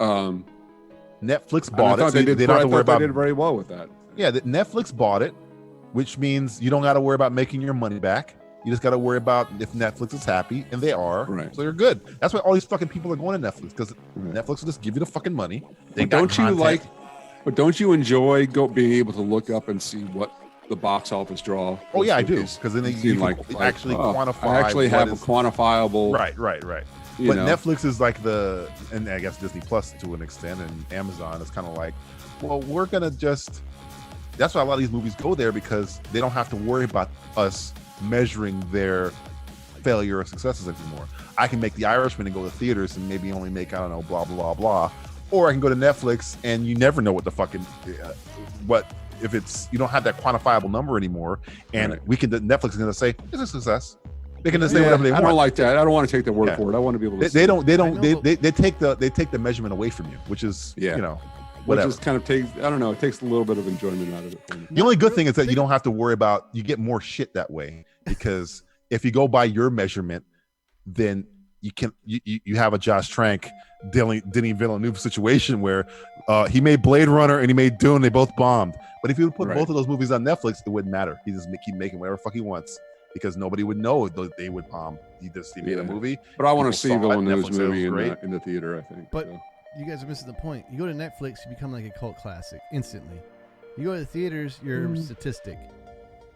Netflix bought it. They don't have to worry about. They did very well with that. Yeah, Netflix bought it, which means you don't got to worry about making your money back. You just got to worry about if Netflix is happy, and they are. Right. So you're good. That's why all these fucking people are going to Netflix, because Netflix will just give you the fucking money. But don't you enjoy being able to look up and see what the box office draw? Oh yeah, I do, because then you can actually quantify. I actually have a quantifiable. Right. But Netflix is like and I guess Disney Plus to an extent, and Amazon is kind of like, well, we're gonna just. That's why a lot of these movies go there, because they don't have to worry about us measuring their failure or successes anymore. I can make The Irishman and go to theaters and maybe only make, I don't know, blah blah blah, or I can go to Netflix and you never know what the fucking what if it's you don't have that quantifiable number anymore, and Netflix is going to say it's a success. They can just say whatever they want. I don't like that. I don't want to take their word for it. I want to be able to. They take the measurement away from you, which is whatever. Which just kind of takes, I don't know, it takes a little bit of enjoyment out of it for me. The only good thing is that you don't have to worry about, you get more shit that way, because if you go by your measurement, then you have a Josh Trank, Denis Villeneuve situation where he made Blade Runner and he made Dune, they both bombed. But if you put both of those movies on Netflix, it wouldn't matter. He just keep making whatever fuck he wants, because nobody would know they would bomb. He made a movie. But I want to see Villeneuve's movie in the theater, I think. But you guys are missing the point. You go to Netflix, you become like a cult classic instantly. You go to the theaters, you're a statistic.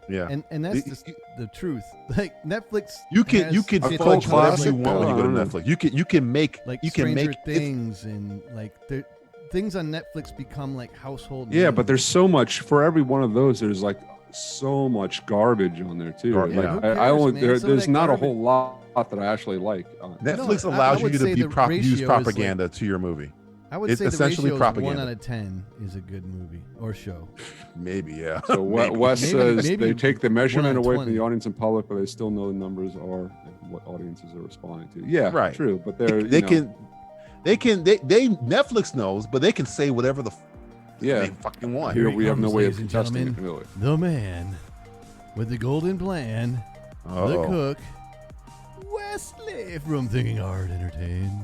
Yeah, and that's just the truth. Like Netflix, you can fudge whatever you want when you go to Netflix. You can make like you can Stranger make Things and like things on Netflix become like household. Yeah, names. but there's so much for every one of those. There's like so much garbage on there too. There's not a whole lot that I actually like. Netflix allows you to use propaganda to your movie. I would say essentially the ratio 1 out of 10 is a good movie or show. Maybe, yeah. So Wes says they take the measurement away from the audience and public, but they still know the numbers are and what audiences are responding to. Yeah, right. True, but they Netflix knows, but they can say whatever they fucking want. Here we have no way of contesting it, really. The man with the golden plan, the cook, Wesley from Thinking Hard Entertainment.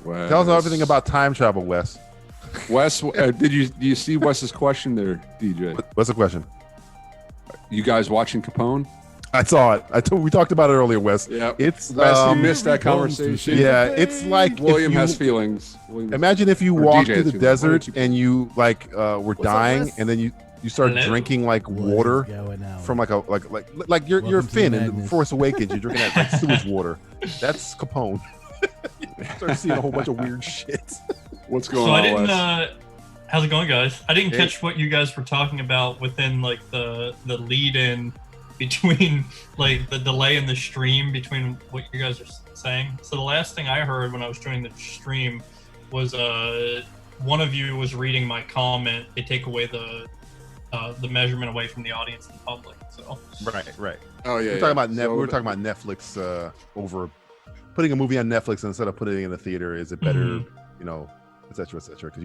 Wes. Tell us everything about time travel, Wes. Wes, do you see Wes's question there, DJ? What's the question? You guys watching Capone? I saw it. We talked about it earlier, Wes. Yeah, it's Wes, you missed that conversation. Yeah, it's like William has feelings. Imagine if you walked through the desert and you were dying, and then you start drinking like water from like you're Finn in Force Awakens. You're drinking that like sewage water. That's Capone. You start seeing a whole bunch of weird shit. What's going on? How's it going, guys? I didn't catch what you guys were talking about within like the lead in between like the delay in the stream between what you guys are saying. So the last thing I heard when I was joining the stream was one of you was reading my comment. They take away the measurement away from the audience and the public. So right. Oh yeah. We're talking about Netflix over putting a movie on Netflix instead of putting it in a theater. Is it better, et cetera, because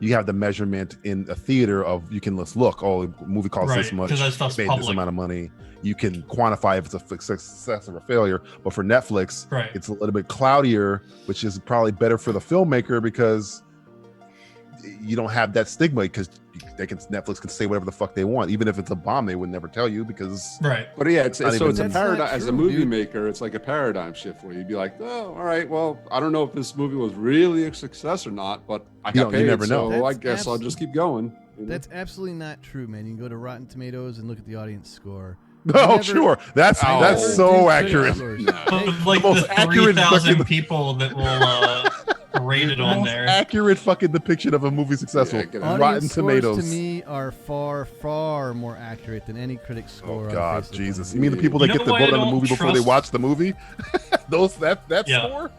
you have the measurement in a theater of, you can just look, the movie costs this much, made this amount of money. You can quantify if it's a success or a failure. But for Netflix, it's a little bit cloudier, which is probably better for the filmmaker, because you don't have that stigma, because Netflix can say whatever the fuck they want, even if it's a bomb. They would never tell you, because But yeah, it's a paradigm. As a movie maker, it's like a paradigm shift where you'd be like, oh, all right, well, I don't know if this movie was really a success or not, but I got paid, you never know. So I guess I'll just keep going. That's absolutely not true, man. You can go to Rotten Tomatoes and look at the audience score. Sure, that's so accurate. Like the 3,000 people that will rate it on there. Accurate fucking depiction of a movie successful. Rotten Tomatoes to me are far, far more accurate than any critic score. Oh God, Jesus! You mean the people that get to vote on the movie before they watch the movie? that score.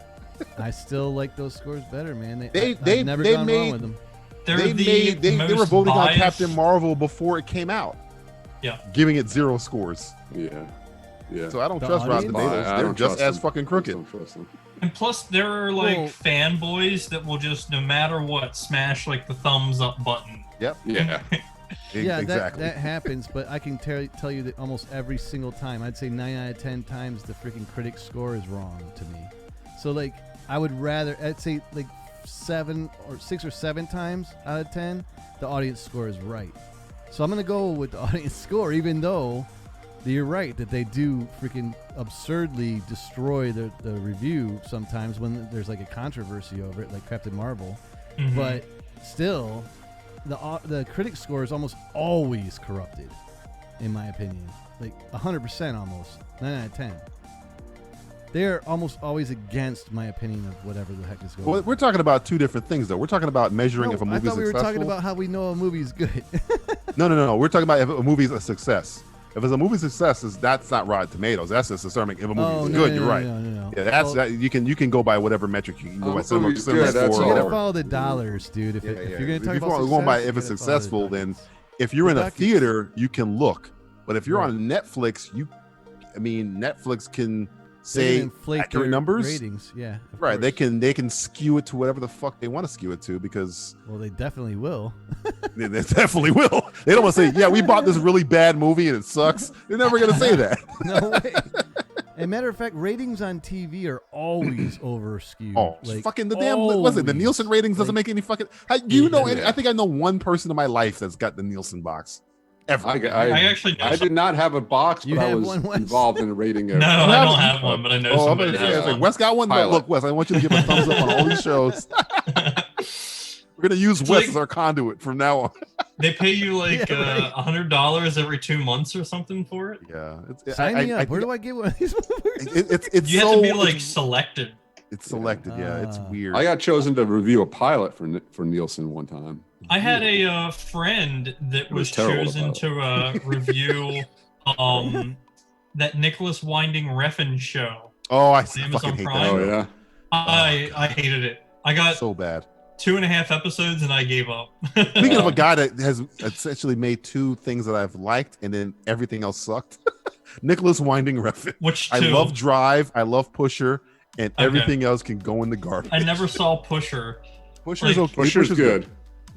I still like those scores better, man. I've never gone wrong with them. They were voting on Captain Marvel before it came out. Yeah, giving it 0 scores. Yeah. So I don't trust Rotten Tomatoes. They're just as fucking crooked. And plus, there are like fanboys that will just, no matter what, smash like the thumbs up button. Yep. Yeah. Yeah, exactly. that happens, but I can tell you that almost every single time, I'd say 9 out of 10 times, the freaking critic score is wrong to me. So like, I'd say like 6 or 7 times out of 10, the audience score is right. So I'm gonna go with the audience score, even though you're right that they do freaking absurdly destroy the review sometimes when there's like a controversy over it, like Captain Marvel. Mm-hmm. But still, the critic score is almost always corrupted, in my opinion. Like 100% almost, 9 out of 10. They're almost always against my opinion of whatever the heck is going on. Well, we're talking about two different things, though. We're talking about measuring if a movie is successful. I thought we were talking about how we know a movie's good. No. We're talking about if a movie's a success. If it's a movie success, that's not Rotten Tomatoes. That's just determining if a movie is good. You're right. No. Yeah, that's that. You can go by whatever metric you can go by. Cinema that's score, You gotta whatever. follow the dollars, dude. If you're gonna talk about success, going by you if it's gotta follow the successful, then dollars. if you're in a Buckets. theater, you can look. But if you're Right. on Netflix, Netflix can They say can inflate accurate their numbers. ratings. Yeah, of Right. They course. can skew it to whatever the fuck they want to skew it to because Well, they definitely will. they definitely will. They don't want to say, yeah, we bought this really bad movie and it sucks. They're never gonna say that. No way. As a matter of fact, ratings on TV are always over skewed. Oh, Like, fucking the damn! Was it the always. Nielsen ratings doesn't Like, make any fucking? Do you know? Yeah. I think I know one person in my life that's got the Nielsen box. Ever. I actually know I did not have a box, You but I have was one, Wes? involved in a rating. No, I don't have one, but I know Oh, I'm somebody gonna has say, I was like, one. Wes got one. No, Pilot. look, Wes, I want you to give a thumbs up on all these shows. We're gonna use It's Wes like- as our conduit from now on. They pay you like Yeah, right. $100 every 2 months or something for it. Yeah, Sign me up. Where do I get one of these movies? It's You so have to be like selected. it's selected. Yeah, it's weird. I got chosen to review a pilot for Nielsen one time. I had a friend that was was terrible chosen about to review that Nicholas Winding Refn show. Oh, I Amazon fucking hate Prime. that. Oh yeah. I hated it. I got So bad. 2.5 episodes and I gave up. Speaking of a guy that has essentially made 2 things that I've liked and then everything else sucked. Nicholas Winding Refn. Which I two? love Drive, I love Pusher, and Okay. everything else can go in the garbage. I never saw Pusher. Pusher's like- okay. Pusher's good.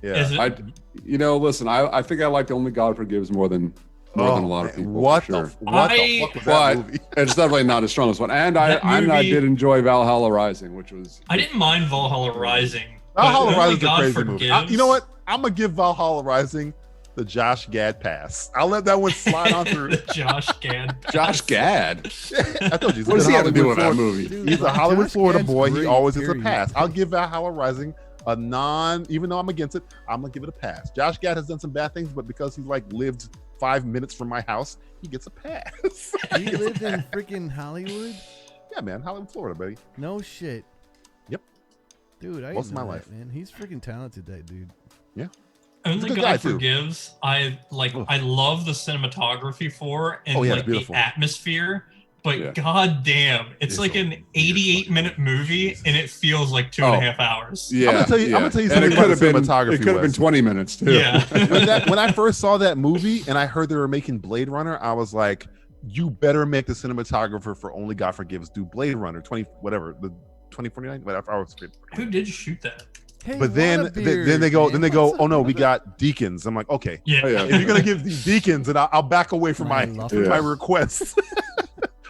Yeah. Is it? Listen, I think I liked Only God Forgives more than a lot of people. What for the sure. what the I- fuck was that But movie? it's definitely not as strong as one. And That I movie- did enjoy Valhalla Rising, which was I didn't mind Valhalla Rising. but Valhalla Only Rising is a God crazy movie. Forgives. You know what? I'm gonna give Valhalla Rising the Josh Gad pass. I'll let that one slide on through. The Josh Gad. Josh Gad. I told you. he's a What does good he have to do Hollywood with that Florida- movie? Dude, He's a like, Hollywood, Josh Florida Gad's boy. He great, always gets a period. pass. I'll give Valhalla Rising even though I'm against it, I'm gonna give it a pass. Josh Gad has done some bad things, but because he's like lived 5 minutes from my house, he gets a pass. He lived in freaking Hollywood? Yeah, man, Hollywood, Florida, baby. No shit. Yep. Dude, I Most didn't of know my that, life. man. He's freaking talented, that dude. Yeah. Only a good God guy, too. Forgives. I love the cinematography for and Oh, yeah, it's like the beautiful. atmosphere. But Yeah. god damn, it's It's like a an weird 88-minute fucking movie Jesus. and it feels like 2.5 hours. Yeah, I'm gonna tell you yeah. something And it about could have the been cinematography, It could have been Wes. 20 minutes too. Yeah. when I first saw that movie and I heard they were making Blade Runner, I was like, you better make the cinematographer for Only God Forgives do Blade Runner 2049, whatever. I was Who did shoot that? Hey, but then they go, oh no, we got Deacons. I'm like, okay, Yeah. Oh, yeah. if you're gonna give the Deacons, then I'll back away from I my love it. my request.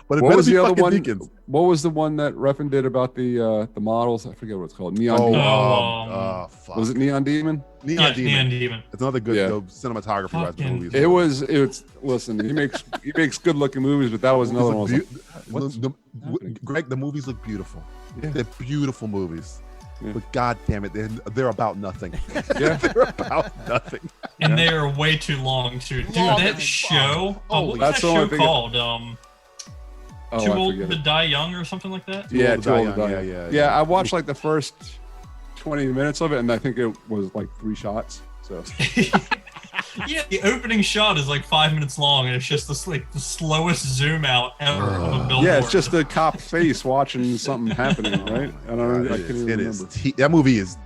But it What better was be the other fucking one? Deacons. What was the one that Refn did about the models? I forget what it's called. Neon Oh, Demon. fuck. Was it Neon Demon? Neon Yeah, Demon? Neon Demon. It's another good Yeah. cinematography about the Fucking- movies. It's listen, he makes good looking movies, but that was another one. I was like, Greg, the movies look beautiful. Yeah. They're beautiful movies. Yeah. But god damn it, they're about nothing. Yeah. They're about nothing. And they are way too long too. Dude, Long that as show. fuck. Oh, what was That's that the only show thing- called? oh, Too I Old forget to it. Die Young or something like that? Too Yeah, Old to Too Die Old to Young. Die. Yeah. Yeah, I watched like the first 20 minutes of it, and I think it was like 3 shots. So Yeah, the opening shot is like 5 minutes long, and it's just this like the slowest zoom out ever of a billboard. yeah, it's just a cop face watching something happening, right? I don't know. I can't even It remember. is. That movie is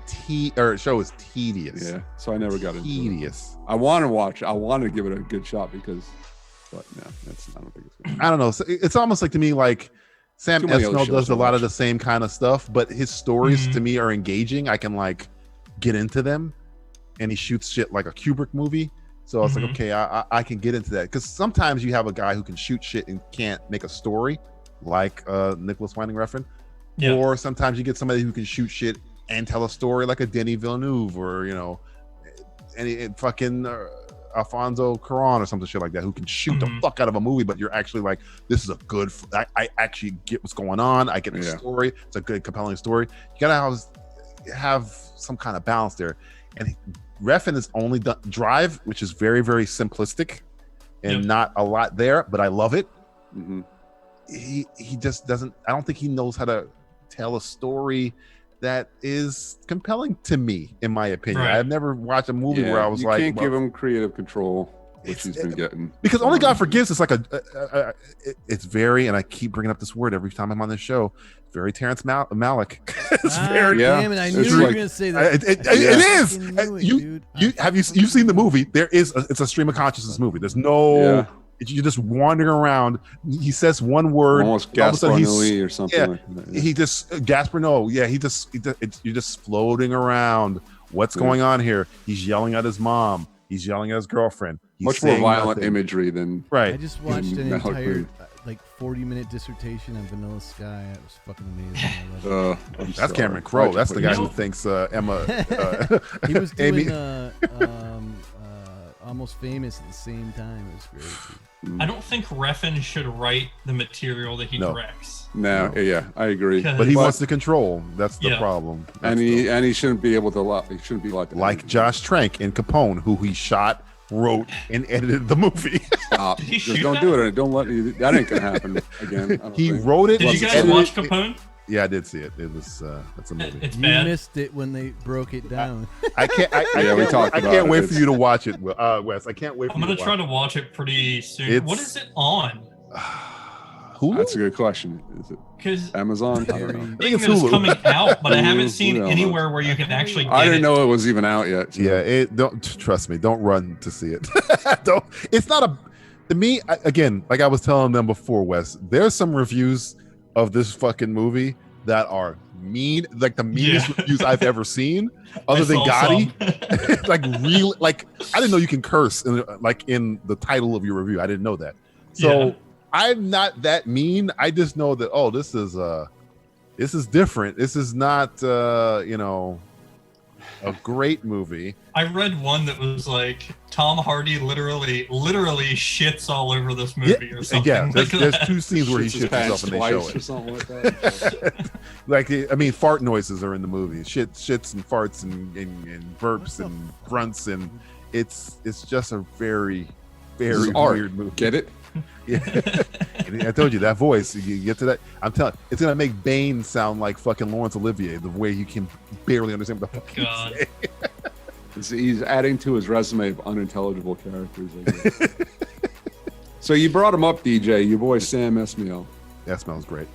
show is tedious. Yeah, so I never got into it. Tedious. I want to watch. I want to give it a good shot because, but no, I don't think it's gonna. I don't know. It's almost like to me like Sam Too many other Esmail shows does to a lot of watch. the same kind of stuff, but his stories Mhm. to me are engaging. I can like get into them, and he shoots shit like a Kubrick movie. So I was like, Mhm. okay, I can get into that because sometimes you have a guy who can shoot shit and can't make a story, like Nicholas Winding Refn, Yeah. or sometimes you get somebody who can shoot shit and tell a story like a Denis Villeneuve or any fucking Alfonso Cuarón or something shit like that, who can shoot the Mhm. fuck out of a movie, but you're actually like, this is a good. I actually get what's going on. I get the Yeah. story. It's a good, compelling story. You gotta have some kind of balance there. And Refn has only done Drive, which is very, very simplistic and Yep. not a lot there, but I love it. Mhm. He just doesn't. I don't think he knows how to tell a story that is compelling to me, in my opinion. Right. I've never watched a movie Yeah, where I was you like, can't well, give him creative control. which he's been getting. Because Only God Forgives is like it's very, and I keep bringing up this word every time I'm on this show, very Terrence Malick. It's very. Damn it! I knew you were gonna say that. It is. You've seen the movie? It's a stream of consciousness movie. There's no. Yeah. You're just wandering around. He says one word. Almost Gaspar-Noé or something. Yeah, like that, yeah. he just Gaspar-Noé. Yeah, you're just floating around. What's going on here? He's yelling at his mom. He's yelling at his girlfriend. He's much more violent nothing. imagery than right. I just watched an entire 40-minute dissertation on Vanilla Sky. It was fucking amazing. That's Cameron Crowe. That's the guy who thinks Emma. He was Amy. doing Almost Famous at the same time. It was great. I don't think Refn should write the material that he directs. No, yeah, I agree. But he wants to control. That's the problem. And he shouldn't be able to. He shouldn't be like Josh Trank in Capone, who he shot, wrote, and edited the movie. Stop! Just don't do it. Don't let me. That ain't gonna happen again. He wrote it. Did you guys watch Capone? Yeah, I did see it. It was that's a movie. It's You bad. missed it when they broke it down. I can't. I can't wait for you to watch it, Wes. I can't wait. I'm gonna try to watch it pretty soon. What is it on? Hulu? That's a good question. Is it Because Amazon? I don't know. I think it's it's Hulu. coming out, but I haven't seen Hulu. anywhere where you can actually get I didn't it. know it was even out yet. So. Yeah, don't trust me. Don't run to see it. Don't. It's not a. To me, again, like I was telling them before, Wes. There's some reviews of this fucking movie that are mean, like the meanest reviews I've ever seen, other than Gotti. Like real, like I didn't know you can curse in the title of your review. I didn't know that. So I'm not that mean. I just know that this is different. This is not a great movie. I read one that was like Tom Hardy literally shits all over this movie or something. Yeah, like there's that. two scenes where he shits himself and they show it. Or something like that. Like, I mean, fart noises are in the movie. Shits and farts and burps and grunts, and it's just a very, very weird movie. Get it? Yeah. I told you that voice. You get to that. I'm telling. It's gonna make Bane sound like fucking Laurence Olivier, the way you can barely understand what the fuck he's saying. He's adding to his resume of unintelligible characters. I guess. So you brought him up, DJ. Your boy Sam Esmail. That smells great.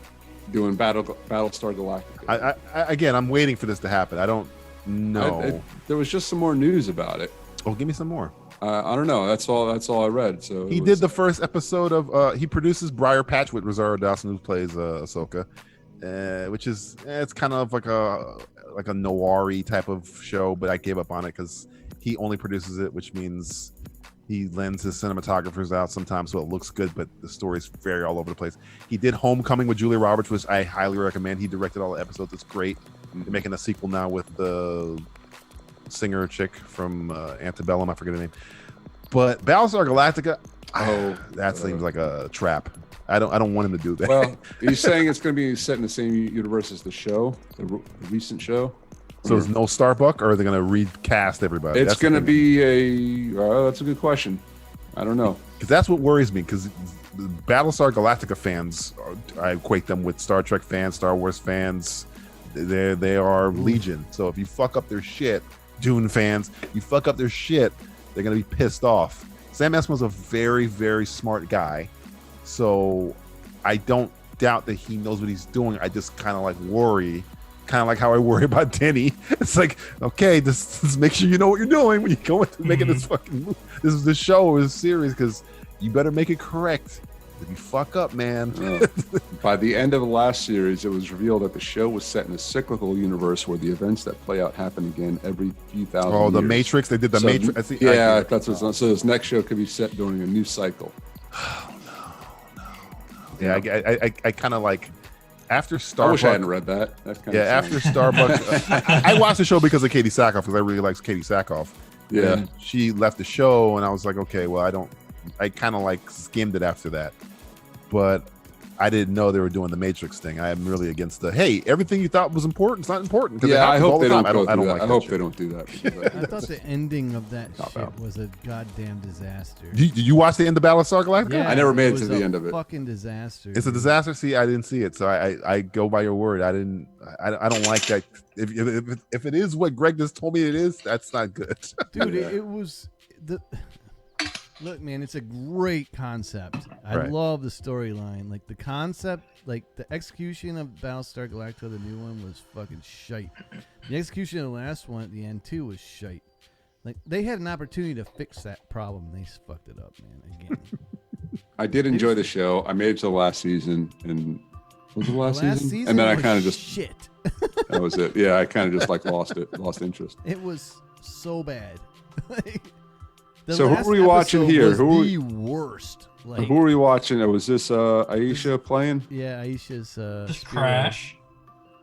Doing Battlestar Galactica. Again, I'm waiting for this to happen. I don't know. There was just some more news about it. Oh, give me some more. I don't know. That's all I read. So he did the first episode of. He produces Briar Patch with Rosario Dawson, who plays Ahsoka, which is it's kind of like a noir-y type of show. But I gave up on it because he only produces it, which means he lends his cinematographers out sometimes, so it looks good, but the story's very all over the place. He did Homecoming with Julia Roberts, which I highly recommend. He directed all the episodes. It's great. They're making a sequel now with the singer chick from Antebellum. I forget her name. But Battlestar Galactica, that seems like a trap. I don't want him to do that. Well, are you saying it's going to be set in the same universe as the show, the recent show? So there's no Starbuck, or are they going to recast everybody? It's going to be that's a good question. I don't know. Because that's what worries me, because Battlestar Galactica fans, I equate them with Star Trek fans, Star Wars fans. They are legion. So if you fuck up their shit, Dune fans, you fuck up their shit, they're going to be pissed off. Sam Esmail's a very, very smart guy. So I don't doubt that he knows what he's doing. I just kind of like worry, kind of like how I worry about Denny. It's like, okay, just make sure you know what you're doing when you go into making this fucking movie. This show is serious, because you better make it correct. If you fuck up, man. By the end of the last series, it was revealed that the show was set in a cyclical universe where the events that play out happen again every few thousand years. Oh, the Matrix. They did the Matrix. That's what's on. So this next show could be set during a new cycle. Yeah, I kind of like after Starbucks. I wish I hadn't read that. After Starbucks, I watched the show because of Katie Sackhoff, because I really like Katie Sackhoff. Yeah, and she left the show, and I was like, okay, well, I kind of like skimmed it after that, but I didn't know they were doing the Matrix thing. I am really against the everything you thought was important, it's not important. Yeah, I hope they don't. I hope they don't do that. I thought the ending of that shit was a goddamn disaster. Did you watch the end of Battlestar Galactica? Yeah, I never made it to the end of it. Fucking disaster. It's a disaster. See, I didn't see it, so I go by your word. I don't like that. If it is what Greg just told me it is, that's not good. Dude, it was Look, man, it's a great concept. I Right. love the storyline. Like the concept, like the execution of Battlestar Galactica, the new one, was fucking shite. The execution of the last one at the end too was shite. Like they had an opportunity to fix that problem. They fucked it up, man. Again. I did enjoy the show. I made it to the last season, and was it the last season? And then I was kind of just shit. that was it. Yeah, I kind of just like lost interest. It was so bad. The So who last are we watching episode here? was Who are the worst. Like, Who are we watching? Was this Aisha playing? yeah, Aisha's Just Spiro. Crash.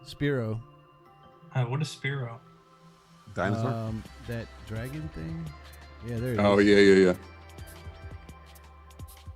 Spiro. What is Spiro? Dinosaur. That dragon thing. Yeah, there it Oh is. yeah.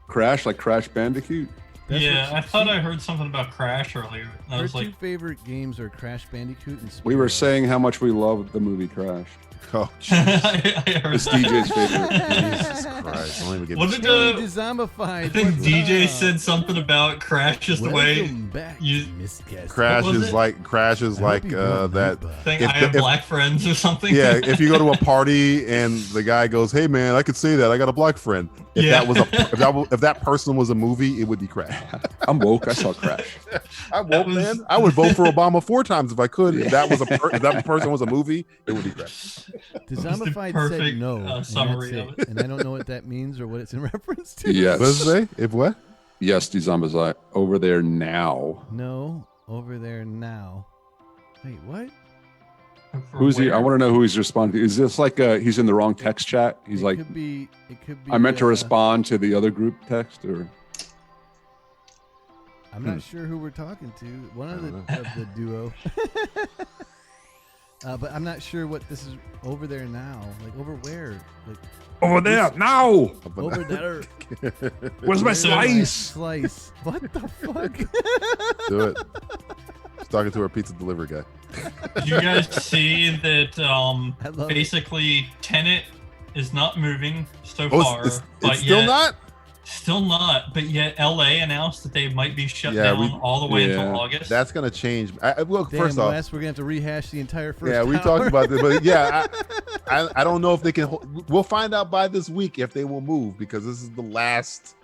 Crash, like Crash Bandicoot. That's Yeah, what I thought I heard something about Crash earlier. I Her was two like, favorite games are Crash Bandicoot and Spiro. We were saying how much we loved the movie Crash. Oh, I heard It's that. DJ's favorite. Jesus Christ! Don't even get What me did started. Zombified. I think DJ said something about Crash is the way Welcome back, you Miscast. Crash What was is it? like that. think If I have the- if- black friends or something. Yeah, if you go to a party and the guy goes, "Hey man, I could say that I got a black friend." If Yeah. if that person was a movie, it would be Crash. I'm woke. I saw Crash. I'm woke, man. I would vote for Obama 4 times if I could. If that was if that person was a movie, it would be Crash. The was the Zombified said perfect, no. and summary that's of it. And I don't know what that means or what it's in reference to. Yes. What does it say? If what? Yes, the zombies are over there now. No, over there now. Wait, what? For Who's he? I where? want to know who he's responding to. Is this like he's in the wrong text chat? He's It like, could be. It could be. I meant to respond to the other group text, or I'm not sure who we're talking to. One of the duo. But I'm not sure what this is over there now. Like over where? Like over there now. over there. Where's my Where's slice? Slice. What the fuck? Do it. She's talking to her pizza delivery guy. Did you guys see that I love it. basically Tenet is not moving so Oh, far, it's but still yet, not. Still not, but yet LA announced that they might be shut Yeah, down all the way yeah. until August. That's gonna change. Well, Damn, first off, Wes, we're gonna have to rehash the entire first. yeah, we hour. talked about this, but yeah, I don't know if they can. We'll find out by this week if they will move because this is the last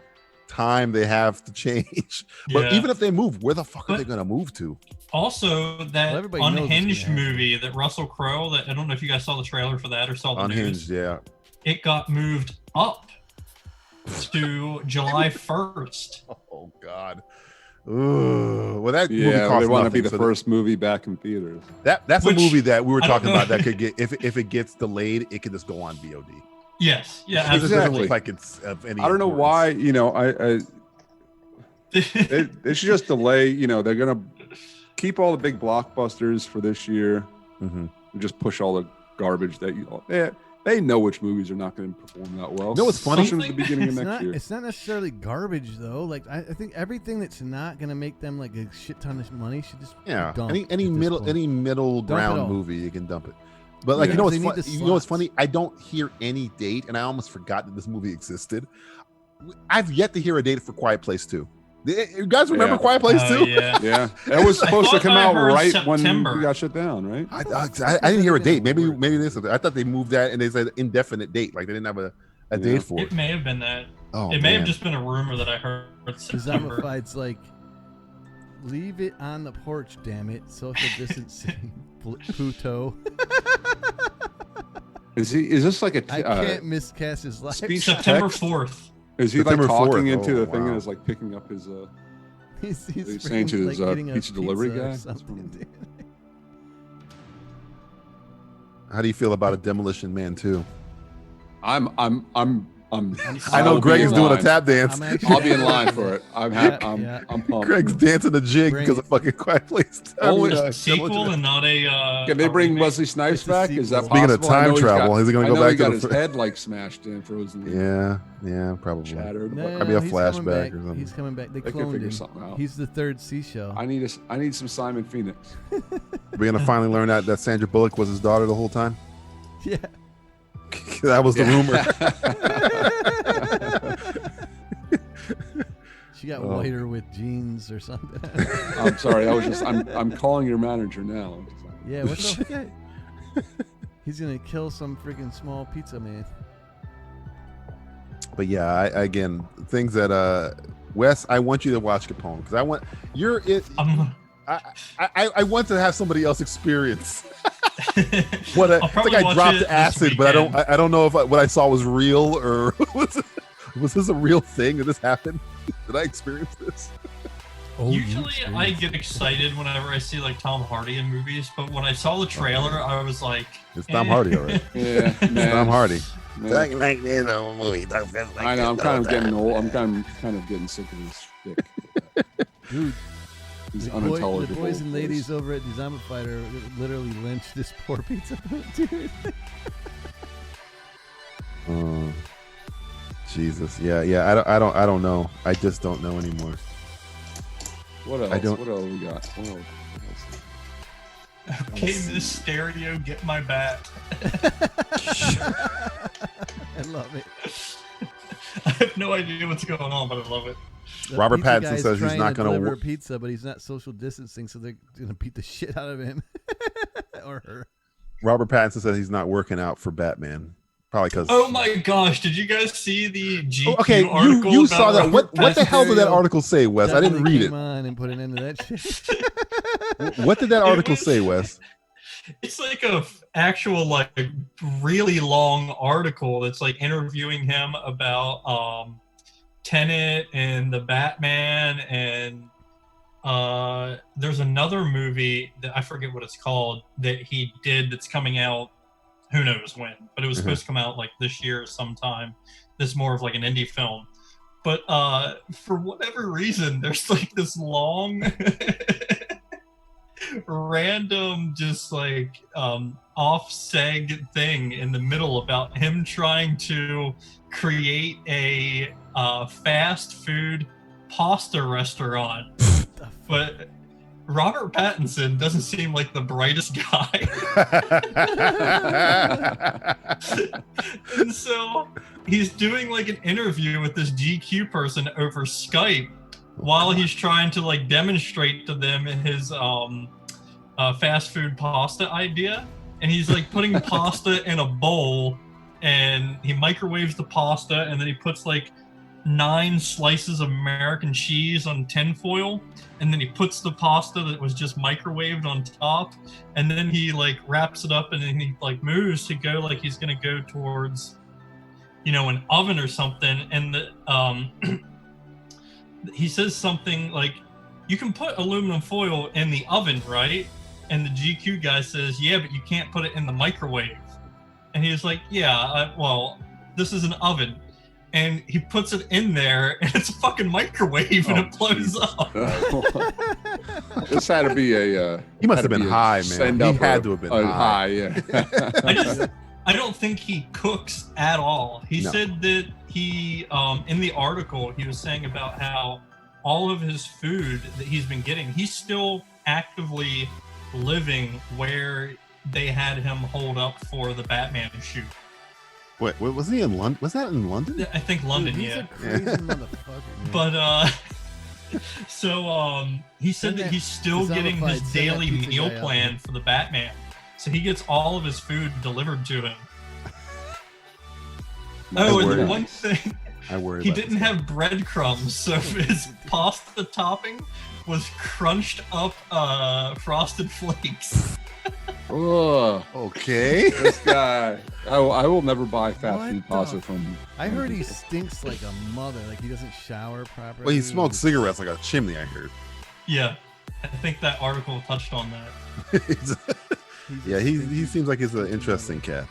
time they have to change. But Yeah. even if they move, where the fuck are But- they gonna move to? Also, that Well, everybody knows it's Unhinged gonna happen. movie that Russell Crowe, that I don't know if you guys saw the trailer for that or saw the Unhinged, news. yeah. It got moved up to July 1st. Oh God. Ooh. Well, that movie Yeah, costs they want to nothing, be the so first movie back in theaters. That's Which, a movie that we were I don't talking know. about that could get if it gets delayed, it could just go on VOD. Yes, yeah, It doesn't absolutely. look like it's of any. I don't know why. You know, they should just delay. You know, they're gonna keep all the big blockbusters for this year. Mm-hmm. And just push all the garbage that they know which movies are not going to perform that well. You know what's funny? Especially at the beginning of It's next not, year. it's not necessarily garbage though. Like I think everything that's not gonna make them like a shit ton of money should just be Yeah, dumped any at this middle point. any middle Dump it ground all. movie you can dump it. But like Yeah. you know what's They need fun, the you know what's slots. funny? I don't hear any date, and I almost forgot that this movie existed. I've yet to hear a date for Quiet Place 2. You guys remember Yeah. Quiet Place 2? Yeah. Yeah, that was supposed to thought come I out heard right September. when we got shut down, right? I didn't hear a date. Maybe this. I thought they moved that and they said indefinite date. Like they didn't have a date for it. It may have been that. Oh, It may have man. just been a rumor that I heard. September. Zombified's like, leave it on the porch, damn it. Social distancing, Pluto. Is this like a I can't miscast his life. speech September text? 4th. Is he September like talking 4th. into Oh, the thing wow. and is like picking up his He's he's saying to freaking, his, getting a pizza delivery or guy? That's something. How do you feel about a Demolition Man 2? I'm I know I'll Greg be is in doing a line. tap dance. I'm actually I'll be in line for it. I'm pumped. Greg's dancing a jig Bring because of it. fucking Quiet Place. Only a Sequel and not a. Can they bring remake. Wesley Snipes It's a back? Is that sequel. Speaking of possible? I time know he's travel, is he gonna I go know back he to got the his fir- head like smashed in, frozen. Yeah, probably. Shattered. No, Might be a he's coming flashback back. or something. He's coming back. They They could cloned figure him. something out. He's the third seashell. I need some Simon Phoenix. We're gonna finally learn that Sandra Bullock was his daughter the whole time. Yeah. That was the rumor. She got Oh. whiter with jeans or something. I'm sorry. I was just. I'm calling your manager now. Yeah, what's up with that? He's gonna kill some freaking small pizza man. But yeah, again, things that Wes, I want you to watch Capone because I want I want to have somebody else experience it's like I dropped acid, but I don't know if what I saw was real or was this a real thing? Did this happen? Did I experience this? Usually I get excited whenever I see like Tom Hardy in movies, but when I saw the trailer, I was like, it's Tom Hardy, all right. Yeah, it's Tom Hardy. Like this old movie. I know. I'm kind of getting old. I'm kind of getting sick of this shtick. Dude, He's the unintelligible. boys and ladies over at Design Fighter literally lynched this poor pizza boat, dude. Jesus, yeah. I don't know. I just don't know anymore. What else? What else we got? What else? okay, this stereo, get my bat. I love it. I have no idea what's going on, but I love it. Robert Pattinson says he's not going to deliver pizza, but he's not social distancing, so they're going to beat the shit out of him or her. Robert Pattinson says he's not working out for Batman. Probably because. Oh my gosh! Did you guys see the GQ article? You saw that? What the hell did that article say, Wes? I didn't read it. Come on and put an end to that shit. What did that article say, Wes? It's like a actual like really long article that's like interviewing him about Tenet and the Batman, and there's another movie that I forget what it's called that he did that's coming out who knows when, but it was supposed to come out like this year sometime. This is more of like an indie film, but for whatever reason there's like this long random just like off seg thing in the middle about him trying to create a fast food pasta restaurant. But Robert Pattinson doesn't seem like the brightest guy. And so he's doing like an interview with this GQ person over Skype while he's trying to like demonstrate to them his fast food pasta idea. And he's like putting pasta in a bowl, and he microwaves the pasta, and then he puts like 9 slices of American cheese on tinfoil, and then he puts the pasta that was just microwaved on top, and then he like wraps it up, and then he like moves to go like he's gonna go towards, you know, an oven or something, and the he says something like, you can put aluminum foil in the oven, right? And the GQ guy says, yeah, but you can't put it in the microwave. And he's like, yeah, well, this is an oven. And he puts it in there, and it's a fucking microwave, and it blows up. This had to be a. He must have been high, man. He had to have been high. Yeah. I don't think he cooks at all. He said that he, in the article, he was saying about how all of his food that he's been getting, he's still actively living where they had him hold up for the Batman shoot. Wait, was he in London? Was that in London? I think London, Dude, he's a crazy motherfucker, man. But so he said that he's still getting his daily meal plan for the Batman. So he gets all of his food delivered to him. Oh, and the one thing, he didn't have breadcrumbs, so his pasta topping was crunched up Frosted Flakes. Oh, okay. This guy. I will never buy fast food pasta from him. I heard he stinks like a mother. Like he doesn't shower properly. Well, he smokes cigarettes like a chimney, I heard. Yeah, I think that article touched on that. Yeah, he seems like he's an interesting cat.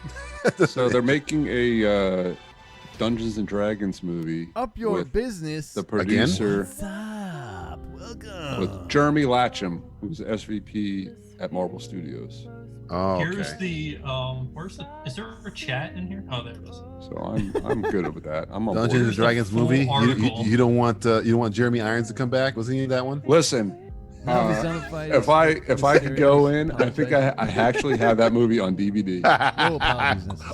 So they're making a Dungeons and Dragons movie. Up your with business. The producer. What's up? Welcome. With Jeremy Latcham, who's the SVP at Marvel Studios. Oh, okay. Here's the is there a chat in here? Oh, there it is. So I'm good with that. I'm on Dungeons and Dragons movie. You don't want Jeremy Irons to come back? Was he in that one? Listen, if I could go in, I think I actually have that movie on DVD.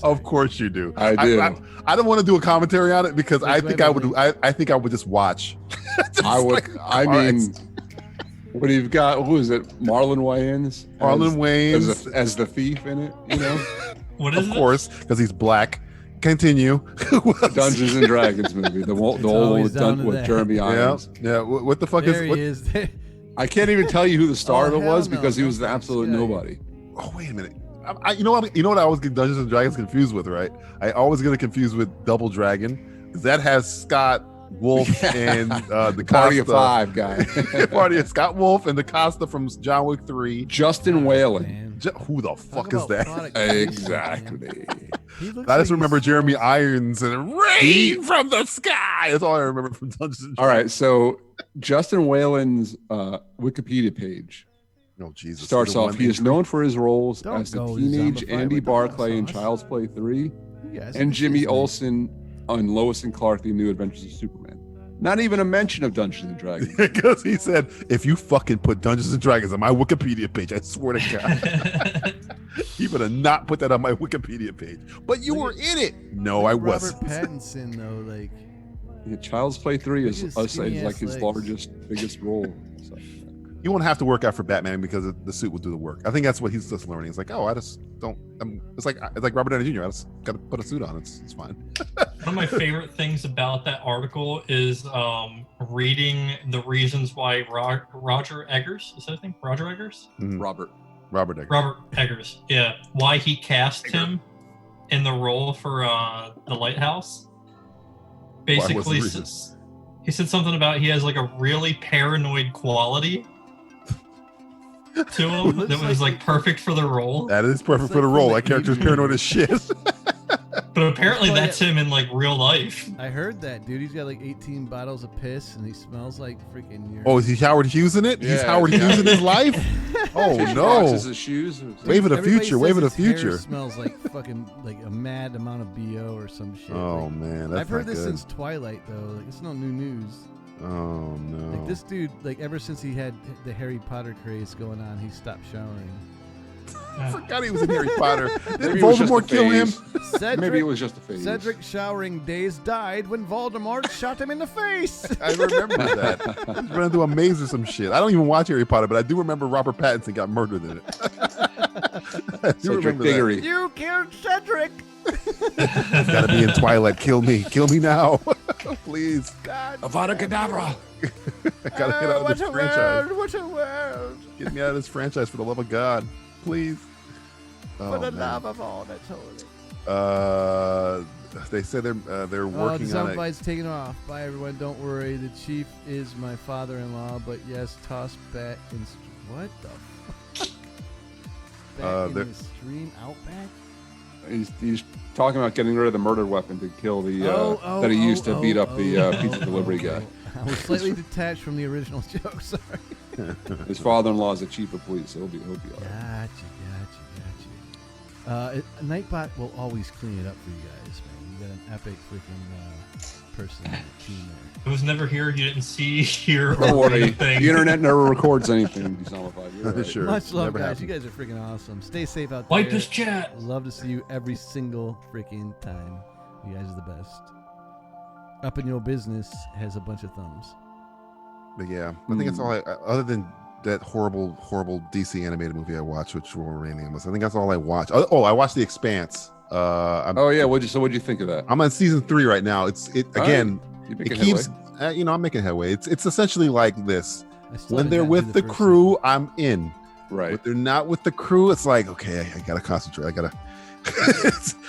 Of course you do. I do. I don't want to do a commentary on it because I think I would just watch. I would. Like, I mean, what do you've got? Who is it? Marlon Wayans. Marlon Wayans as the thief in it. You know. What is it? Of course, because he's black Continue. Dungeons and Dragons movie, the old with Jeremy Irons. Yeah. What the fuck There is? he is. I can't even tell you who the star of it hell was no, because he no was the thanks. absolute Get outta nobody. Oh, wait a minute. You know what I always get Dungeons and Dragons confused with, right? I always get it confused with Double Dragon. That has Scott Wolf and the Party Costa. of Five guy. Party of Scott Wolf and the Costa from John Wick 3. Justin Whalen. Man. Who the fuck Talk is about that? product placement, Exactly. man. He looks I just like remember he's- Jeremy Irons and Rain from the Sky. That's all I remember from Dungeons and Dragons. All right, so Justin Whalen's Wikipedia page Oh, Jesus. starts The off. one He is injury. known for his roles Don't as the go teenage zombified Andy with the Barclay in hot Child's Play 3 You guys and are Jimmy confusing me. Olsen on Lois and Clark: The New Adventures of Superman. Not even a mention of Dungeons and Dragons. Because he said, if you fucking put Dungeons and Dragons on my Wikipedia page, I swear to God. You better not put that on my Wikipedia page. But you were in it. No, I Robert wasn't. Pattinson though, like Yeah, Child's Play 3 is, Look at his is like skinny-ass his legs. largest, biggest role. So, You won't have to work out for Batman because the suit will do the work. I think that's what he's just learning. It's like, oh, I just don't. It's like Robert Downey Jr. I just got to put a suit on. It's fine. One of my favorite things about that article is reading the reasons why Roger Eggers, is that his name? Roger Eggers? Robert. Robert Eggers. Robert Eggers, yeah. Why he cast him in the role for The Lighthouse. Basically, What was the reason? he said something about he has like a really paranoid quality to him that was like perfect for the role. That is perfect It's for the like role. from That the character's paranoid as shit. But apparently Oh, yeah. that's him in like real life. I heard that dude. He's got like 18 bottles of piss, and he smells like freaking urine. Oh, is he Howard Hughes in it? He's Yeah, Howard yeah. Hughes in his life? Oh, no. Boxes his shoes. Wave of the Everybody future. Wave of the says his hair future. Smells like fucking like a mad amount of bo or some shit. Oh, Like, man. That's I've heard not this good. since Twilight though. Like it's no new news. Oh, no. Like this dude, like ever since he had the Harry Potter craze going on, he stopped showering. I forgot he was in Harry Potter. Did Maybe it was just Voldemort a kill him? phase. Cedric, Maybe it was just a phase. Cedric showering days died when Voldemort shot him in the face. I remember that. He's running through a maze or some shit. I don't even watch Harry Potter, but I do remember Robert Pattinson got murdered in it. I do Cedric remember that. Diggory. You killed Cedric. It's gotta be in Twilight. Kill me. Kill me now. Please. God. Avada Kedavra. I gotta get out of what this a franchise. world! What a world! Get me out of this franchise for the love of God. Please. Oh, For the man. love of all that's holy. They said they're Oh, the working on it. soundbite's taking off. Bye, everyone. Don't worry. The chief is my father-in-law, but yes, toss bat in. What the fuck? Back in they're- the stream outback? He's talking about getting rid of the murder weapon to kill the that he used to beat up the pizza delivery guy. I was slightly detached from the original joke. Sorry. His father-in-law is a chief of police, so he'll be all right. Gotcha. Nightbot will always clean it up for you guys, man. You got an epic freaking person on the team there. I was never here. You didn't see, hear, Don't or worry, anything. the internet never records anything. Zombified. You're right. Sure. Much love, Never guys. happened. You guys are freaking awesome. Stay safe out Wipe there. this chat. Love to see you every single freaking time. You guys are the best. Up in Your Business has a bunch of thumbs. But yeah, I think that's all. Other than that horrible DC animated movie I watched, which will remain nameless. I think that's all I watched. Oh, I watched The Expanse. Oh yeah, what'd you think of that? I'm on season 3 right now. It again. You're It making keeps. headway. I'm making headway. It's essentially like this. I still When haven't they're gotten with through the first crew, season. I'm in. Right. If they're not with the crew, it's like, okay, I gotta concentrate. I gotta.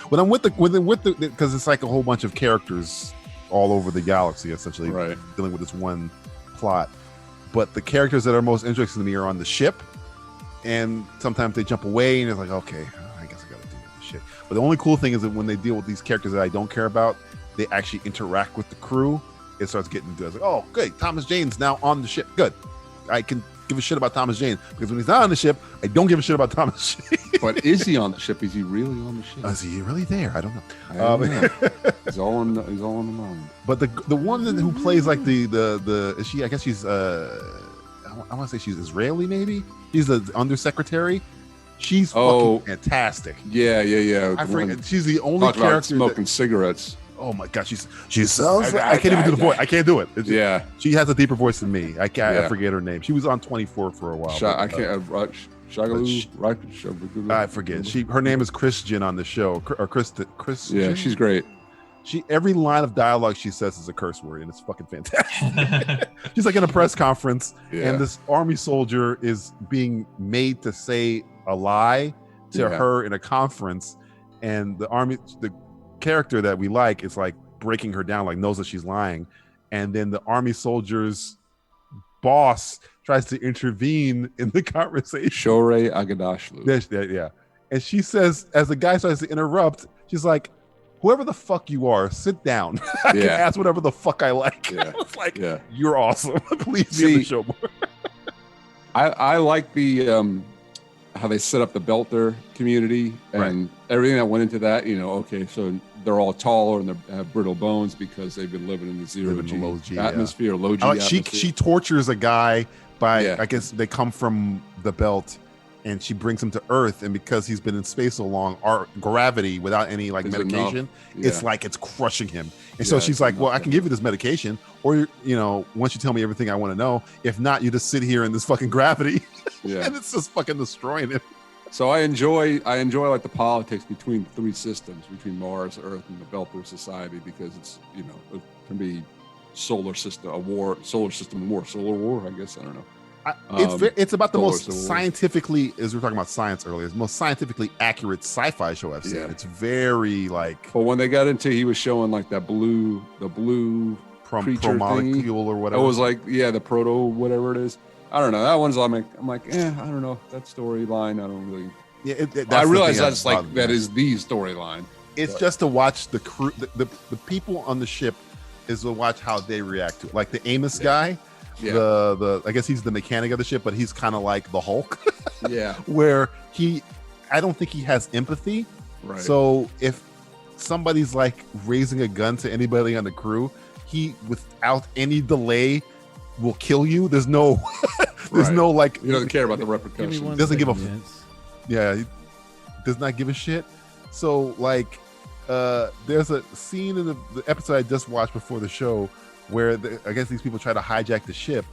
When I'm with the because it's like a whole bunch of characters all over the galaxy, essentially Right. dealing with this one plot. But the characters that are most interesting to me are on the ship, and sometimes they jump away, and it's like, okay, I guess I gotta deal with this shit. But the only cool thing is that when they deal with these characters that I don't care about, they actually interact with the crew. It starts getting good. It's like, oh, good, Thomas Jane's now on the ship. Good, I can give a shit about Thomas Jane, because when he's not on the ship, I don't give a shit about Thomas Jane. But is he on the ship? Is he really on the ship? Is he really there? I don't know. I don't know. He's all in the mind. But the one who plays like the is she? I guess she's I want to say she's Israeli, maybe. She's the undersecretary. She's fucking fantastic. Yeah. I forget. She's the only Talk about character smoking cigarettes. Oh my god, she sounds. I can't even do the voice. I can't do it. It's Yeah. she has a deeper voice than me. I Yeah. forget her name. She was on 24 for a while. I but, can't. I forget. Her name is Christian on the show, or Chris. Yeah, she's great. Every line of dialogue she says is a curse word, and it's fucking fantastic. She's like in a press conference, and this army soldier is being made to say a lie to her in a conference, and the character that we like is like breaking her down, like knows that she's lying, and then the army soldier's boss tries to intervene in the conversation. Shore Agadashlu. Yeah. And she says, as the guy starts to interrupt, she's like, whoever the fuck you are, sit down. I can ask whatever the fuck I like. I was like, you're awesome. Please be in the show more. I like the how they set up the Belter community and everything that went into that. Okay, so they're all taller and they have brittle bones because they've been living in the low G atmosphere, low G atmosphere. She tortures a guy by, I guess they come from the belt, and she brings him to Earth, and because he's been in space so long, our gravity without any medication, it's like it's crushing him. And so she's like, well, I can give you this medication, or once you tell me everything I want to know, if not, you just sit here in this fucking gravity. And it's just fucking destroying him. So I enjoy like the politics between three systems, between Mars, Earth, and the Belter Society, because it's it can be solar system war, I guess, I don't know. It's about the most scientifically, as we were talking about science earlier, the most scientifically accurate sci-fi show I've seen. It's very like. But when they got into, he was showing like the blue creature molecule thing, or whatever. It was like the proto whatever it is. I don't know. That one's I'm like, I don't know that storyline. I don't really. I realize that's like that is the storyline. It's just to watch the crew, the people on the ship, is to watch how they react to it. Like the Amos guy. The I guess he's the mechanic of the ship, but he's kind of like the Hulk. Where I don't think he has empathy. Right. So if somebody's like raising a gun to anybody on the crew, he without any delay will kill you. There's no no like, he doesn't care about the repercussions. Doesn't give a he does not give a shit. So like there's a scene in the episode I just watched before the show where I guess these people try to hijack the ship,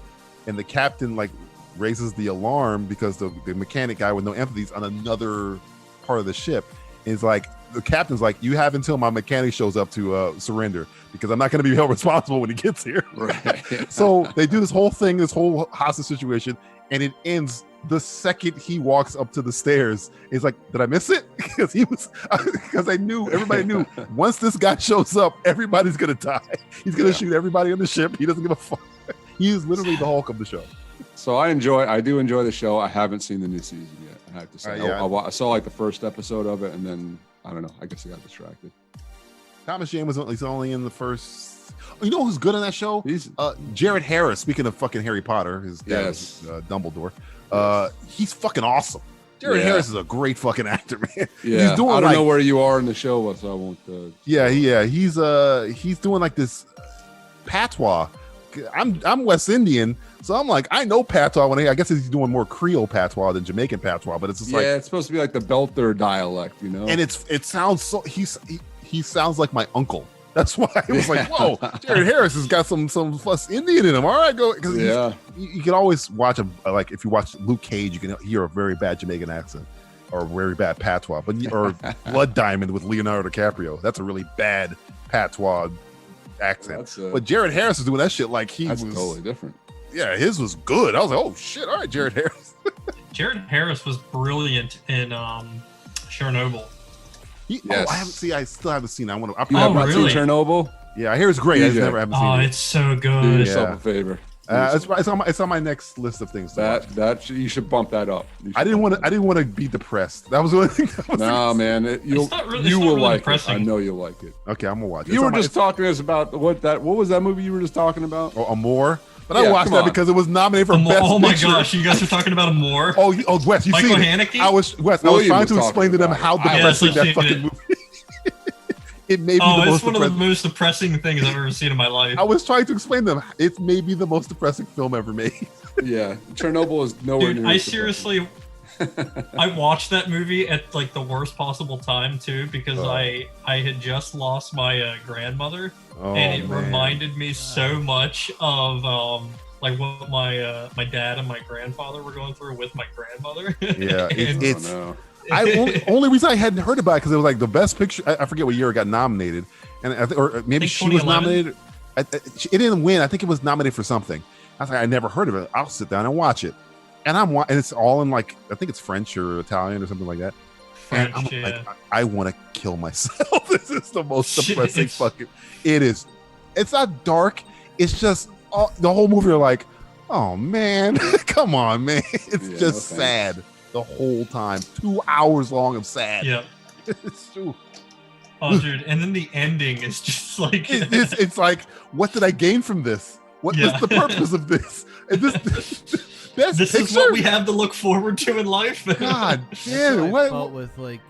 and the captain like raises the alarm because the mechanic guy with no empathy is on another part of the ship. And it's like the captain's like, you have until my mechanic shows up to surrender, because I'm not going to be held responsible when he gets here. Right. So they do this whole thing, this whole hostage situation, and it ends the second he walks up to the stairs. He's like, did I miss it? Because everybody knew once this guy shows up, everybody's gonna die. He's gonna shoot everybody on the ship. He doesn't give a fuck. He's literally the Hulk of the show. So I do enjoy the show. I haven't seen the new season yet, I have to say. I saw like the first episode of it, and then I don't know, I guess I got distracted. Thomas Jane was only in the first. You know who's good on that show? He's Jared Harris. Speaking of fucking Harry Potter, his dad was Dumbledore. He's fucking awesome. Jared Harris is a great fucking actor, man. Yeah, he's doing I don't know where you are in the show, so I won't. He's doing like this patois. I'm West Indian, so I'm like, I know patois. I guess he's doing more Creole patois than Jamaican patois, but it's just like it's supposed to be like the Belter dialect, And it sounds so he sounds like my uncle. That's why I was like, whoa, Jared Harris has got some West Indian in him. All right, go. Because you can always watch like if you watch Luke Cage, you can hear a very bad Jamaican accent or a very bad patois. Or Blood Diamond with Leonardo DiCaprio. That's a really bad patois accent. But Jared Harris is doing that shit like he was totally different. Yeah, his was good. I was like, oh shit, all right, Jared Harris. Jared Harris was brilliant in Chernobyl. I still haven't seen it. I want to. You haven't seen Chernobyl? Yeah, I hear it's great. I just haven't seen it. It's so good. Do yourself a favor. It's on my next list of things. That you should bump that up. I didn't want to be depressed. That was the only thing. Man, you will like it. I know you'll like it. Okay, I'm gonna watch it. You were just talking to us about what was that movie you were just talking about? Oh, Amore. But I watched that because it was nominated for Best Oh my Picture. gosh, you guys are talking about Amore? Oh, Wes, you see Michael Haneke? I was trying to explain to them how depressing that fucking movie. It may be it's one of the most depressing things I've ever seen in my life. I was trying to explain to them it may be the most depressing film ever made. Yeah, Chernobyl is nowhere near. I seriously, I watched that movie at like the worst possible time too, because I had just lost my grandmother, and it reminded me so much of like what my dad and my grandfather were going through with my grandmother. Yeah, it's. no. Only reason I hadn't heard about it because it was like the best picture. I forget what year it got nominated, and or maybe she was 2011. nominated. It didn't win. I think it was nominated for something. I was like, I never heard of it. I'll sit down and watch it, and and it's all in like I think it's French or Italian or something like that. French, and I'm yeah. like, I want to kill myself. This is the most depressing fucking. It is. It's not dark. It's just the whole movie. You're like, oh man, come on, man. It's just sad. The whole time, 2 hours long of sad. Yeah. It's true. Oh, dude, and then the ending is just like it's like, what did I gain from this? What's the purpose of this? And this this picture? is what we have to look forward to in life. God damn it! I felt with like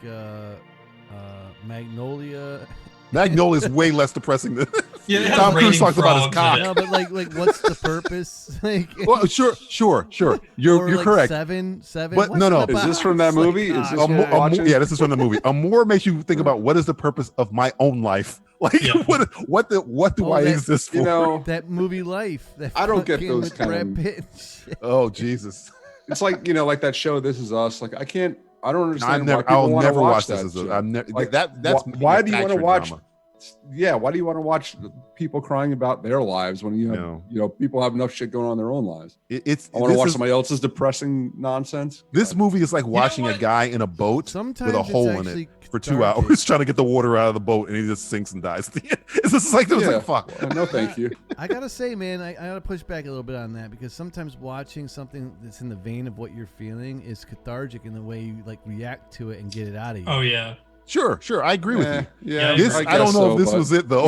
Magnolia. Magnolia is way less depressing than Yeah, it has Tom Cruise raining talks about his frogs cock. in it. No, but like what's the purpose? Like, Well, sure. or You're like correct. Seven. But What's no. the Is Is this purpose? from that Like, movie? Is this God, watching? Yeah, this is from the movie. Amour makes you think about what is the purpose of my own life. Like Yeah. what do I that- exist for? You know, that movie Life. That I don't get fucking those with kind Brad of- Pitt. and shit. Oh Jesus! it's like like that show. This Is Us. Like I don't understand why people I'll want to never watch watch that. this. shit. I'm never Like, that's why do you want to manufactured watch? drama. Yeah, why do you want to watch people crying about their lives when you have No. people have enough shit going on in their own lives? I want to This watch is- somebody else's depressing nonsense. This movie is like watching a what? guy in a boat Sometimes with a it's hole in actually it for 2 cathartic. hours trying to get the water out of the boat, and he just sinks and dies. At the end. It's just like it was like fuck. No, thank you. I gotta say, man, I gotta push back a little bit on that because sometimes watching something that's in the vein of what you're feeling is cathartic in the way you like react to it and get it out of you. Oh yeah. Sure, I agree with you. Yeah, This I don't know if this was it though.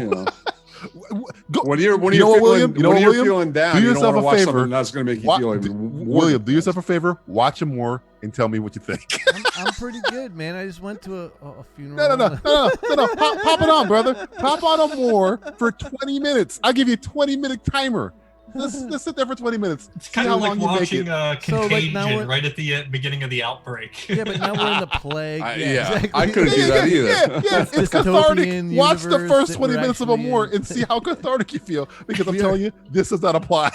Go- When you're You know what, William? feeling, when you're William? feeling down, Do you don't yourself want to a watch favor. something that's going to make you feel even more William, do yourself depressed. a favor. Watch him more and tell me what you think. I'm pretty good, man. I just went to a funeral. No. Pop it on, brother. Pop on more for 20 minutes. I'll give you a 20-minute timer. Let's sit there for 20 minutes. It's See kind how of like long you make watching it. So, like, Contagion now we're- right at the beginning of the outbreak. Yeah, but now we're in the plague. Exactly. I couldn't do that either. Yeah, it's This cathartic. dystopian Watch the universe first that 20 we're minutes of actually Amour in. and see how cathartic you feel. Because I'm We telling you, this does not apply.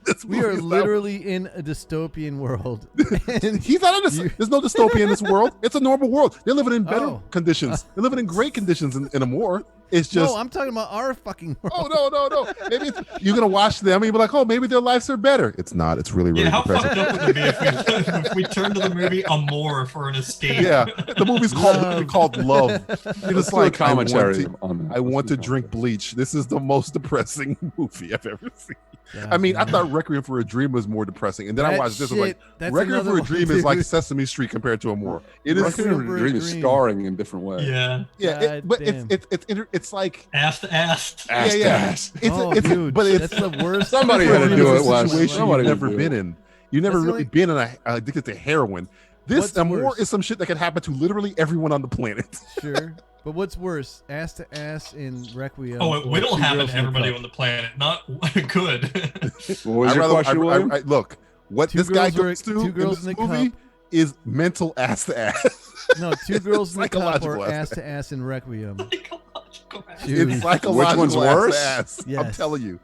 This We movie are is not- literally in a dystopian world. And He's not there's no dystopia in this world. It's a normal world. They're living in better Oh. conditions. They're living in great conditions in Amour. It's just no, I'm talking about our fucking world. oh no. Maybe you're gonna watch them and you'll be like, oh, maybe their lives are better. It's not. It's really Yeah, how depressing. fucked up would it be if we turned to the movie Amour for an escape? Yeah, the movie's called Love. You're just do a like commentary on that. I want to Let's do drink bleach. This is the most depressing movie I've ever seen. I mean, I thought Requiem for a Dream was more depressing, and then I That watched this. I was like, shit, that's Requiem another for a one, Dream is like dude. Sesame Street compared to Amour. It is, Requiem for a Dream is scarring in different ways. Yeah. but damn. it's like Ass to ass. Ass to ass. It's dude, but it's that's the worst. Somebody for had to a do it, situation Wes. Somebody you've had to never do been it. in. You've never That's the really only- been in addicted to heroin. This What's Amour worse? is some shit that could happen to literally everyone on the planet. Sure. But what's worse, ass to ass in Requiem? Oh, it or will Two happen Girls to in a everybody Cup? on the planet. Not good. What was your question, William? Look, what Two this guy girls or- goes to two in girls this in a movie cup. is mental ass to ass. No, Two Girls in a Cup Psychological or ass ass to to ass in Requiem. ass. Dude. It's psychological one's ass worse? to ass. I'm Yes. telling you.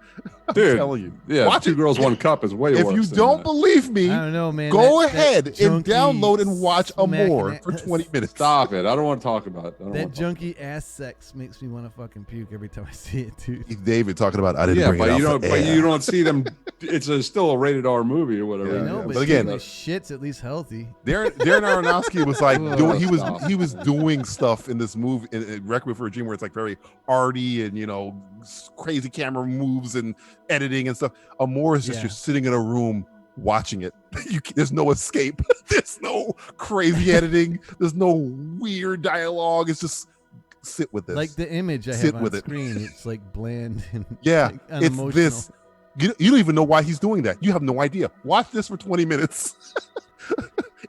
I'm Dude, telling you. Yeah, Watch Two it. Girls, One Cup is way If worse. you than don't that. believe me, I don't know, man. go That ahead and junkie download and watch smacking Amour it- for 20 minutes. Stop it. I don't want to talk about it. I don't That want to junkie ass sex makes me want to fucking puke every time I see it, dude. David talking about I didn't Yeah, bring but it out you for don't. But air. you don't see them. It's still a rated R movie or whatever. Yeah. I know, But but again- again, shit's at least healthy. Darren Aronofsky was like Oh, doing, stop. he was doing stuff in this movie in Requiem for a Dream where it's like very arty and crazy camera moves and editing and stuff. Amour is just Yeah. you're sitting in a room watching it. There's no escape. There's no crazy editing. There's no weird dialogue. It's just sit with this. Like the image I Sit have on with it. screen, it's like bland and Yeah, like, it's unemotional. this. You don't even know why he's doing that. You have no idea. Watch this for 20 minutes.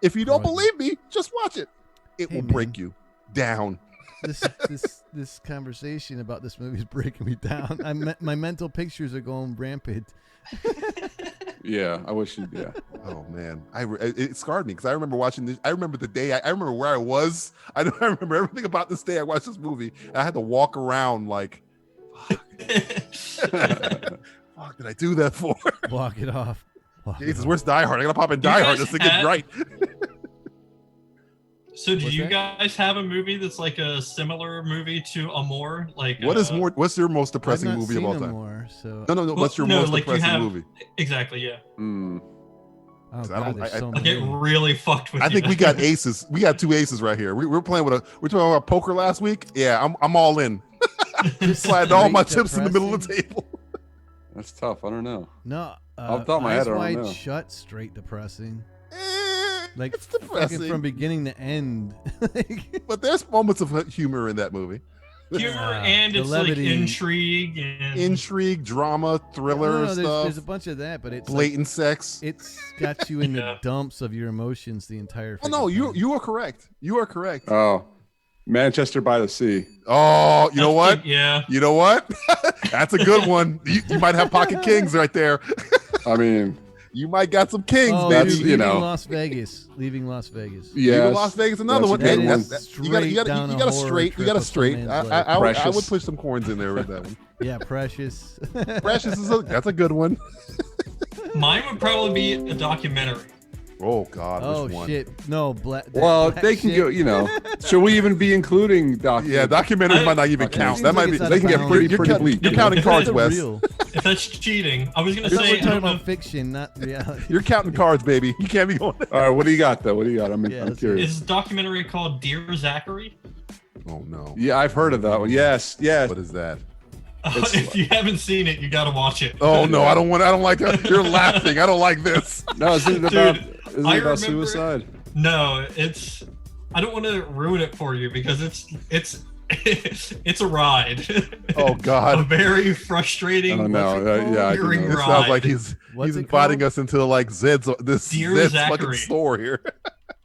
If you don't Right. believe me, just watch it. It Hey, will man. break you down. This conversation about this movie is breaking me down. My mental pictures are going rampant. Yeah, I wish you. Yeah. Oh man, it scarred me because I remember watching this. I remember the day. I remember where I was. I remember everything about this day I watched this movie. And I had to walk around like, fuck. fuck did I do that for? Walk it off. Jesus, where's Die Hard? I gotta pop in Die Hard just to get right. So do you guys have a movie that's like a similar movie to Amour? Like what's your most depressing movie of all time? Amour, so. No. What's your most depressing movie? Exactly, yeah. Oh, God, I get really fucked with. I think we got aces. We got 2 aces right here. We're playing we're talking about poker last week. Yeah, I'm all in. Slide all my chips in the middle of the table. That's tough. I don't know. No, off the top of my head, I don't Wide know. Shut, straight depressing. Like it's depressing from beginning to end. But there's moments of humor in that movie. Humor and it's like intrigue, drama, thriller stuff. There's a bunch of that, but it's blatant sex. It's got you in the dumps of your emotions the entire. Oh no, you are correct. You are correct. Oh, Manchester by the Sea. Oh, you know what? Yeah. You know what? That's a good one. You might have pocket kings right there. I mean, you might got some kings, baby. Dude, Leaving Las Vegas. Leaving Las Vegas. Yeah, Las Vegas. Another one. That Hey, you got a straight. You got a straight. I would push some coins in there with that one. Yeah, Precious. Precious that's a good one. Mine would probably be a documentary. Oh God! Oh which one? shit! No, well, they can go. You know, should we even be including documentaries? Yeah, documentaries might not even count. That might be. They can get pretty bleak. You're counting cards, Wes. If that's cheating, I was gonna We're say. talking about fiction, not reality. You're counting cards, baby. You can't be going. All right, what do you got though? What do you got? I'm curious. Is a documentary called Dear Zachary? Oh no. Yeah, I've heard of that one. Yes. What is that? If you haven't seen it, you gotta watch it. Oh no, I don't like that. You're laughing. I don't like this. No, isn't it about suicide? No, it's. I don't want to ruin it for you because it's a ride. Oh God, a very frustrating. Oh no, yeah, it sounds like he's inviting us into like Zed's fucking Zachary. store here.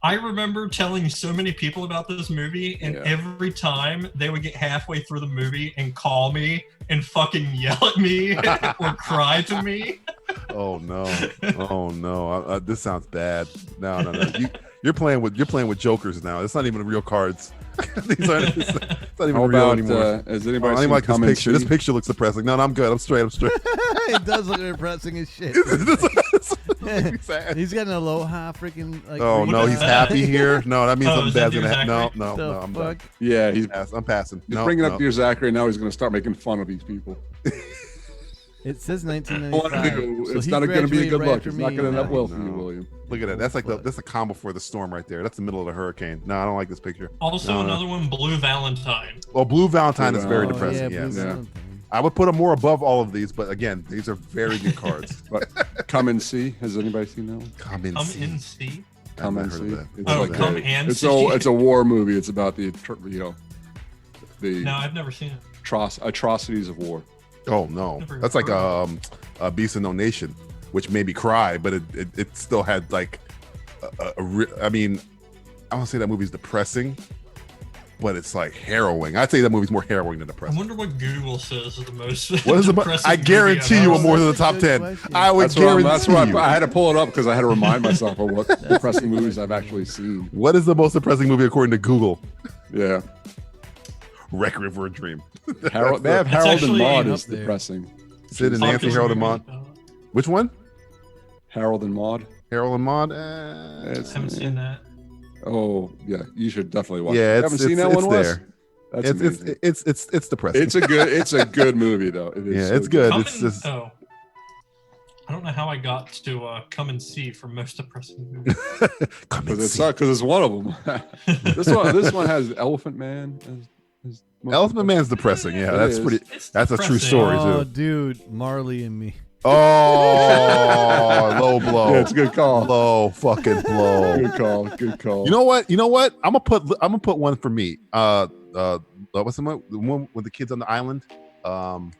I remember telling so many people about this movie, and every time they would get halfway through the movie and call me and fucking yell at me or cry to me. Oh no! This sounds bad. No. You're playing with jokers now. It's not even real cards. It's not even real anymore. Has anybody seen like this picture? This picture looks depressing. No, I'm good. I'm straight. It does look depressing as shit. He's got an aloha freaking. Like, oh no, he's happy here. No, that means something bad's gonna happen. No, The I'm fuck? done. Yeah, I'm passing. He's bringing up Dear Zachary. Now he's going to start making fun of these people. It says 1995. It's not going to be a good look. It's not going to end up well for you, William. Look at that. That's like that's a calm before the storm right there. That's the middle of the hurricane. No, I don't like this picture. Also, another one, Blue Valentine. Well, Blue Valentine is very depressing. Yeah, Yeah. I would put them more above all of these, but again, these are very good cards. But Come and See. Has anybody seen that one? Come and See. Come and See. Come and See. It's a war movie. It's about the No, I've never seen it. Atrocities of war. Oh no, that's like a Beast of No Nation, which made me cry, but it still had like I mean, I don't say that movie's depressing, but it's like harrowing. I'd say that movie's more harrowing than I depressing. wonder what Google says is the most. What is depressing I guarantee you, more than the top 10. I would guarantee. That's why I had to pull it up because I had to remind myself of what depressing movies I've actually seen. What is the most depressing movie according to Google? Yeah. Requiem for a Dream. They have Harold and Maude is depressing. Sid and Nancy, Harold and Maude. Which one? Harold and Maude. Harold and Maude. I haven't seen that. Oh yeah, you should definitely watch. Yeah, it. Haven't seen that one, Wes? There. It's depressing. It's a good movie though. It's good. It's just. I don't know how I got to Come and See for most depressing movie. Because it's one of them. this one has Elephant Man. Elephant Man's depressing. Yeah, that's pretty. That's a true story Oh, too. dude, Marley and Me. Oh, low blow. Yeah, it's a good call. Low fucking blow. Good call. You know what? I'm gonna put one for me. What's the one with the kids on the island? Lord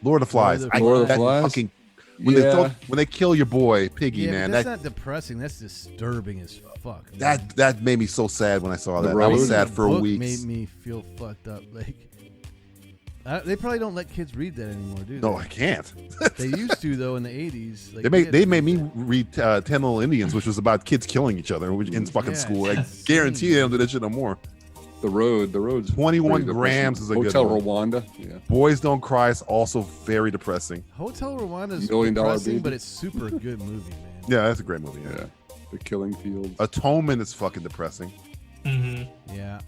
of the Flies. Lord of the Flies. Fucking, when they kill your boy Piggy, Yeah, man. that's not depressing. That's disturbing as fuck. Man. That made me so sad when I saw that. I Road? was sad for a week. Made me feel fucked up. Like they probably don't let kids read that anymore, do they? No, I can't. They used to though in the 80s. Like, they made me read 10 Little Indians, which was about kids killing each other in fucking school. I guarantee they don't do that shit no more. The road's 21 pretty grams depressing. is a good Hotel one. Rwanda. Yeah. Boys Don't Cry is also very depressing. Hotel Rwanda is $1 Million depressing, Baby. but it's super good movie, man. Yeah, that's a great movie. Yeah. The Killing Fields. Atonement is fucking depressing. Yeah.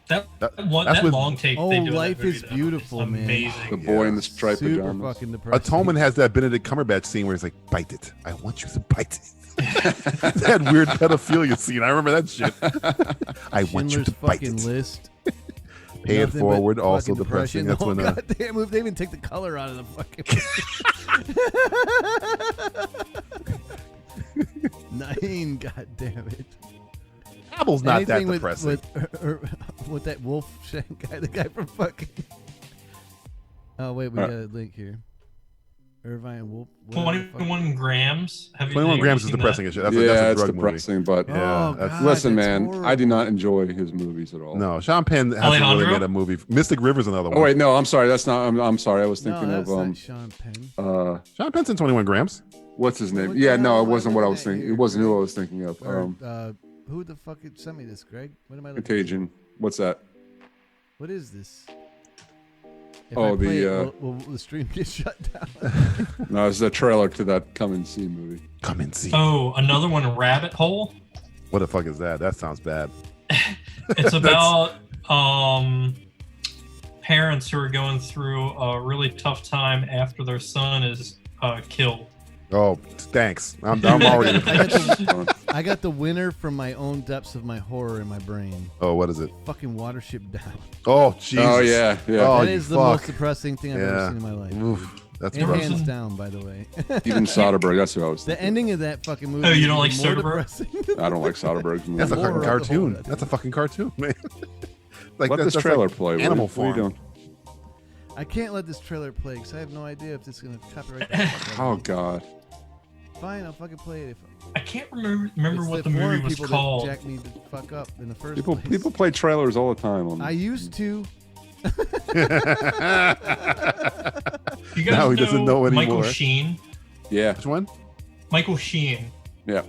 That That's that with- long take. Oh, they do in that Life movie, is though, Beautiful, is man. amazing. The boy in the striped Super pajamas. fucking depressing. Atonement has that Benedict Cumberbatch scene where he's like, bite it. I want you to bite it. That weird pedophilia scene. I remember that shit. I want you Schindler's to bite fucking it. List. Pay it Nothing but forward, also fucking depressing. depression. That's Oh, when goddamn, they even take the color out of the fucking. 9, goddamn it. Apple's not Anything that depressing. With that wolf shank guy, the guy from fucking. Oh wait, we got a link here. Irvine Wolf. 21 grams. Have you 21 grams is seen depressing that? as shit. That's yeah, a it's drug depressing, movie. but Yeah, Oh, that's- God, listen, that's man, horrible. I do not enjoy his movies at all. No, Sean Penn hasn't Alejandro? really made a movie. Mystic River's another one. Oh wait, no, I'm sorry. That's not. I'm sorry. I was No, thinking that's of not Sean Penn. Sean Penn's in 21 grams. what's his name? What the Yeah, no, hell it am I wasn't what I looking was at thinking. here, It wasn't who Greg? I was thinking of. Or, who the fuck sent me this, Greg? What am I looking at? Contagion. What's that? What is this? If Oh, I play the, it, will the stream get shut down? No, it's the trailer to that Come and See movie. Come and see. Oh, another one, Rabbit Hole. What the fuck is that? That sounds bad. It's about parents who are going through a really tough time after their son is killed. Oh, thanks. I'm already. I got the winner from my own depths of my horror in my brain. Oh, what is it? Fucking Watership Down. Oh, Jesus. Oh yeah, yeah. Oh, That you is the fuck. most depressing thing I've ever seen in my life. Oof, that's And gross. hands down, by the way. Even Soderbergh. That's who I was The thinking. ending of that fucking movie. Oh, you is don't like even more Soderbergh? depressing. I don't like Soderbergh's movies. That's a Horror fucking of the cartoon. horror. That's a fucking cartoon, man. Let that's this trailer like play. Animal what are you Farm. doing? I can't let this trailer play because I have no idea if this is going to copyright the fuck out Oh of me. God. Fine, I'll fucking play it. I can't remember It's what the foreign movie was people called. That jack me the fuck up in the first People place. play trailers all the time. On I used to. You guys Now he doesn't know Michael anymore. Sheen. Yeah. Which one? Michael Sheen. Yeah.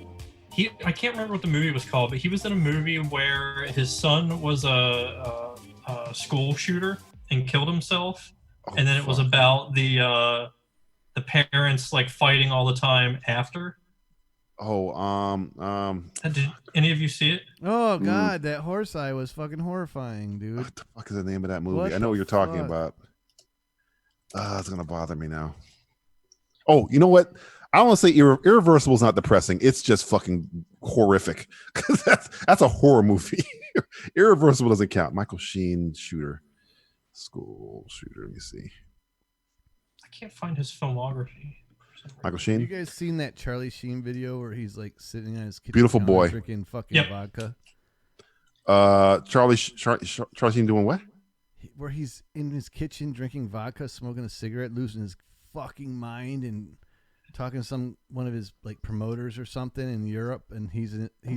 I can't remember what the movie was called, but he was in a movie where his son was a school shooter and killed himself, and then it was about the parents like fighting all the time after. Oh, Did any of you see it? Oh God, that horse eye was fucking horrifying, dude. what the fuck is the name of that movie? What I know the what you're talking fuck? about. It's gonna bother me now. Oh, you know what? I don't want to say Irreversible is not depressing. It's just fucking horrific. Because that's a horror movie. Irreversible doesn't count. Michael Sheen shooter, school shooter. Let me see. I can't find his filmography. Michael You Sheen. guys seen that Charlie Sheen video where he's like sitting on his kitchen Beautiful counter boy. drinking fucking Yep. vodka? Charlie Sheen doing what? Where he's in his kitchen drinking vodka, smoking a cigarette, losing his fucking mind, and talking to one of his like promoters or something in Europe, and he's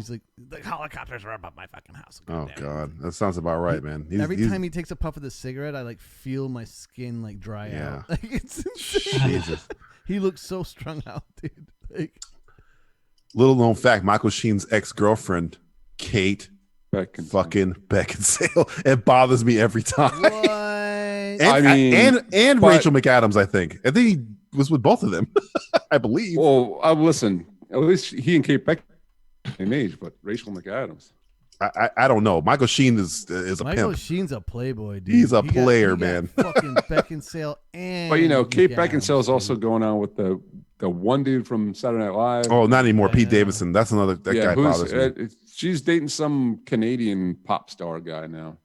like, the helicopters are above my fucking house. Oh God, that sounds about right, man. Every time he takes a puff of the cigarette, I like feel my skin like dry Yeah. out. Like it's insane. Jesus. He looks so strung out, dude. Like, Little known fact: Michael Sheen's ex-girlfriend, Kate, fucking Beckinsale. It bothers me every time. what? And, I mean, and but- Rachel McAdams, I think he was with both of them. I believe. Well, listen. At least he and Kate Beck same age, but Rachel McAdams. I don't know. Michael Sheen is a Michael pimp. Sheen's a playboy, dude. He's a He got- player, he got man. Fucking Beckinsale and. But you know, Kate McAdams, Beckinsale is dude. also going on with the one dude from Saturday Night Live. Oh, not anymore. Pete Yeah. Davidson. That's another. That guy bothers me. she's dating some Canadian pop star guy now.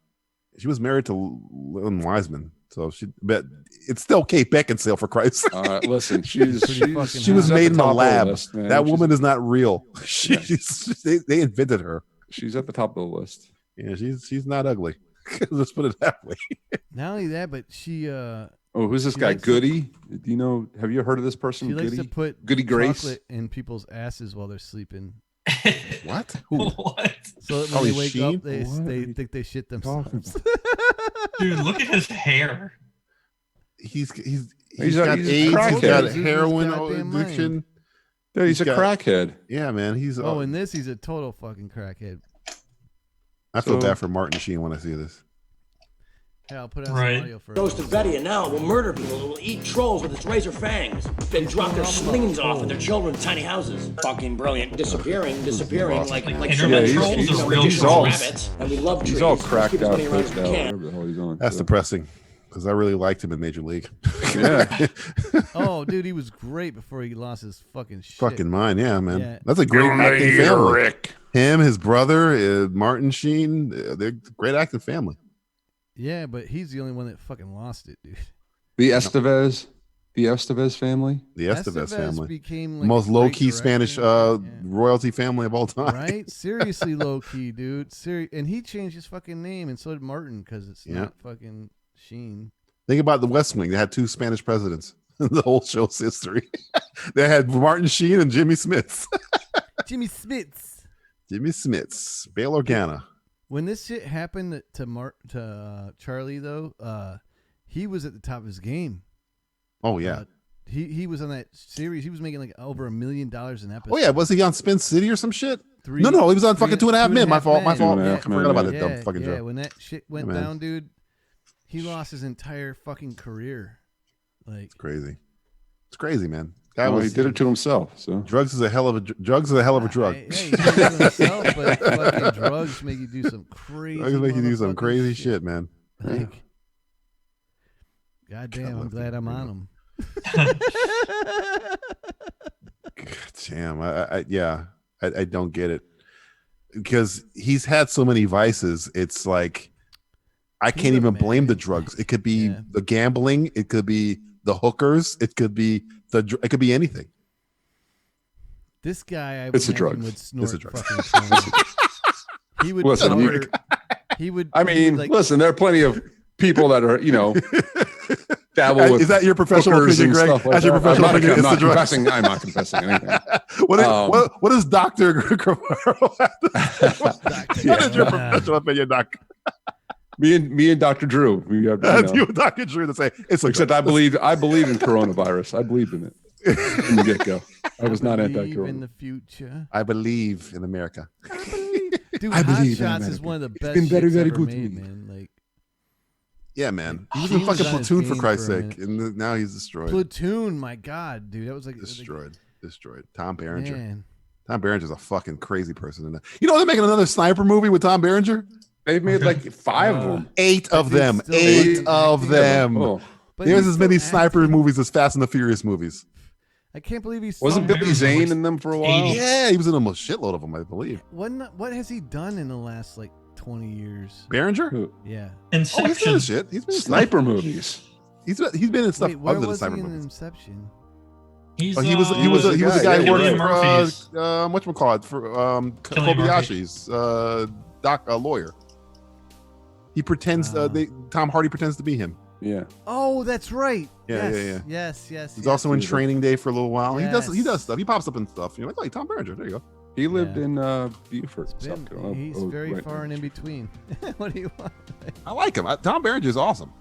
She was married to Lynn Wiseman, so but it's still Kate Beckinsale, for Christ's sake. Listen, Pretty fucking She was hot. made in the top of the lab. list, man. That She's- woman is not real. Yeah. They invented her. She's at the top of the list. Yeah, she's not ugly. Let's put it that way. Not only that, but she Oh, who's this She guy? likes to- Goody? Do you know? Have you heard of this person? she likes Goody? to put Goody Grace? chocolate in people's asses while they're sleeping. What? Who? What? So that when Charlie they wake Sheen? up, they What? think they shit Talking themselves. Dude, look at his hair. He's He's got a AIDS. He's crackhead. got Losing his heroin goddamn mind. addiction. Dude, he's a got- crackhead. Yeah, man. He's Oh, in this, he's a total fucking crackhead. I feel bad for Martin Sheen when I see this. Hey, I'll put out some audio for Goes to Vetia now will murder people who will eat trolls with its razor fangs, then drop their slings off at their children's tiny houses. Fucking brilliant. Disappearing like he's all rabbits. And we love trees. He's all cracked Keep as out, many around as pushed we out, can. whatever the hell he's on. That's depressing because I really liked him in Major League. Yeah. Oh, dude, he was great before he lost his fucking shit. Fucking mine, yeah, man. Yeah. That's a great acting family. Rick. Him, his brother, Martin Sheen, they're a great acting family. Yeah, but he's the only one that fucking lost it, dude. The Estevez family. The Estevez family. Became the most low-key Spanish royalty family of all time. Right? Seriously low-key, dude. And he changed his fucking name, and so did Martin, because it's not fucking Sheen. Think about the West Wing. They had 2 Spanish presidents in the whole show's history. They had Martin Sheen and Jimmy Smits. Jimmy Smits. Jimmy Smits. Bail Organa. When this shit happened to Charlie, though, he was at the top of his game. Oh, yeah. He was on that series. He was making like over $1 million an episode. Oh, yeah. Was he on Spin City or some shit? No, he was on fucking 2.5 Men. My fault. I forgot about that dumb fucking joke. Yeah, when that shit went down, dude, he lost his entire fucking career. Like, it's crazy. It's crazy, man. He did it to himself. So drugs is a hell of a drug. He did it to himself, but fucking drugs make you do some crazy. Drugs make you do some crazy shit, man. Like, goddamn, I'm glad I'm on them. Damn, I don't get it because he's had so many vices. It's like I can't even blame the drugs. It could be the gambling. It could be the hookers. It could be it could be anything. This guy, it's a drug. Would snort it's a drug. He would. Listen, he would. I mean, listen. There are plenty of people that are, dabble with. Is that your professional opinion, Greg? Like That's your professional opinion. I'm not confessing anything. What is Dr. Guerrero have to say? What is your professional opinion, Doc? Me and Dr. Drew. We have, you and Dr. Drew to say it's except I believe in coronavirus. I believed in it from the get-go. I was not anti-corona. In the future, I believe in America. Dude, I believe Hot Shots in is one of the best. It's been very, very ever good made, to me. man. Like, yeah, man. He was in fucking Platoon for Christ's sake, and now he's destroyed. Platoon, my God, dude, that was like destroyed. Tom Berenger. Man. Tom Berenger's a fucking crazy person. They're making another sniper movie with Tom Berenger. They've made like 5 of them. 8 of them. 8 of them. Oh. There's as many sniper movies as Fast and the Furious movies. I can't believe he's wasn't Billy Zane in them for a while. Yeah, he was in a shitload of them, I believe. What has he done in the last like 20 years? Berenger? Yeah. Inception. He's been in shit. He's been in sniper movies. He's been in stuff where other than was sniper he in movies. Inception? He was a guy who worked for whatchamacallit for Kobayashi's lawyer. He pretends Tom Hardy pretends to be him. Yeah. Oh, that's right. Yeah. Yes. He's also in Training Day for a little while. Yes. He does stuff. He pops up in stuff. You're like, oh, Tom Berenger. There you go. He lived in Beaufort, South Carolina. He's very far and in between. What do you want? I like him. Tom Berenger is awesome.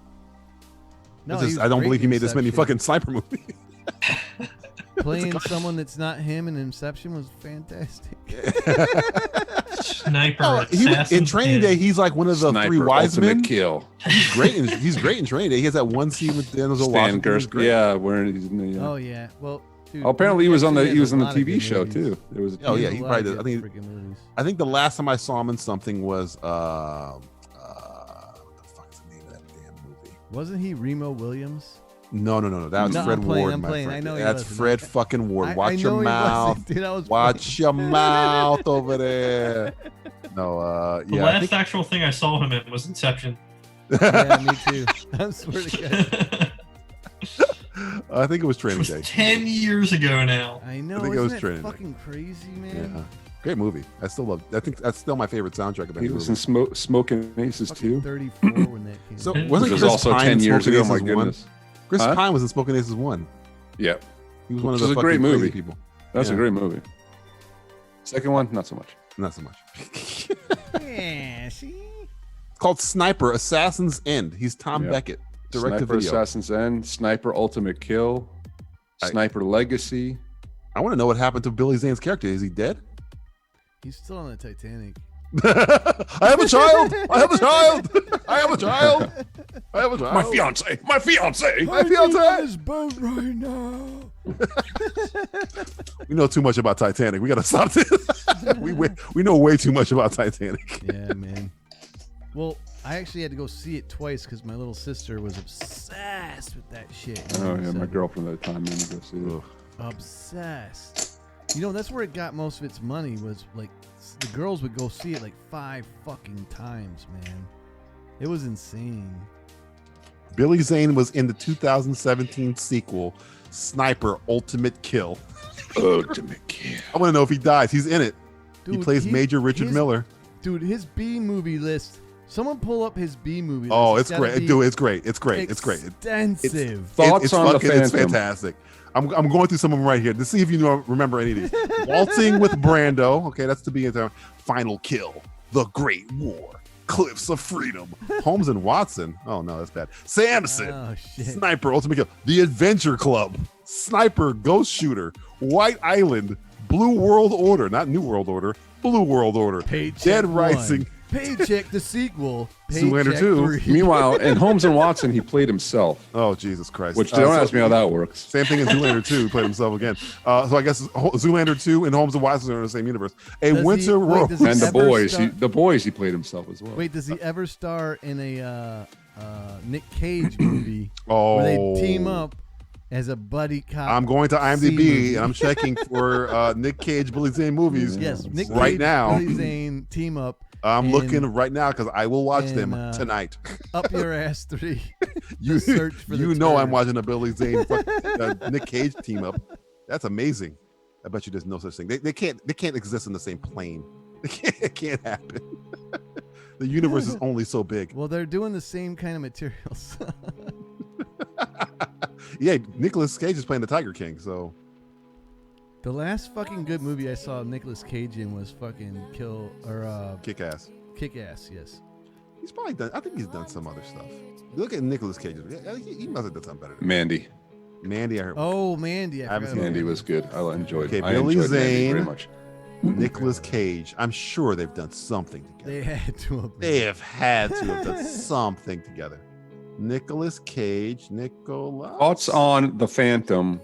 No, I don't believe he made this many fucking sniper movies. Playing someone that's not him in Inception was fantastic. Sniper in Training Day, he's like one of the Sniper, 3 wise men. Kill. He's great in Training Day. He has that one scene with Denzel Washington. Yeah, where he's in the. Oh yeah, well. Dude, apparently he was on the TV show too. There was. He probably did. I think the last time I saw him in something was what the fuck is the name of that damn movie? Wasn't he Remo Williams? No. That was Fred Ward. My friend. I know that's Fred fucking Ward. Watch your mouth. Dude, watch your mouth over there. No, the last actual thing I saw him in was Inception. Yeah, me too. I swear to God. I think it was Training Day. 10 years ago now. I know. I think Isn't it was that Training fucking crazy, man? Yeah. Great movie. I still love. I think that's still my favorite soundtrack of any movie. He was movie. in Smoking Aces too. 34 when that came. So out. wasn't Which Chris was also Pine 10 years ago? Smoking My Aces goodness. Chris Pine was in Smoking Aces 1. Yeah, he was one of the a fucking great crazy movie. people. That's a great movie. Second one, not so much. Not so much. Yeah, see. It's called Sniper: Assassin's End. He's Tom Beckett. Direct to Sniper video. Assassin's End, Sniper Ultimate Kill, Sniper Legacy. I want to know what happened to Billy Zane's character. Is he dead? He's still on the Titanic. I have a child. I have a child. I have a child. I have a child. My fiance. My fiance. My fiance. This boat right now. We know too much about Titanic. We got to stop this. we know way too much about Titanic. Yeah, man. Well, I actually had to go see it twice because my little sister was obsessed with that shit. Oh yeah, my girlfriend at the time made me go see it. Obsessed. You know, that's where it got most of its money. Was like the girls would go see it like 5 fucking times, man. It was insane. Billy Zane was in the 2017 sequel, Sniper: Ultimate Kill. Ultimate Kill. I want to know if he dies. He's in it. Dude, he plays Major Richard Miller. Dude, his B movie list. Someone pull up his B movie list. Oh, it's great. Dude, it's great. It's great. It's great. Extensive. Thoughts on the Phantom? It's fantastic. I'm going through some of them right here to see if you remember any of these. Waltzing with Brando. Okay, that's to be in there. Final Kill. The Great War. Cliffs of Freedom. Holmes and Watson. Oh no, that's bad. Samson. Oh, shit. Sniper: Ultimate Kill. The Adventure Club. Sniper: Ghost Shooter. White Island. Blue World Order. Not New World Order. Blue World Order. Paycheck Dead 1. Rising. Paycheck the sequel. Zoolander Paycheck 2. 3. Meanwhile, in Holmes and Watson, he played himself. Oh, Jesus Christ. Which don't ask me how that works. Same thing in Zoolander 2. He played himself again. So I guess Zoolander 2 and Holmes and Watson are in the same universe. Winter Road. And the boys, he played himself as well. Wait, does he ever star in a Nick Cage movie Oh. where they team up as a buddy cop? I'm going to C IMDb movie? and I'm checking for Nick Cage, Billy Zane movies. Yes, Nick right Cage, now. Billy Zane team up. I'm and- looking right now because I will watch them and, tonight. Up your ass 3. You Search for the know I'm turd. watching a Billy Zane Nick Cage team up. That's amazing. I bet you there's no such thing. They can't exist in the same plane. It can't happen. The universe is only so big. Well, they're doing the same kind of materials. Yeah, Nicolas Cage is playing the Tiger King, so The last fucking good movie I saw Nicolas Cage in was fucking Kick-Ass. Kick-Ass, yes. He's probably done. I think he's done some other stuff. Look at Nicolas Cage. He must have done something better. Mandy. Mandy, I heard. Oh, Mandy. I haven't forgot seen about Mandy Mandy. was good. I enjoyed. Okay, I Billy enjoyed Mandy Zane, very much. Nicolas Cage. I'm sure they've done something together. They had to have. They have had to have done something together. Nicolas Cage, Nicolas. Thoughts on the Phantom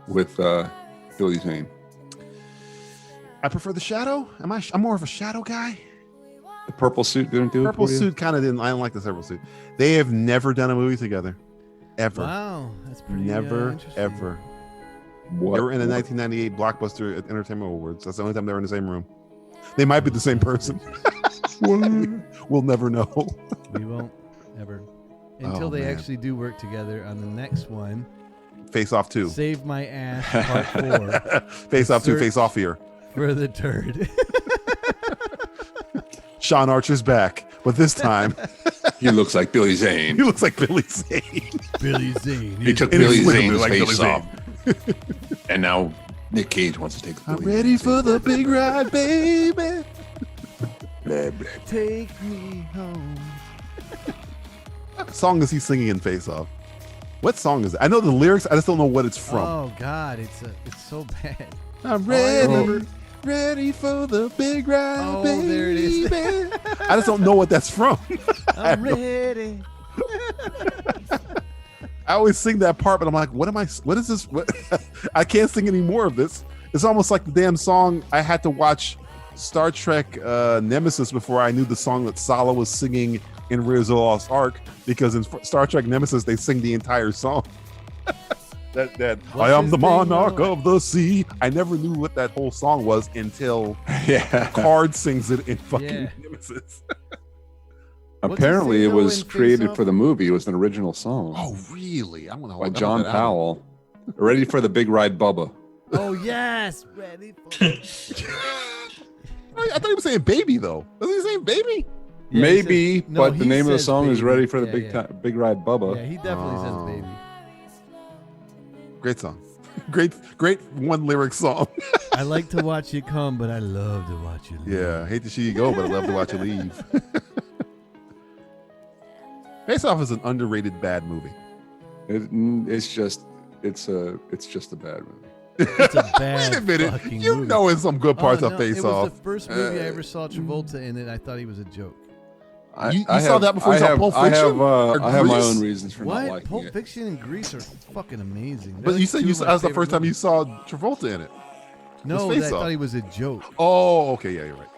with Billy Zane? I prefer the Shadow. I'm more of a Shadow guy. The purple suit didn't do it. Purple for you? suit kind of didn't. I don't like the purple suit. They have never done a movie together, ever. Wow, that's pretty Never, interesting. ever. What? They were in the 1998 Blockbuster Entertainment Awards. That's the only time they were in the same room. They might be the same person. We'll never know. We won't ever. Until they man. actually do work together on the next one. Face Off 2. Save My Ass Part 4. Face Off 2, Search Face Off Here. For the turd. Sean Archer's back, but this time He looks like Billy Zane. he looks like Billy Zane. Billy Zane. He took And Billy he's looking Zane's like face Billy off. And now Nick Cage wants to take I'm Billy ready Zane's for face the off. big ride, baby. Blah, blah. Take me home. What song is he singing in Face Off? What song is it? I know the lyrics. I just don't know what it's from. Oh God, it's so bad. I'm All I ready, remember- ready for the big ride, Oh, baby. there it is. I just don't know what that's from. I'm ready. I always sing that part, but I'm like, what is this? What? I can't sing any more of this. It's almost like the damn song. I had to watch Star Trek Nemesis before I knew the song that Sala was singing in Raiders of the Lost Ark, because in Star Trek Nemesis, they sing the entire song. that I am his the name, monarch though? of the sea. I never knew what that whole song was until Yeah. Card sings it in fucking Yeah. Nemesis. Apparently, say it though was in Face created Off? for the movie. It was an original song Oh, really? I want to by John Powell. Ready for the Big Ride, Bubba. Oh yes, ready for. I thought he was saying baby though. Was he saying baby? Yeah, he Maybe, says- no, but the he name of the says song is baby. Ready for the Yeah, yeah. Big Ride, Bubba. Yeah, he definitely says Oh. baby. Great song. Great one lyric song. I like to watch you come, but I love to watch you leave. Yeah, I hate to see you go, but I love to watch you leave. Face Off is an underrated bad movie. It's just a bad movie. It's a bad Wait a minute. fucking You movie. know, in some good parts Oh, of no, Face it Off. was the first movie I ever saw Travolta in it. I thought he was a joke. You saw that before you saw Pulp Fiction? I have my own reasons for not What? liking Pulp it. Fiction and Grease are fucking amazing. But you said that was the first time you saw Travolta in it. No, Face I Off. thought he was a joke. Oh, okay, yeah, you're right.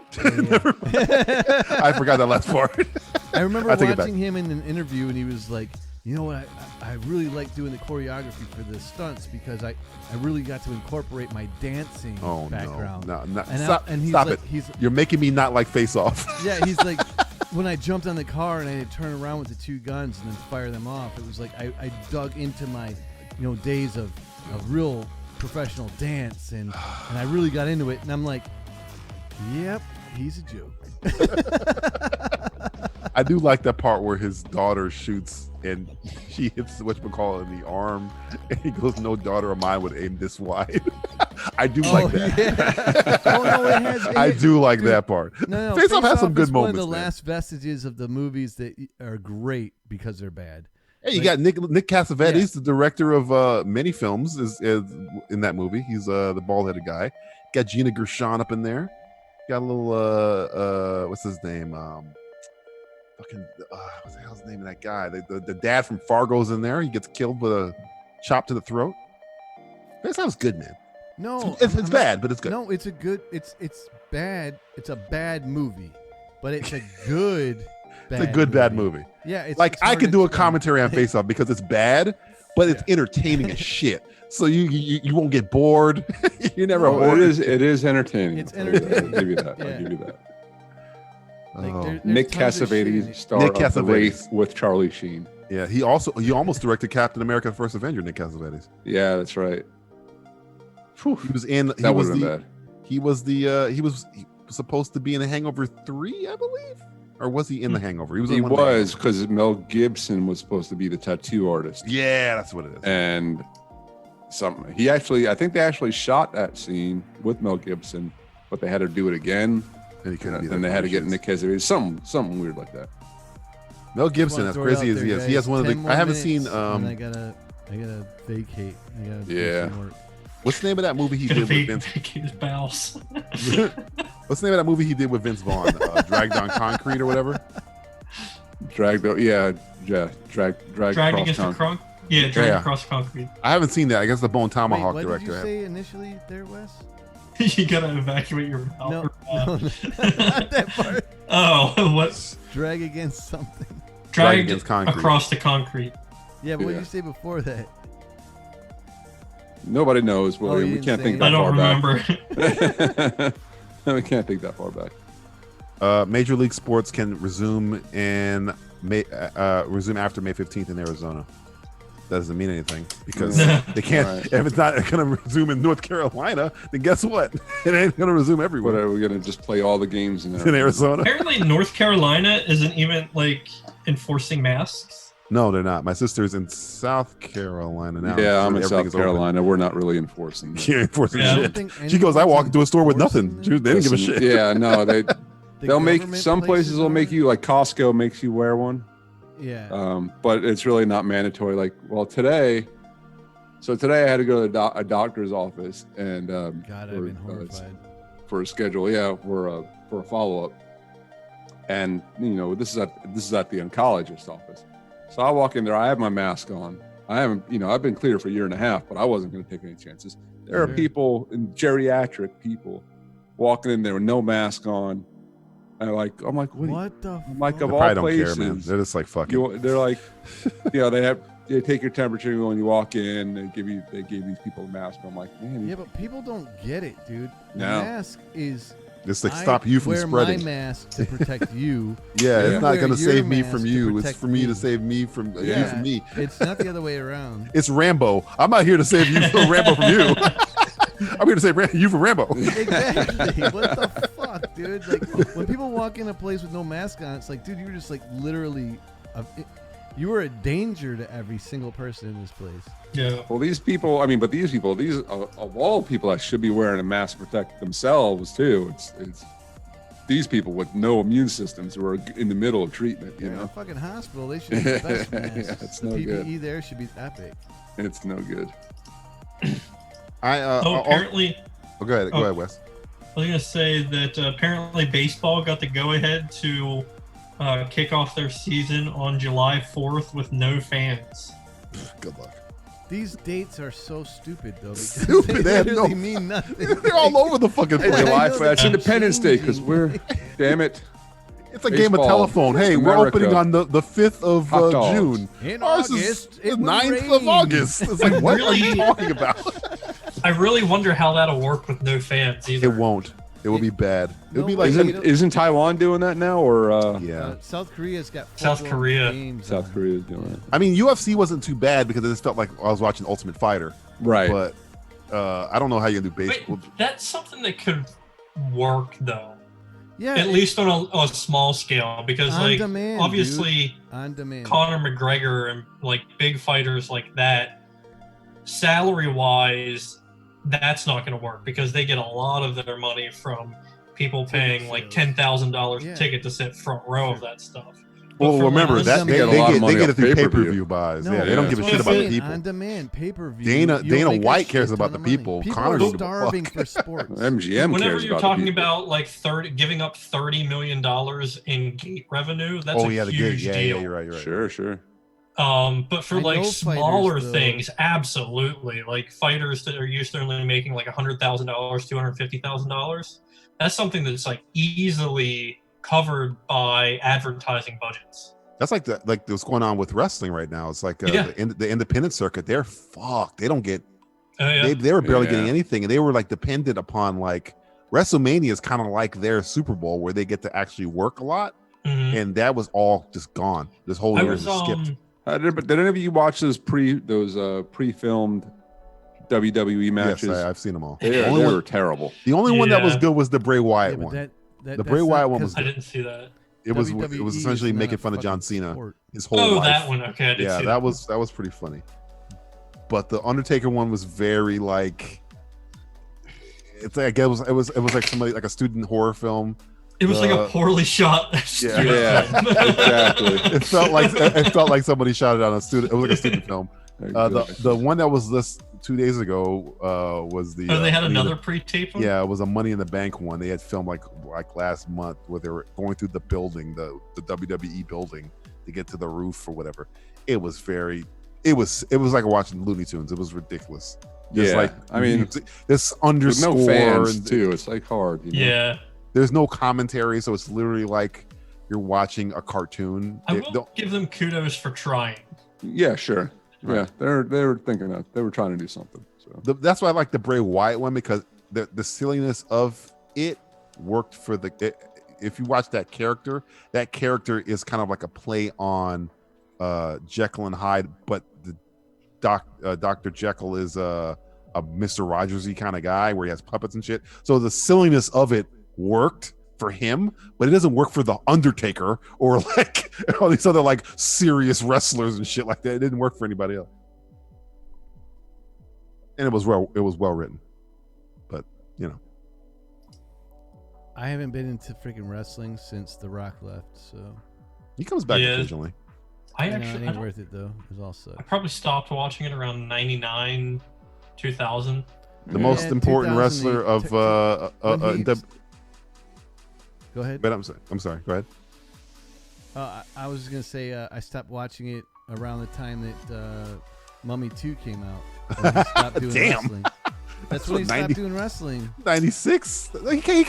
I forgot that last part. I remember I take it watching him in an interview, and he was like, "You know what? I really like doing the choreography for the stunts because I really got to incorporate my dancing background." No, And stop, and he's stop like, it. You're making me not like Face Off. Yeah, he's like, when I jumped on the car and I had to turn around with the two guns and then fire them off, it was like I dug into my, days of real professional dance, and I really got into it. And I'm like, yep, he's a joke. I do like that part where his daughter shoots and she hits whatchamacallit in the arm, and he goes, "No daughter of mine would aim this wide." I do like that. Yeah. Oh, no, it has, I do like that part. No, Face Off has some good is moments. One of the man. last vestiges of the movies that are great because they're bad. Hey, you got Nick Cassavetes, Yeah. the director of many films, is in that movie. He's the bald-headed guy. Got Gina Gershon up in there. Got a little what's his name? What the hell's the name of that guy? The dad from Fargo's in there. He gets killed with a chop to the throat. That sounds good, man. No, it's bad, but it's good. No, it's a good. It's bad. It's a bad movie, but it's a good. It's a good bad movie. Yeah, it's like it's I hard could to do a explain. commentary on Face Off because it's bad, but it's entertaining as shit. So you won't get bored. You never Oh, bored. it is entertaining. It's I'll entertaining. give you that. Yeah. I'll give you that. Like, Oh. there's Nick tons of shit in Cassavetes, it. star Nick of The Cassavetes. Wraith with Charlie Sheen. Yeah, he almost directed Captain America: The First Avenger. Nick Cassavetes. Yeah, that's right. He was in. That would have been bad. He was supposed to be in The Hangover 3, I believe, or was he in The Hangover? He in one of the was, because Mel Gibson was supposed to be the tattoo artist. Yeah, that's what it is. And I think they actually shot that scene with Mel Gibson, but they had to do it again. And he couldn't be there and they for had to the get shoots. Nick Cassavetes, something weird like that. Mel Gibson, as Throw it crazy out as he there, is, he guys. has one of 10 the. more I haven't minutes, seen. and I gotta vacate. I gotta do some work. What's the name of that movie he Gonna did with Vince? vacate his bowels. What's the name of that movie he did with Vince Vaughn? Dragged on Concrete or whatever. Dragged Dragged across against the concrete. crunk. Yeah, dragged across concrete. I haven't seen that. I guess the Bone Wait, Tomahawk what did director. you say initially there, Wes? You gotta evacuate your mouth. No, not that part. Oh, what? Drag against something. Dragged against concrete. across the concrete. Yeah, but what Yeah. did you say before that? Nobody knows. Well, you we didn't can't say think I that don't far remember. back. We can't think that far back. Major League Sports can resume resume after May 15th in Arizona. That doesn't mean anything because they can't. Right. If it's not going to resume in North Carolina, then guess what? It ain't going to resume What everywhere. are we gonna just play all the games in In Arizona? Apparently, North Carolina isn't even like enforcing masks. No, they're not. My sister's in South Carolina now. Yeah, I'm in Everything South is open. Carolina. We're not really enforcing that. She ain't enforcing Yeah. I don't shit. think She goes, I walk anyone's into a store with nothing. enforcing They didn't give a Listen, shit. Yeah, no, they'll make government some places will are? make you, like Costco makes you wear one. Yeah. But it's really not mandatory. Like, well, today I had to go to a doctor's office and God, I've been horrified. for a schedule. Yeah, for a follow up. And this is at the oncologist office. So I walk in there. I have my mask on. I haven't, I've been clear for a year and a half, but I wasn't going to take any chances. There are Sure. people, geriatric people, walking in there with no mask on. And I'm like, What the? I'm like, fuck? of They all probably don't places, care, man. They're just like, fuck it. they're like, they take your temperature when you walk in. They give these people a mask. I'm like, man, Yeah, but people don't get it, dude. The No. mask is. Just to I stop you from wear spreading. my mask to protect you. Yeah, You it's not wear going to your save me mask from to you. It's protect for me to save me from you Yeah, from me. It's not the other way around. It's Rambo. I'm not here to save you from Rambo from you. I'm here to save you from Rambo. Exactly. What the fuck, dude? Like when people walk in a place with no mask on, it's like, dude, you were just like literally, you were a danger to every single person in this place. Yeah. well, these people, these of all people that should be wearing a mask to protect themselves too. It's these people with no immune systems who are in the middle of treatment. You're in a fucking hospital. They should be the best masks. It's The no PPE good. there should be epic. It's no good. Apparently. Go ahead, Wes. I was gonna say that apparently baseball got the go-ahead to kick off their season on July 4th with no fans. Good luck. These dates are so stupid, though. Stupid. They literally mean nothing. They're all over the fucking Hey, place. July, that's Independence Day because we're, damn it. It's a game of telephone. Hey, we're opening on the 5th of June. In Ours August, is it the will 9th of rain. August. It's like, what are you talking about? I really wonder how that'll work with no fans either. It won't. It will be bad. It will be like Isn't Taiwan doing that now, or yeah? South Korea's got South Korea. games. South Korea's doing it. I mean, UFC wasn't too bad because it just felt like I was watching Ultimate Fighter. Right. But I don't know how you do baseball. Wait, that's something that could work though. Yeah, at least on a small scale, because on like demand, obviously dude. On demand. Conor McGregor and like big fighters like that, salary wise, that's not going to work because they get a lot of their money from people paying like $10,000 a ticket to sit front row of that stuff. Well, remember that they get it through pay-per-view buys. No, yeah, they don't give a shit about the people. On demand, pay-per-view. Dana White cares about the people. Connor's are starving for sports. MGM Whenever cares you're about talking the people. about like giving up $30 million in gate revenue, that's the a huge gate. deal. Yeah, you're right. Sure. But for I like know smaller fighters, though. things, absolutely. Like fighters that are used to only making like $100,000, $250,000, that's something that's like easily covered by advertising budgets. That's like what's going on with wrestling right now. It's like the independent circuit. They're fucked. They don't get. They were barely getting anything, and they were like dependent upon like WrestleMania is kind of like their Super Bowl where they get to actually work a lot, and that was all just gone. This whole year was skipped. Did any of you watch those pre-filmed WWE matches? Yes, I've seen them all. They were terrible. The only one that was good was the Bray Wyatt one. The Bray Wyatt one was I good. didn't see that. It was WWE essentially is not making a fun of John fucking Cena sport. his whole life. That one. Okay, I did see that was pretty funny. But the Undertaker one was very like it's like it was like somebody like a student horror film. It was like a poorly shot. Exactly. It felt like somebody shot it on a student. It was like a student film. The one that was this 2 days ago was the. Oh, they had another pre-tape one? Yeah, it was a Money in the Bank one. They had filmed like last month where they were going through the building, the WWE building, to get to the roof or whatever. It was like watching Looney Tunes. It was ridiculous. Just this underscore with no fans too. It's like hard. You know? Yeah. There's no commentary, so it's literally like you're watching a cartoon. I will give them kudos for trying. Yeah, sure. Right. Yeah, they were thinking that they were trying to do something. So that's why I like the Bray Wyatt one because the silliness of it worked for if you watch that character is kind of like a play on Jekyll and Hyde, but the Dr. Jekyll is a Mr. Rogers-y kind of guy where he has puppets and shit. So the silliness of it worked for him, but it doesn't work for the Undertaker or like all these other like serious wrestlers and shit like that. It didn't work for anybody else, and it was well written. But I haven't been into freaking wrestling since The Rock left, so he comes back occasionally. I it actually ain't worth it though. It all sucks. I probably stopped watching it around 99, 2000. The most important wrestler of Go ahead. But I'm sorry. Go ahead. I was just gonna say I stopped watching it around the time that Mummy 2 came out. When he stopped doing wrestling. That's when he stopped doing wrestling. 96. He came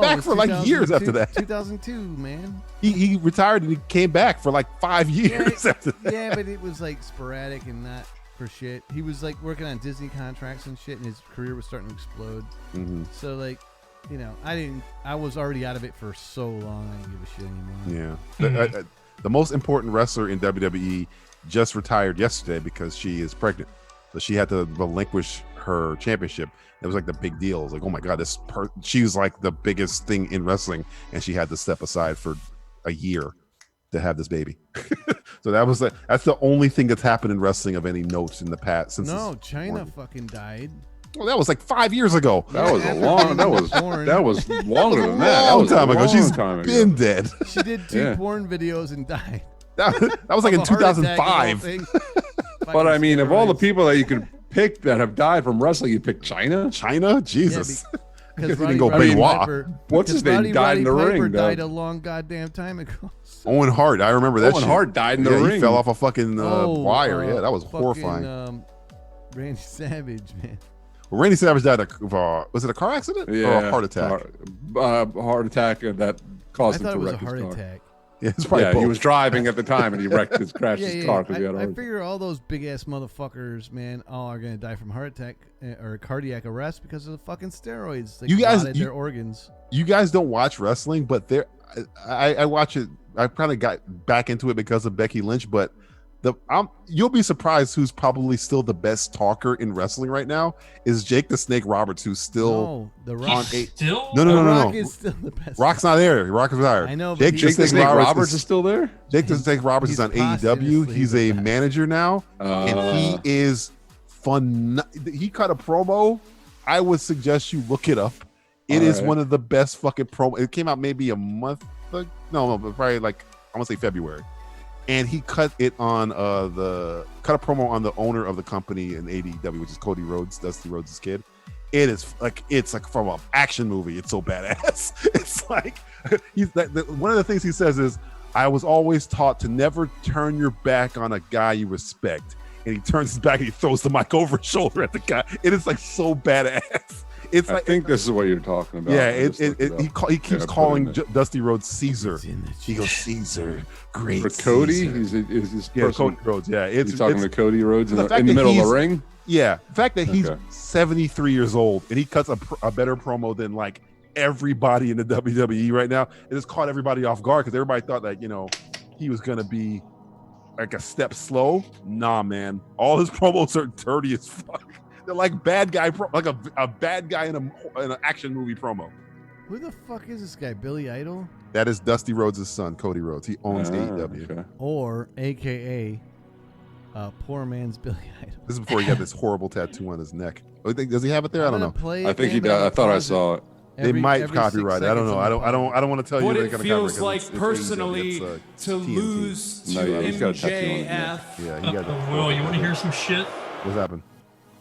back for like years after that. 2002, man. He retired and he came back for like 5 years after that. Yeah, but it was like sporadic and not for shit. He was like working on Disney contracts and shit, and his career was starting to explode. Mm-hmm. So like, I was already out of it for so long. I didn't give a shit anymore. Yeah. The most important wrestler in WWE just retired yesterday because she is pregnant. So she had to relinquish her championship. It was like the big deal. It was like, oh my God, she was like the biggest thing in wrestling, and she had to step aside for a year to have this baby. So that's the only thing that's happened in wrestling of any note in the past. China fucking died. Well, that was like 5 years ago. That was longer than that. Long time ago. She's been dead. She did 2 porn videos and died. That was like in 2005. But I mean, of all the people that you could picked that have died from wrestling. You picked China? China? Jesus. Because You can go Benoit. What's his name? Died in the ring. Died a long goddamn time ago. Owen Hart. I remember that. Owen Hart died in the He ring. fell off a fucking wire. Yeah, that was fucking, horrifying. Randy Savage, man. Well, Randy Savage died of was it a car accident or a heart attack? Heart attack that caused him to wreck his car. I thought it was a heart attack. Yeah, it's probably he was driving at the time and he wrecked his crashed his car because he had a I heart figure all those big ass motherfuckers, man, all are gonna die from heart attack or cardiac arrest because of the fucking steroids. They clotted their organs. You guys don't watch wrestling, but I watch it. I kind of got back into it because of Becky Lynch, but you'll be surprised who's probably still the best talker in wrestling right now is Jake the Snake Roberts, who's still The Rock. No. Rock is still the best. Rock's not there. Rock is retired. I know. Jake the Snake Roberts is still there. Jake the Snake Roberts is on AEW. He's a manager now, and he is fun. He cut a promo. I would suggest you look it up. It is one of the best fucking promo. It came out maybe a month. No, probably like I want to say February. And he cut it on cut a promo on the owner of the company in AEW, which is Cody Rhodes, Dusty Rhodes' kid. It's like from an action movie. It's so badass. It's like one of the things he says is, "I was always taught to never turn your back on a guy you respect." And he turns his back and he throws the mic over his shoulder at the guy. It is like so badass. It's I think this is what you're talking about. Yeah, he keeps calling Dusty Rhodes Caesar. He goes, Caesar, great For Cody, Caesar. he's Cody Rhodes. Yeah, he's talking to Cody Rhodes in the middle of the ring. Yeah, the fact that he's 73 years old and he cuts a better promo than like everybody in the WWE right now, it has caught everybody off guard because everybody thought that he was gonna be like a step slow. Nah, man, all his promos are dirty as fuck. They're like bad guy, like a bad guy in an action movie promo. Who the fuck is this guy? Billy Idol? That is Dusty Rhodes' son, Cody Rhodes. He owns AEW. Okay. Or AKA poor man's Billy Idol. This is before he got this horrible tattoo on his neck. Does he have it there? I don't know. I think he does. I thought I saw it. They might copyright it. I don't know. I don't want to tell you What they're it going to feels copyright like personally to lose to he's got a tattoo on his MJF. neck. Yeah, he got it. Will, you want to hear some shit? What's happened?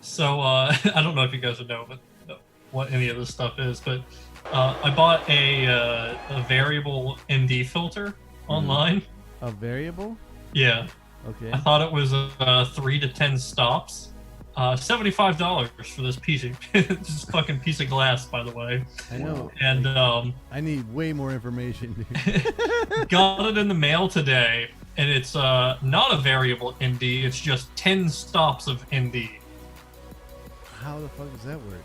So I don't know if you guys would know what any of this stuff is, but I bought a variable ND filter online. A variable? Yeah. Okay. I thought it was 3 to 10 stops. $75 for this this fucking piece of glass, by the way. I know. And I need way more information, dude. Got it in the mail today, and it's not a variable ND. It's just 10 stops of ND. How the fuck does that work?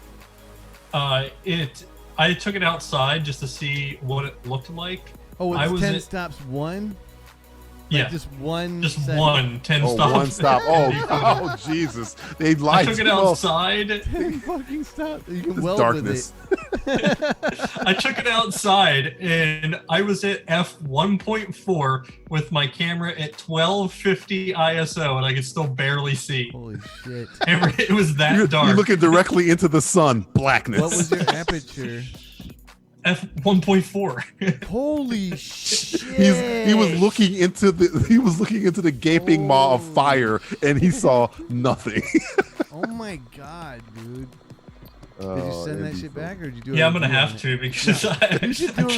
I took it outside just to see what it looked like. Oh, it's 10 stops one? Yeah. Like just one. Just second? one. 10 stops. One stop. Oh, Jesus. They lied. I took it outside. 10 fucking stops. You can This weld darkness. with it. I took it outside, and I was at f1.4 with my camera at 1250 ISO, and I could still barely see. Holy shit. It was that dark. You're looking directly into the sun. Blackness. What was your aperture? f1.4. Holy shit. He was looking into the gaping maw of fire, and he saw nothing. Oh my god, dude. Did you send that shit back, or did you do it? Yeah, I'm gonna have to because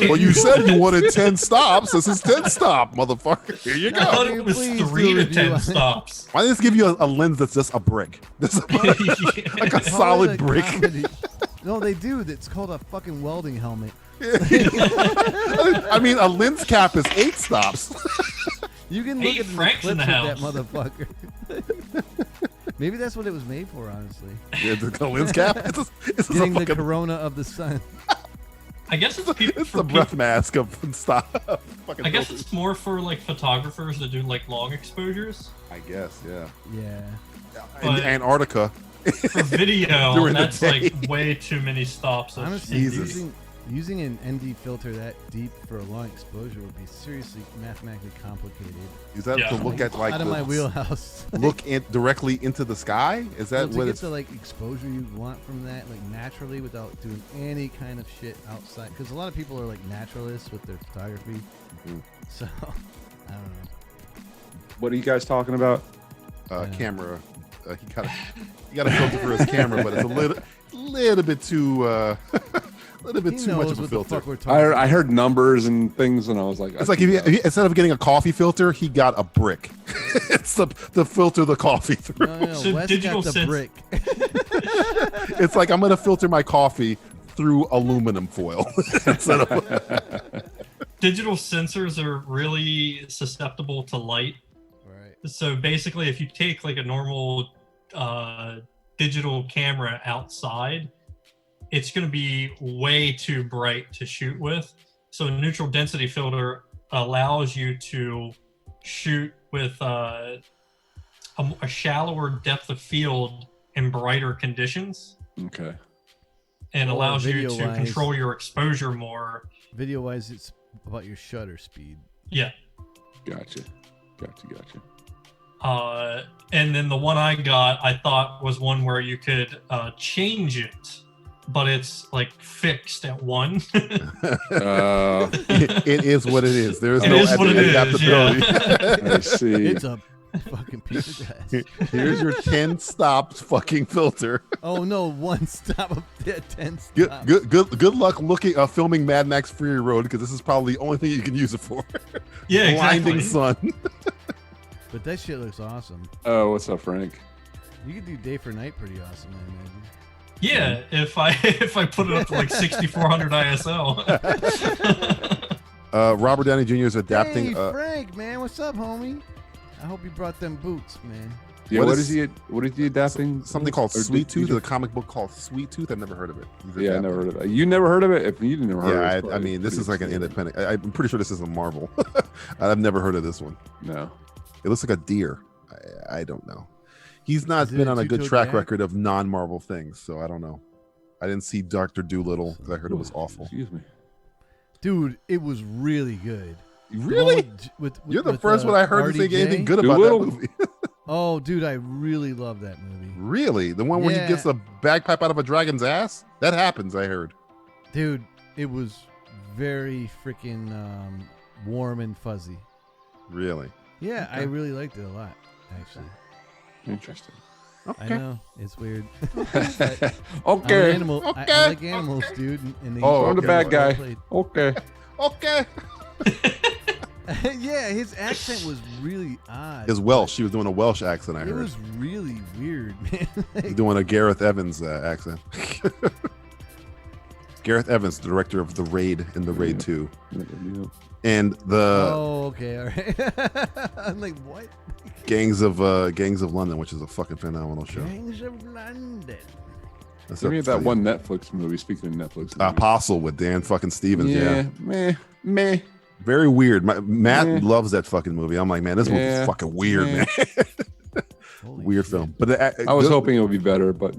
Well, you said you wanted 10 stops. This is 10 stop, motherfucker. Here you I thought go. it was 3 to 10 stops. Why did this give you a lens that's just a brick? Like a solid brick. No, they do. It's called a fucking welding helmet. I mean, a lens cap is 8 stops. You can look 8 at the francs in clips the of that house. motherfucker. Maybe that's what it was made for, honestly. Yeah, the lens cap. It's Getting a the fucking, corona of the sun. I guess it's the breath mask of stop. I guess it's more for like photographers that do like long exposures. I guess, yeah. Yeah. In But- Antarctica. For video, During the that's day. like way too many stops. Of Honestly, ND. using an ND filter that deep for a long exposure would be seriously mathematically complicated. Is that Yeah. to look at like out of my wheelhouse? look directly into the sky? Is that to what get it's the like exposure you want from that, like naturally, without doing any kind of shit outside? Because a lot of people are like naturalists with their photography. So I don't know. What are you guys talking about? camera he got a filter for his camera, but it's a little bit too too much of a filter. I heard numbers and things, and I was like, it's like if he, instead of getting a coffee filter, he got a brick. It's the filter the coffee through. No, so Wes got the brick. It's like I'm gonna filter my coffee through aluminum foil instead of. Digital sensors are really susceptible to light. Right. So basically, if you take like a normal digital camera outside, it's going to be way too bright to shoot with. So a neutral density filter allows you to shoot with a shallower depth of field in brighter conditions. Okay. And allows you to video-wise- control your exposure more. Video-wise, it's about your shutter speed. Yeah. Gotcha. And then the one I got, I thought was one where you could change it, but it's like fixed at 1. It is what it is. There is It no is what it is, adaptability. yeah. I see. It's a fucking piece of glass. Here's your 10 stop fucking filter. Oh no, 1 stop of 10 stops. Good luck filming Mad Max Fury Road, because this is probably the only thing you can use it for. Yeah, Blinding exactly. sun. But that shit looks awesome. Oh, what's up, Frank? You could do day for night pretty awesome, I imagine. Yeah, if I put it up to like 6400 ISO. Robert Downey Jr. is adapting. Hey, Frank, man, what's up, homie? I hope you brought them boots, man. Yeah, what is he adapting? Something called Or Sweet did- Tooth. did- A comic book called Sweet Tooth. I've never heard of it. Yeah, I never heard of it. You never heard of it? If you never heard of it, Yeah, I mean, this is like an independent. I'm pretty sure this isn't Marvel. I've never heard of this one. No. It looks like a deer. I don't know. He's not Is it been a on a good two-toed track yak? record of non-Marvel things, so I don't know. I didn't see Dr. Doolittle because I heard it was awful. Excuse me. Dude, it was really good. Really? With You're the first one I heard to say RDJ? anything good about Doolittle? that movie. Oh, dude, I really love that movie. Really? The one where Yeah. he gets a bagpipe out of a dragon's ass? That happens, I heard. Dude, it was very freaking warm and fuzzy. Really? Yeah, I really liked it a lot, actually. Interesting. I know, it's weird. Okay. I'm an animal. I like animals, dude. And they I'm the bad guy. played. Okay. Okay. Yeah, his accent was really odd. His Welsh. She was doing a Welsh accent, I It heard. was really weird, man. He's doing a Gareth Evans accent. Gareth Evans, the director of The Raid and The Raid 2. And the Oh, okay, all right. I'm like, what? Gangs of London, which is a fucking phenomenal show. Gangs of London. That's Give me that one Netflix movie. Speaking of Netflix, movies. Apostle with Dan fucking Stevens. Yeah. Meh. Very weird. Matt loves that fucking movie. I'm like, man, this movie's fucking weird, man. Weird film. But I was hoping it would be better, but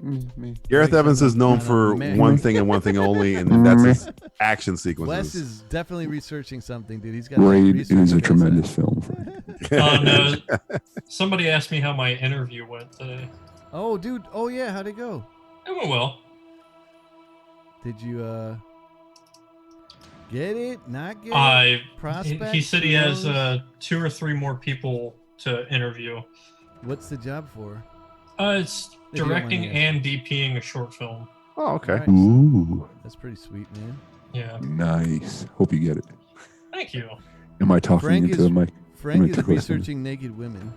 Gareth Evans is known for one thing and one thing only, and that's his action sequences. Wes is definitely researching something, dude. He's got Raid research is a on tremendous that. film. No, somebody asked me how my interview went today. Oh, dude. Oh, yeah. How'd it go? It went well. Did you get it? Not get I it? Prospect? he said he Who has knows? 2 or 3 more people to interview. What's the job for? It's If you don't mind directing me and DPing a short film. Oh, okay. Nice. Ooh, That's pretty sweet, man. Yeah. nice. Hope you get it. Thank you. Am I talking Frank into is the mic? Frank is Am I too close to researching naked women.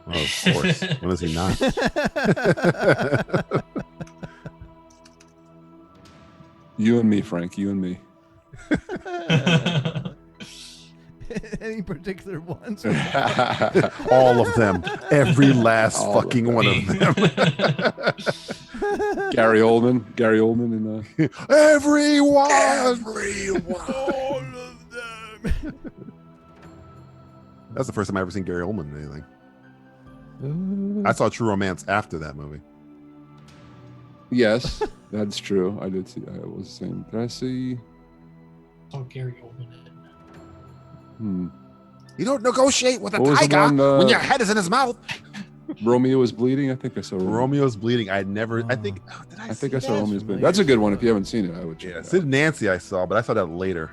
Oh, of course. When is he not? You and me, Frank. You and me. Any particular ones? All of them. Every last All of fucking them. one of them. Gary Oldman. Gary Oldman in Everyone. All of them. That's the first time I ever seen Gary Oldman in anything. I saw True Romance after that movie. Yes, that's true. I did see. I was saying. Did I see? Oh, Gary Oldman. You don't negotiate with a What was the tiger one, when your head is in his mouth. Romeo is bleeding. I think I saw Romeo's Bleeding. I think I think I saw Romeo's bleeding. That's a good one. If you haven't seen it, I would check it out. Sid and Nancy I saw, but I saw that later.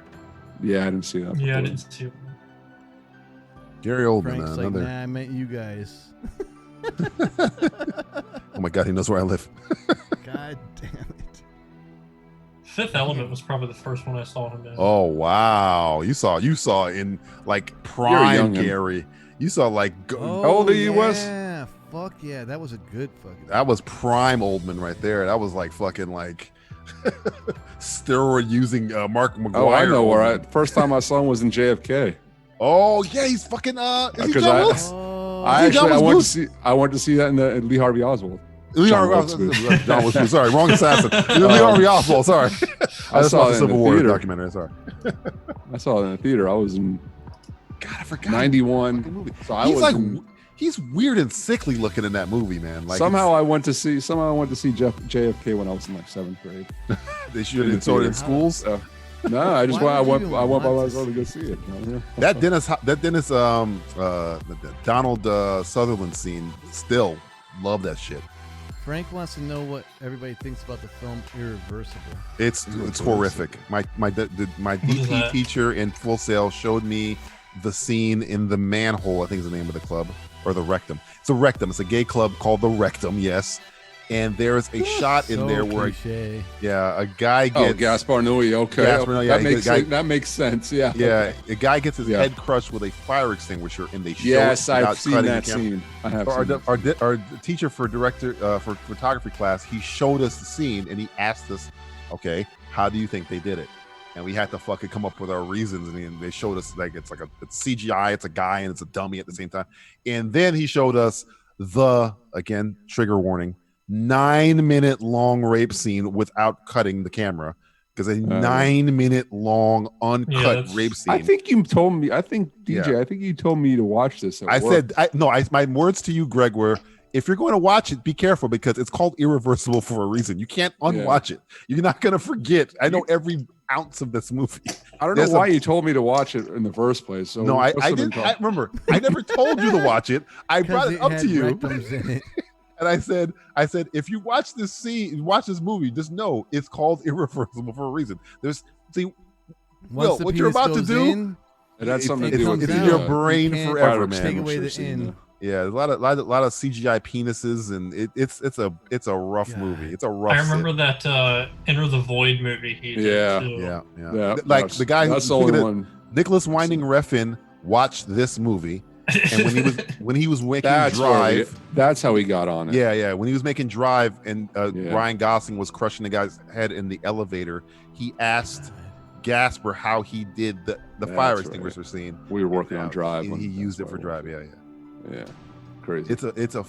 Yeah, I didn't see that. Yeah, I before. didn't see it. Gary Oldman, Frank's like, another. nah, I meant you guys. Oh my God, he knows where I live. God damn it. Fifth Element was probably the first one I saw him in. Oh wow, you saw in like prime Gary. You saw like How old are you, Wes? Yeah, fuck yeah, that was a good fucking. That was prime Oldman right there. That was like fucking like steroid using Mark McGuire. Oh, I know where. First time I saw him was in JFK. Oh yeah, he's fucking. Is he John Wilkes? I went to see that in Lee Harvey Oswald. Lee Harvey Oswald. John Wilkes. Sorry, wrong assassin. Lee Harvey Oswald. Sorry, I saw the Civil War documentary. Sorry, I saw it in the theater. I was in. God, I forgot. 91. So he's weird and sickly looking in that movie, man. Like somehow I went to see JFK when I was in like 7th grade. They should have sold it in schools. No, I just went. I went by myself to go see it. That Donald Sutherland scene, still love that shit. Frank wants to know what everybody thinks about the film Irreversible. It's horrific. My DP teacher in Full Sail showed me the scene in the manhole. I think is the name of the club, or the Rectum. It's a Rectum. It's a gay club called the Rectum. Yes. And there's a shot in there where a guy gets Gaspar Noé. Okay, that makes sense. Yeah, a guy gets his head crushed with a fire extinguisher, and they show I've seen that scene. I have. Our teacher for photography class, he showed us the scene, and he asked us, "Okay, how do you think they did it?" And we had to fucking come up with our reasons, and they showed us like it's CGI, it's a guy and it's a dummy at the same time, and then he showed us again trigger warning. 9-minute long rape scene without cutting the camera, because a 9-minute long uncut rape scene. I think you told me. I think DJ. I think you told me to watch this. My words to you, Greg, were, if you're going to watch it, be careful, because it's called Irreversible for a reason. You can't unwatch it. You're not going to forget. I know every ounce of this movie. I don't know why you told me to watch it in the first place. So no, I didn't. I remember, I never told you to watch it. I brought it up to you. And I said, if you watch this movie, just know it's called Irreversible for a reason. What you're about to do, that's something to do with it's in your brain forever, man. Take away the in. Yeah, there's a lot of CGI penises, and it's a rough movie. It's a rough. I remember that Enter the Void movie he did too. Yeah. Like the guy who's Nicholas Winding Refn watched this movie. And when he was making Drive, that's how he got on it. Yeah. When he was making Drive, and Ryan Gosling was crushing the guy's head in the elevator, he asked Gasper how he did the fire extinguisher scene. We were working on Drive. He used it for Drive. Yeah. Crazy. It's a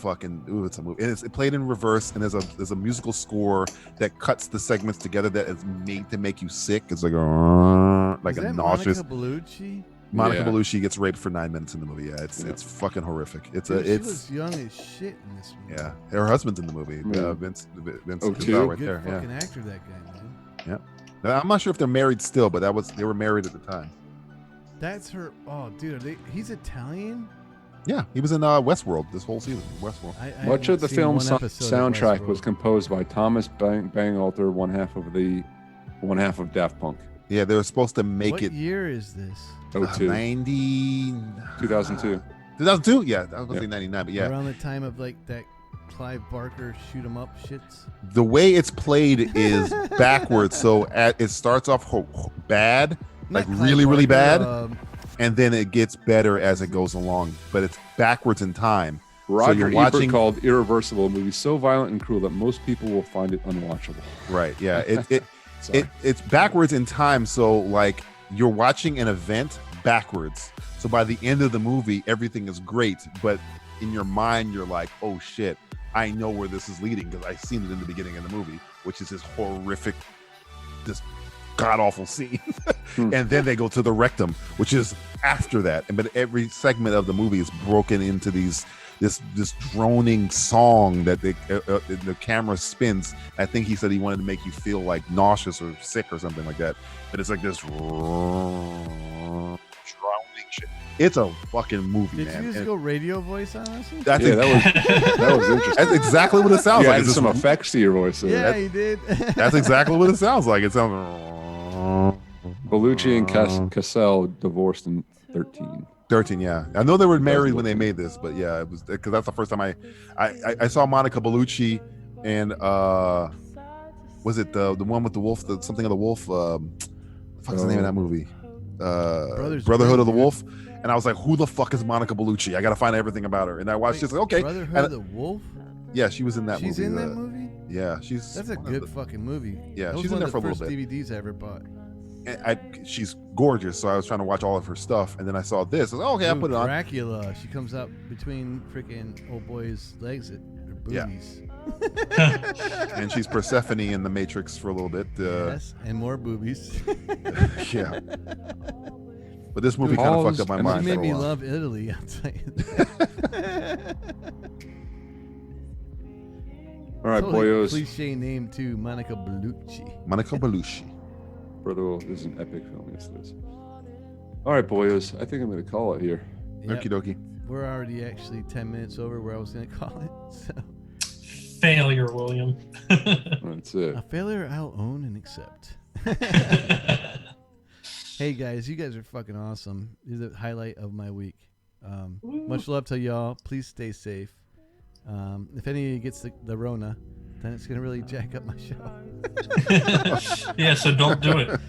movie. And it's played in reverse, and there's a musical score that cuts the segments together that is made to make you sick. It's like a nauseous. Monica Bellucci gets raped for 9 minutes in the movie. Yeah, it's fucking horrific. She was young as shit in this movie. Yeah, her husband's in the movie. Vince Cazale right there. Fucking actor, that guy, man. Yeah. Now, I'm not sure if they're married still, but they were married at the time. That's her. Oh, dude, he's Italian. Yeah, he was in Westworld this whole season. Westworld. Much of the film's soundtrack was composed by Thomas Bangalter, one half of Daft Punk. Yeah, they were supposed to make what year is this? 2002. 2002? Yeah, that was 99, but yeah. Around the time of like that Clive Barker shoot 'em up shits. The way it's played is backwards, so it starts off bad, like really bad, and then it gets better as it goes along, but it's backwards in time. Roger Ebert called Irreversible a movie so violent and cruel that most people will find it unwatchable. Right, yeah. It's backwards in time, so like you're watching an event backwards. So by the end of the movie, everything is great, but in your mind, you're like, oh shit, I know where this is leading because I've seen it in the beginning of the movie, which is this horrific, this god-awful scene. And then they go to the Rectum, which is after that. But every segment of the movie is broken into this droning song that the camera spins. I think he said he wanted to make you feel like nauseous or sick or something like that. But it's like this drowning shit. It's a fucking movie, man. Did you just go radio voice on us? That was interesting. That's exactly what it sounds like. There's some effects to your voice. Yeah, he did. That's exactly what it sounds like. It sounds. Bellucci and Cassell divorced in 13. 13, yeah. I know they were married when they made this, but yeah, it was because that's the first time I saw Monica Bellucci and was it the one with the wolf, something of the wolf? What's the name of that movie? Brotherhood of the Wolf. And I was like, who the fuck is Monica Bellucci? I gotta find everything about her. And I watched this. Like, okay, Brotherhood of the Wolf. Yeah, she was in that movie. She's in that movie. Yeah, that's a good fucking movie. Yeah, that was she's one in there of for the a little first bit. DVDs I ever bought. She's gorgeous, so I was trying to watch all of her stuff, and then I saw this. I was like, okay, I'll put it on. Dracula. She comes up between freaking old boy's legs at her boobies. Yeah. And she's Persephone in the Matrix for a little bit. Yes, and more boobies. Yeah. But this movie kind of fucked up my mind. She made me for a while. love Italy. I'll tell you. All right, Totally boyos. cliche name too, Monica Bellucci. Monica Bellucci. Brother, this is an epic film. Yes, it is. All right, boyos. I think I'm going to call it here. Yep. Okie dokie. We're already actually 10 minutes over where I was going to call it. So. Failure, William. That's it. A failure I'll own and accept. Hey guys, you guys are fucking awesome. You're the highlight of my week. Much love to y'all. Please stay safe. If any of you gets the Rona, then it's gonna really jack up my show. Yeah, so don't do it.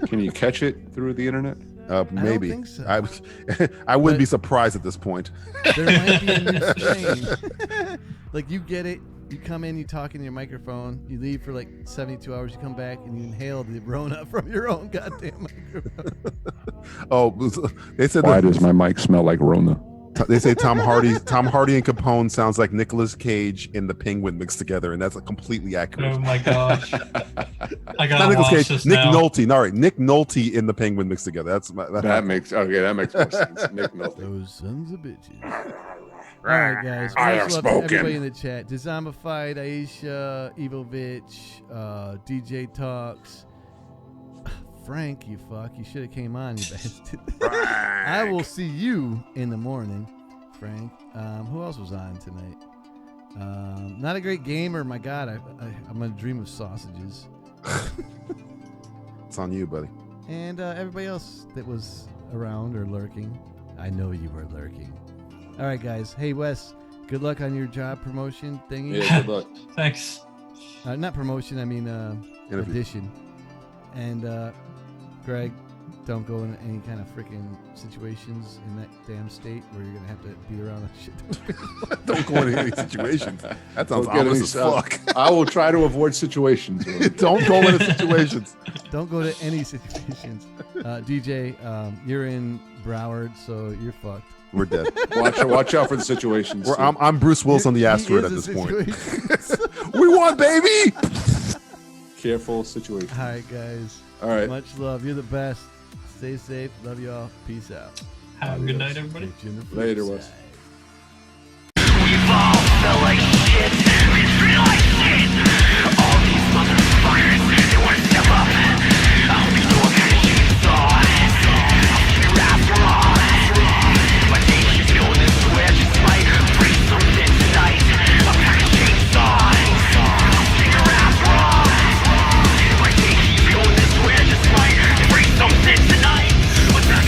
Can you catch it through the internet? Maybe. I don't think so. I wouldn't be surprised at this point. There might be a new strain. Like you get it, you come in, you talk in your microphone, you leave for like 72 hours, you come back and you inhale the Rona from your own goddamn microphone. They said Why does my mic smell like Rona? They say Tom Hardy and Capone sounds like Nicolas Cage and the Penguin mixed together, and that's completely accurate. Oh my gosh. I Not gotta Nicolas watch Cage, this Nick now. Nolte. All right, Nick Nolte in the Penguin mixed together. That makes more sense. Nick Nolte. Those sons of bitches. All right, guys. I Much have love to spoken. everybody in the chat. Dezombified, Aisha, Evovich, DJ Talks. Frank, you fuck. You should have came on, you bastard. I will see you in the morning, Frank. Who else was on tonight? Not a great gamer. My God, I'm going to dream of sausages. It's on you, buddy. And everybody else that was around or lurking. I know you were lurking. All right, guys. Hey, Wes, good luck on your job promotion thingy. Yeah, good luck. Thanks. Not promotion, I mean Interview. audition. And Greg, don't go in any kind of freaking situations in that damn state where you're going to have to be around a shit ton of people. Don't go into any situations. That sounds Don't get ominous any as stuff. fuck. I will try to avoid situations. Don't go into situations. Don't go to any situations. DJ, you're in Broward, so you're fucked. We're dead. Watch out for the situations. I'm Bruce Willis on the asteroid at this point. We won, baby! Careful situation. All right, guys. All right. Much love. You're the best. Stay safe. Love y'all. Peace out. Have a good night, everybody. Catch you in the flip Later, side. Wes.